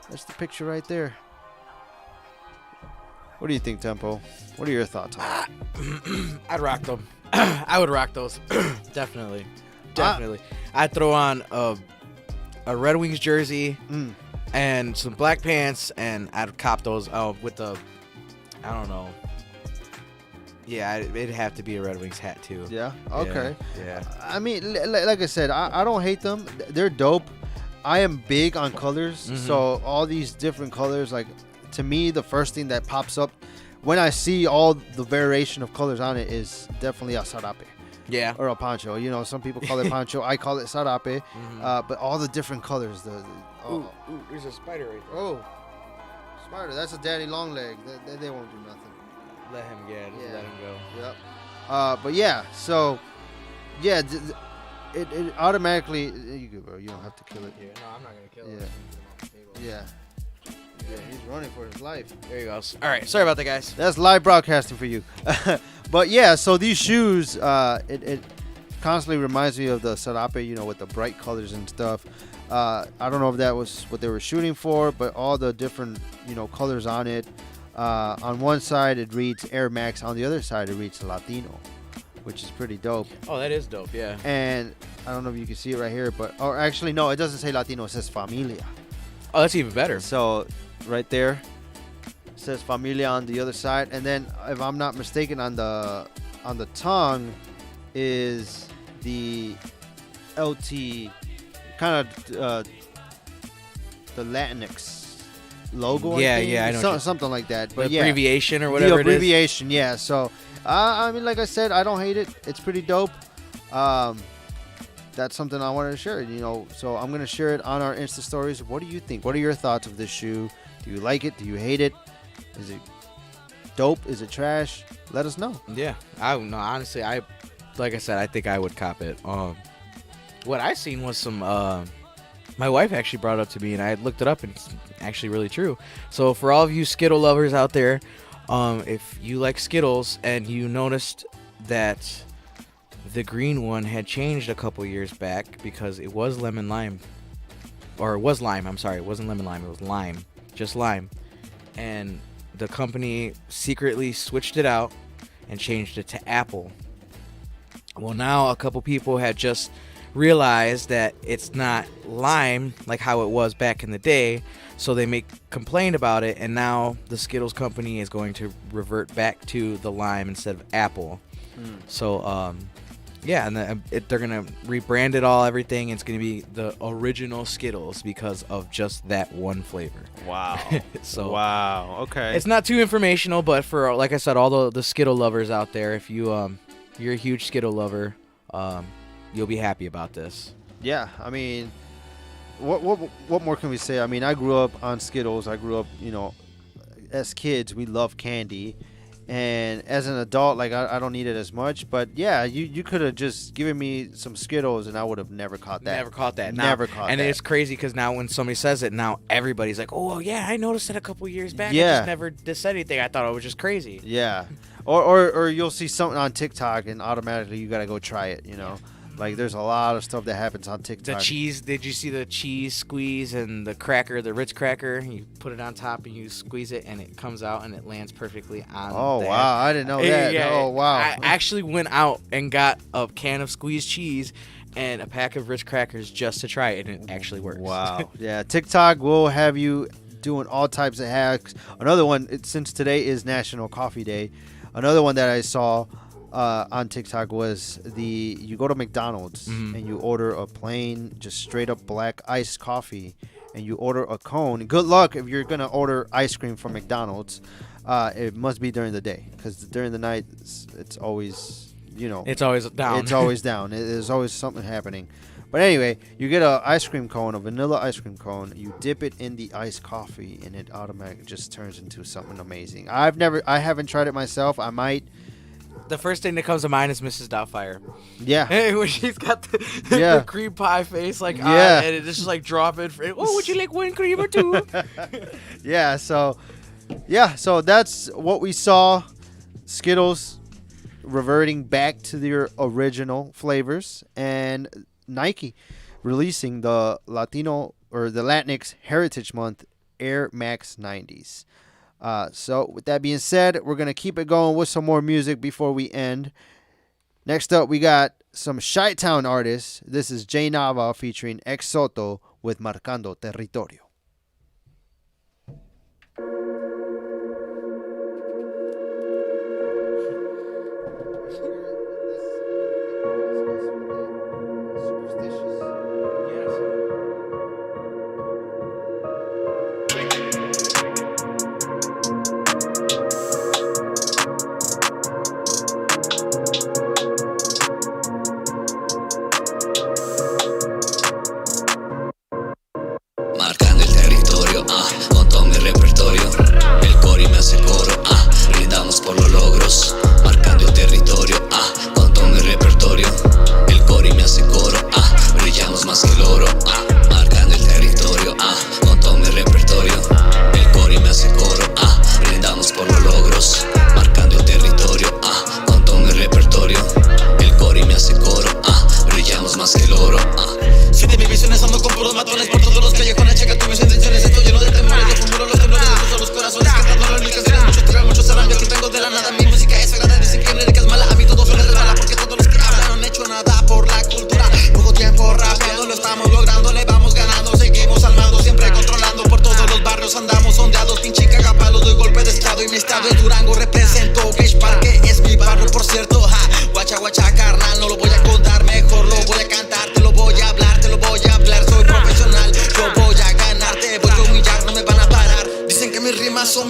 That's the picture right there. What do you think, Tempo? What are your thoughts on it? I'd rock them. I would rock those. Definitely. I'd throw on a Red Wings jersey and some black pants, and I'd cop those with the, I don't know. Yeah, it'd have to be a Red Wings hat too. Yeah? Okay. Yeah. I mean, like I said, I don't hate them. They're dope. I am big on colors, so all these different colors, like, to me, the first thing that pops up when I see all the variation of colors on it is definitely a sarape. Yeah. Or a poncho. You know, some people call it poncho. I call it sarape. But all the different colors. Ooh, there's a spider right there. Oh, spider. That's a daddy long leg. They won't do nothing. Let him, just let him go. Yep. But yeah, so, yeah, it automatically, you go, bro. You don't have to kill it. Yeah, no, I'm not going to kill it. Yeah. Yeah, he's running for his life. There you go. All right, sorry about that, guys. That's live broadcasting for you. But yeah, so these shoes, it constantly reminds me of the sarape, you know, with the bright colors and stuff. I don't know if that was what they were shooting for, but all the different, you know, colors on it. On one side, it reads Air Max. On the other side, it reads Latino, which is pretty dope. Oh, that is dope, yeah. And I don't know if you can see it right here, or actually, no, it doesn't say Latino. It says Familia. Oh, that's even better. So right there, it says Familia on the other side, and then if I'm not mistaken, on the tongue is the LT kind of the Latinx logo. I know something like that. But the abbreviation or whatever. The abbreviation, yeah. So I mean, like I said, I don't hate it. It's pretty dope. That's something I wanted to share, you know. So I'm gonna share it on our Insta stories. What do you think? What are your thoughts of this shoe? Do you like it? Do you hate it? Is it dope? Is it trash? Let us know. Yeah, honestly, like I said, I think I would cop it. What I seen was some. My wife actually brought it up to me, and I looked it up, and it's actually really true. So for all of you Skittle lovers out there, if you like Skittles and you noticed that the green one had changed a couple years back because it was lemon lime, or it was lime. I'm sorry, it wasn't lemon lime. It was lime, just lime, and the company secretly switched it out and changed it to apple. Well, now a couple people had just realized that it's not lime like how it was back in the day, so they complained about it, and now the Skittles company is going to revert back to the lime instead of apple. So yeah, and they're gonna rebrand it all, everything. It's gonna be the original Skittles because of just that one flavor. Wow. So wow. Okay. It's not too informational, but for, like I said, all the Skittle lovers out there, if you're a huge Skittle lover, you'll be happy about this. Yeah, I mean, what more can we say? I mean, I grew up on Skittles. I grew up, you know, as kids, we love candy. And as an adult, like, I don't need it as much. But, yeah, you could have just given me some Skittles, and I would have never caught that. Never caught that. And it's crazy because now when somebody says it, now everybody's like, oh, yeah, I noticed it a couple years back. Yeah. I just never said anything. I thought it was just crazy. Yeah. Or you'll see something on TikTok, and automatically you got to go try it, you know. Like, there's a lot of stuff that happens on TikTok. The cheese, did you see the cheese squeeze and the cracker, the Ritz cracker? You put it on top and you squeeze it and it comes out and it lands perfectly on Oh, there. wow. I didn't know that. Yeah, oh, wow. I actually went out and got a can of squeezed cheese and a pack of Ritz crackers just to try it, and it actually works. Wow. Yeah, TikTok will have you doing all types of hacks. Another one, since today is National Coffee Day, another one that I saw on TikTok was you go to McDonald's and you order a plain, just straight up black iced coffee, and you order a cone. Good luck if you're gonna order ice cream from McDonald's. It must be during the day, because during the night it's always, you know, it's always down. It's always down. There's always something happening. But anyway, you get a ice cream cone, a vanilla ice cream cone. You dip it in the iced coffee, and it automatically just turns into something amazing. I haven't tried it myself. I might. The first thing that comes to mind is Mrs. Doubtfire. Yeah. When she's got the cream pie face, like, yeah. And it just like drop it. Oh, would you like one cream or two? Yeah. So that's what we saw. Skittles reverting back to their original flavors, and Nike releasing the Latino or the Latinx Heritage Month Air Max 90s. So with that being said, we're going to keep it going with some more music before we end. Next up, we got some Chi-Town artists. This is Jay Nava featuring Ex Soto with Marcando Territorio.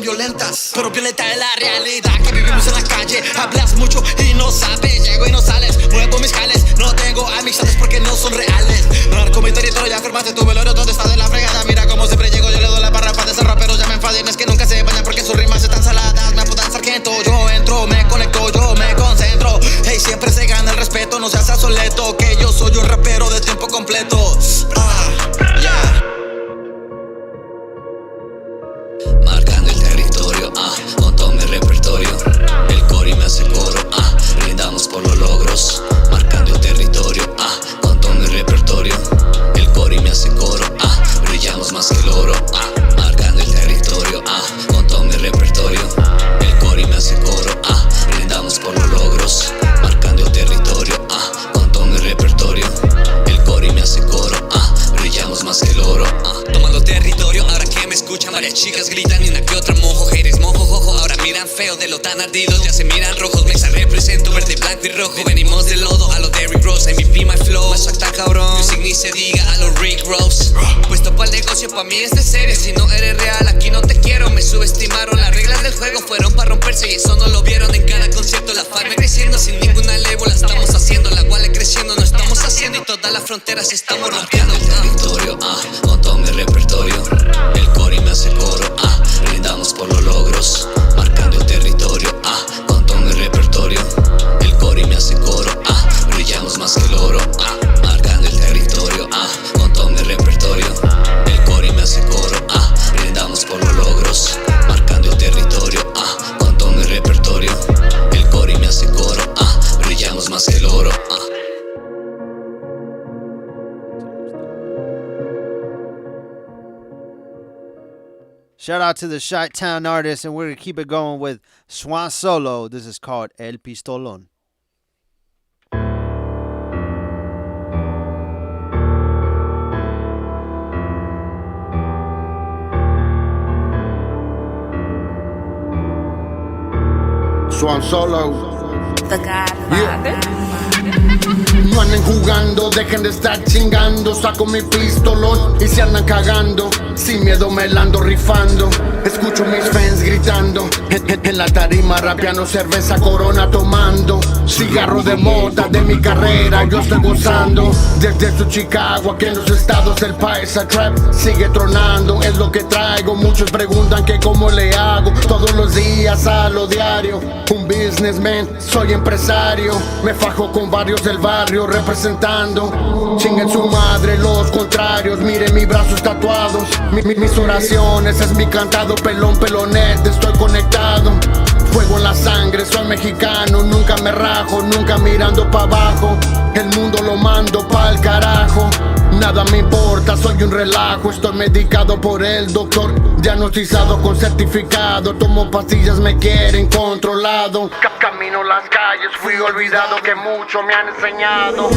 violentas, pero violenta es la realidad que vivimos en la calle. Hablas mucho y no sabes, llego y no sales, muevo mis jales, no tengo amistades porque no son reales. Marco mi territorio, ya firmaste tu velorio, ¿dónde está de la fregada? Mira como siempre llego, yo le doy la barra para ese rapero, ya me enfaden, es que nunca se bañan porque sus rimas están saladas. Me apuntan sargento, yo entro, me conecto, yo me concentro. Hey, siempre se gana el respeto, no seas obsoleto, que yo soy un rapero de tiempo completo. Yeah. Marcando el territorio, con todo mi repertorio. El cori me hace coro, brindamos por los logros. Marcando el territorio, con todo mi repertorio. El cori me hace coro, brillamos más que el oro. Marcando el territorio, con todo mi repertorio. El cori me hace coro, brindamos por los logros. Marcando el territorio, con todo mi repertorio. El cori me hace coro, brillamos más que el oro. Tomando territorio, ahora que me escuchan varias chicas gritan y una que otra mojo. Haters mojo, jojo, ahora miran feo de lo tan ardidos, ya se miran rojos. Mexa represento verde, blanco y rojo. Venimos del lodo a los Derrick Rose, MVP my flow. Más está cabrón, music ni se diga a los Rick Ross. Puesto pa'l negocio, pa' mí es de serie. Si no eres real, aquí no te quiero. Me subestimaron, las reglas del juego fueron pa' romperse y eso no lo vieron en cada concierto. La farm creciendo sin ninguna levo, la estamos haciendo. La guale creciendo, no estamos haciendo y todas las fronteras estamos rompiendo. El territorio, con todo mi repertorio. El cori me hace coro, brindamos por los logros. Marcando el territorio, con todo mi repertorio. El cori me hace coro, brillamos más que el oro. Marcando el territorio, con todo mi repertorio. El cori me hace coro, brindamos por los logros. Marcando el territorio, con todo mi repertorio. El cori me hace coro, brillamos más que el oro. Shout out to the Chi-Town artists, and we're going to keep it going with Swan Solo. This is called El Pistolón. Swan Solo. The Godfather. No anden jugando, dejen de estar chingando. Saco mi pistolón y se andan cagando. Sin miedo me la ando rifando. Escucho mis fans gritando. En la tarima rapeando, cerveza Corona tomando. Cigarro de moda de mi carrera yo estoy gozando. Desde su Chicago aquí en los estados el paisa trap sigue tronando. Es lo que traigo, muchos preguntan que cómo le hago. Todos los días a lo diario. Un businessman, soy empresario. Me fajo con varios del barrio representando. Chinguen su madre los contrarios. Miren mis brazos tatuados. Mis oraciones es mi cantado. Pelón, pelonete, estoy conectado. Fuego en la sangre, soy mexicano. Nunca me rajo, nunca mirando pa' abajo. El mundo lo mando pa'l carajo. Nada me importa, soy un relajo. Estoy medicado por el doctor, diagnosticado con certificado. Tomo pastillas, me quieren controlado. Camino las calles, fui olvidado que mucho me han enseñado.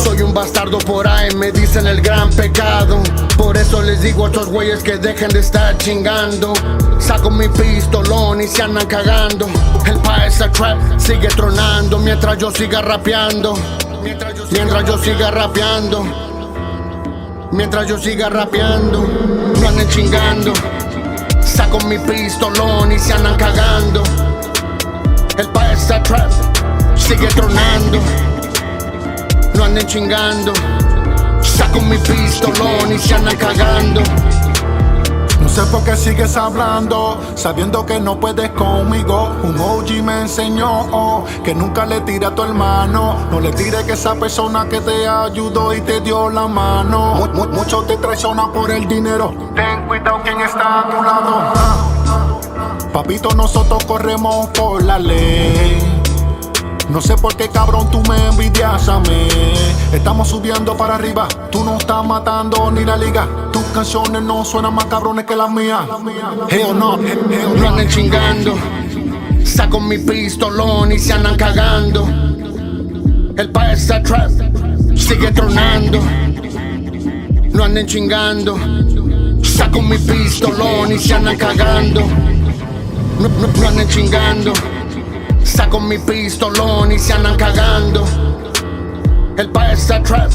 Soy un bastardo por ahí, me dicen el gran pecado. Por eso les digo a estos güeyes que dejen de estar chingando. Saco mi pistolón y se andan cagando. El paisa trap sigue tronando mientras yo siga rapeando. Mientras yo siga rapeando. Mientras yo siga rapeando. No anden chingando. Saco mi pistolón y se andan cagando. El paisa trap sigue tronando. No anden chingando. Saco mi pistolón y se andan cagando. No sé por qué sigues hablando, sabiendo que no puedes conmigo. Un OG me enseñó que nunca le tire a tu hermano. No le tire que esa persona que te ayudó y te dio la mano. Muchos te traicionan por el dinero. Ten cuidado quien está a tu lado. Papito, nosotros corremos por la ley. No sé por qué cabrón tú me envidias a mí. Estamos subiendo para arriba, tú no estás matando ni la liga. Tus canciones no suenan más cabrones que las mías. Hell no, no anden chingando. Saco mi pistolón y se andan cagando. El paisa trap sigue tronando. No anden chingando. Saco mi pistolón y se andan cagando. No anden chingando. Saco mi pistolón y se andan cagando. El paisa trap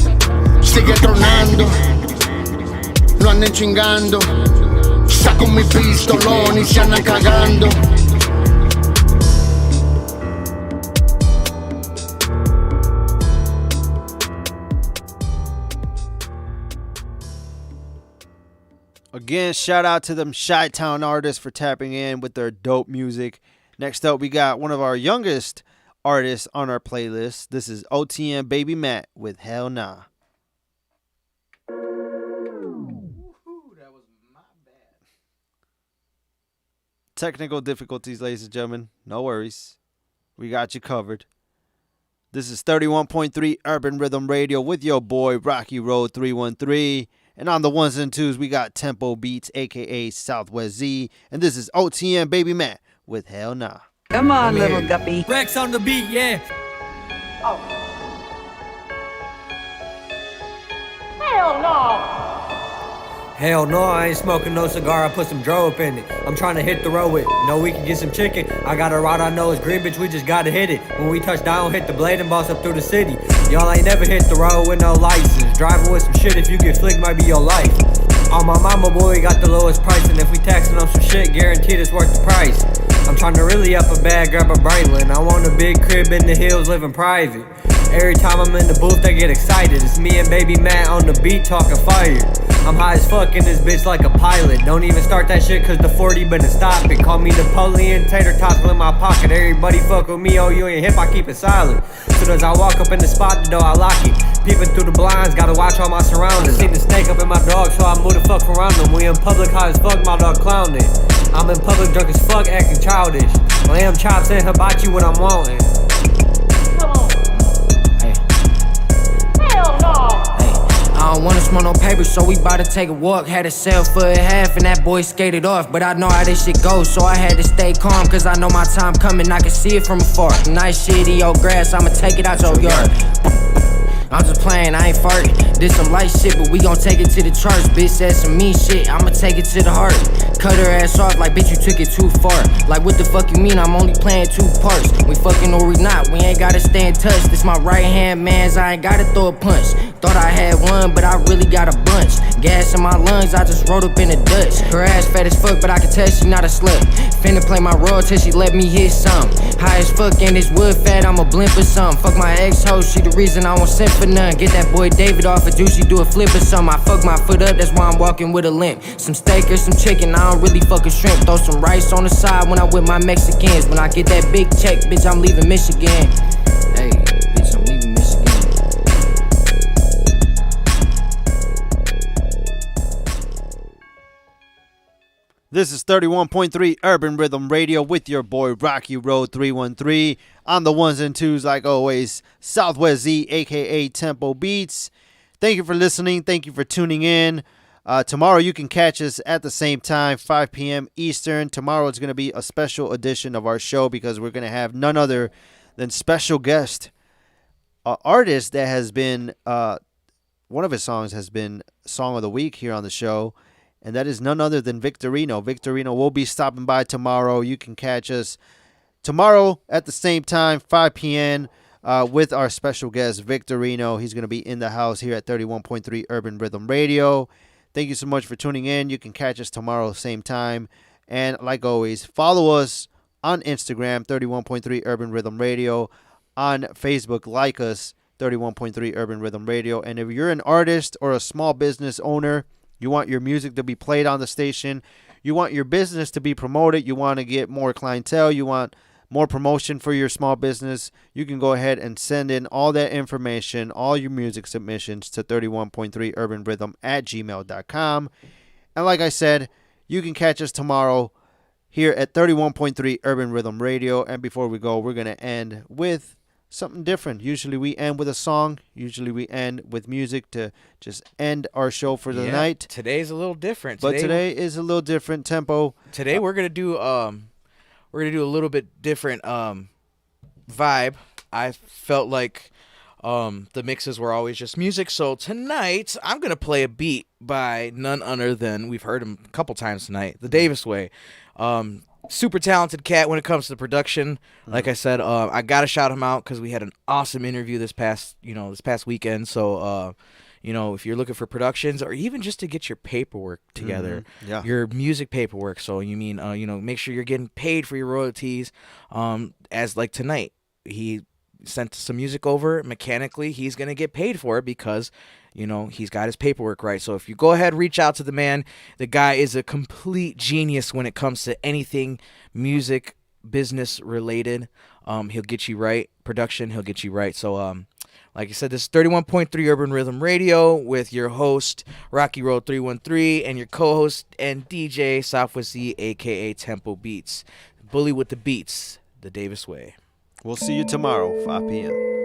sigue tronando. No anden chingando. Saco mi pistolón y se andan cagando. Again, shout out to them Chi-Town artists for tapping in with their dope music. Next up, we got one of our youngest artists on our playlist. This is OTM Baby Matt with Hell Nah. Technical difficulties, ladies and gentlemen. No worries. We got you covered. This is 31.3 Urban Rhythm Radio with your boy RockyRoad313. And on the ones and twos, we got Tempo Beats, a.k.a. SwZee. And this is OTM Baby Matt with Hell Nah. Come on, little guppy. Rex on the beat, yeah. Oh. Hell no. Hell no, I ain't smoking no cigar, I put some dro up in it. I'm trying to hit the road with, know we can get some chicken. I got a route I know it's green, bitch, we just gotta hit it. When we touch down, hit the blade and boss up through the city. Y'all ain't never hit the road with no license. Driving with some shit, if you get flicked, might be your life. On my mama, boy, we got the lowest price. And if we taxing on some shit, guaranteed it's worth the price. I'm trying to really up a bag, grab a Breitling. I want a big crib in the hills, living private. Every time I'm in the booth, they get excited. It's me and Baby Matt on the beat, talking fire. I'm high as fuck in this bitch like a pilot. Don't even start that shit cause the 40 been to stop it. Call me Napoleon, tater tots in my pocket. Everybody fuck with me, oh you ain't hip, I keep it silent. Soon as I walk up in the spot, the door I lock it. Peeping through the blinds, gotta watch all my surroundings. See the snake up in my dog, so I move the fuck around them. We in public high as fuck, my dog clowning. I'm in public drunk as fuck, acting childish. Lamb chops and hibachi what I'm wanting. Hell no. I don't wanna smoke no paper, so we bout to take a walk. Had a sell for a half and that boy skated off. But I know how this shit goes, so I had to stay calm. Cause I know my time coming, I can see it from afar. Nice shit in your grass, I'ma take it out your yard. I'm just playing, I ain't farting. Did some light shit, but we gon' take it to the charts. Bitch said some mean shit, I'ma take it to the heart. Cut her ass off like, bitch, you took it too far. Like, what the fuck you mean, I'm only playing two parts. We fucking or we not, we ain't gotta stay in touch. This my right hand mans, I ain't gotta throw a punch. Thought I had one, but I really got a bunch. Gas in my lungs, I just rolled up in a Dutch. Her ass fat as fuck, but I can tell she not a slut. Finna play my role till she let me hit some. High as fuck and this wood fat, I'm a blimp or something. Fuck my ex-hoe, she the reason I won't send for none. Get that boy David off a juicy, do a flip or something. I fuck my foot up, that's why I'm walking with a limp. Some steak or some chicken, I don't really fuck a shrimp. Throw some rice on the side when I with my Mexicans. When I get that big check, bitch, I'm leaving Michigan. Hey, bitch, I'm leaving Michigan. This is 31.3 Urban Rhythm Radio with your boy RockyRoad313. On the ones and twos, like always, SwZee, a.k.a. Tempo Beats. Thank you for listening. Thank you for tuning in. Tomorrow you can catch us at the same time, 5 p.m. Eastern. Tomorrow is going to be a special edition of our show because we're going to have none other than special guest, artist that has been, one of his songs has been Song of the Week here on the show. And that is none other than Victorino. Victorino will be stopping by tomorrow. You can catch us tomorrow at the same time, 5 p.m. With our special guest, Victorino. He's going to be in the house here at 31.3 Urban Rhythm Radio. Thank you so much for tuning in. You can catch us tomorrow, same time. And like always, follow us on Instagram, 31.3 Urban Rhythm Radio. On Facebook, like us, 31.3 Urban Rhythm Radio. And if you're an artist or a small business owner, you want your music to be played on the station, you want your business to be promoted, you want to get more clientele, you want more promotion for your small business, you can go ahead and send in all that information, all your music submissions to 31.3urbanrhythm@gmail.com. And like I said, you can catch us tomorrow here at 31.3 Urban Rhythm Radio. And before we go, we're going to end with something different. Usually we end with a song. Usually we end with music to just end our show for the night. Today's a little different. But today is a little different tempo. Today we're gonna do a little bit different vibe. I felt like the mixes were always just music, so tonight I'm gonna play a beat by none other than, we've heard him a couple times tonight, the Davis Way. Super talented cat when it comes to the production. Like I said, I gotta shout him out because we had an awesome interview this past weekend. So you know, if you're looking for productions or even just to get your paperwork together, Yeah. your music paperwork. So you mean, you know, make sure you're getting paid for your royalties. As like tonight, he sent some music over mechanically. He's going to get paid for it because, you know, he's got his paperwork right. So if you go ahead, reach out to the man. The guy is a complete genius when it comes to anything music business related. He'll get you right. Production, he'll get you right. So, like I said, this is 31.3 Urban Rhythm Radio with your host, RockyRoad313, and your co-host and DJ, SwZee, a.k.a. Tempo Beats. Bully with the beats, the Davis way. We'll see you tomorrow, 5 p.m.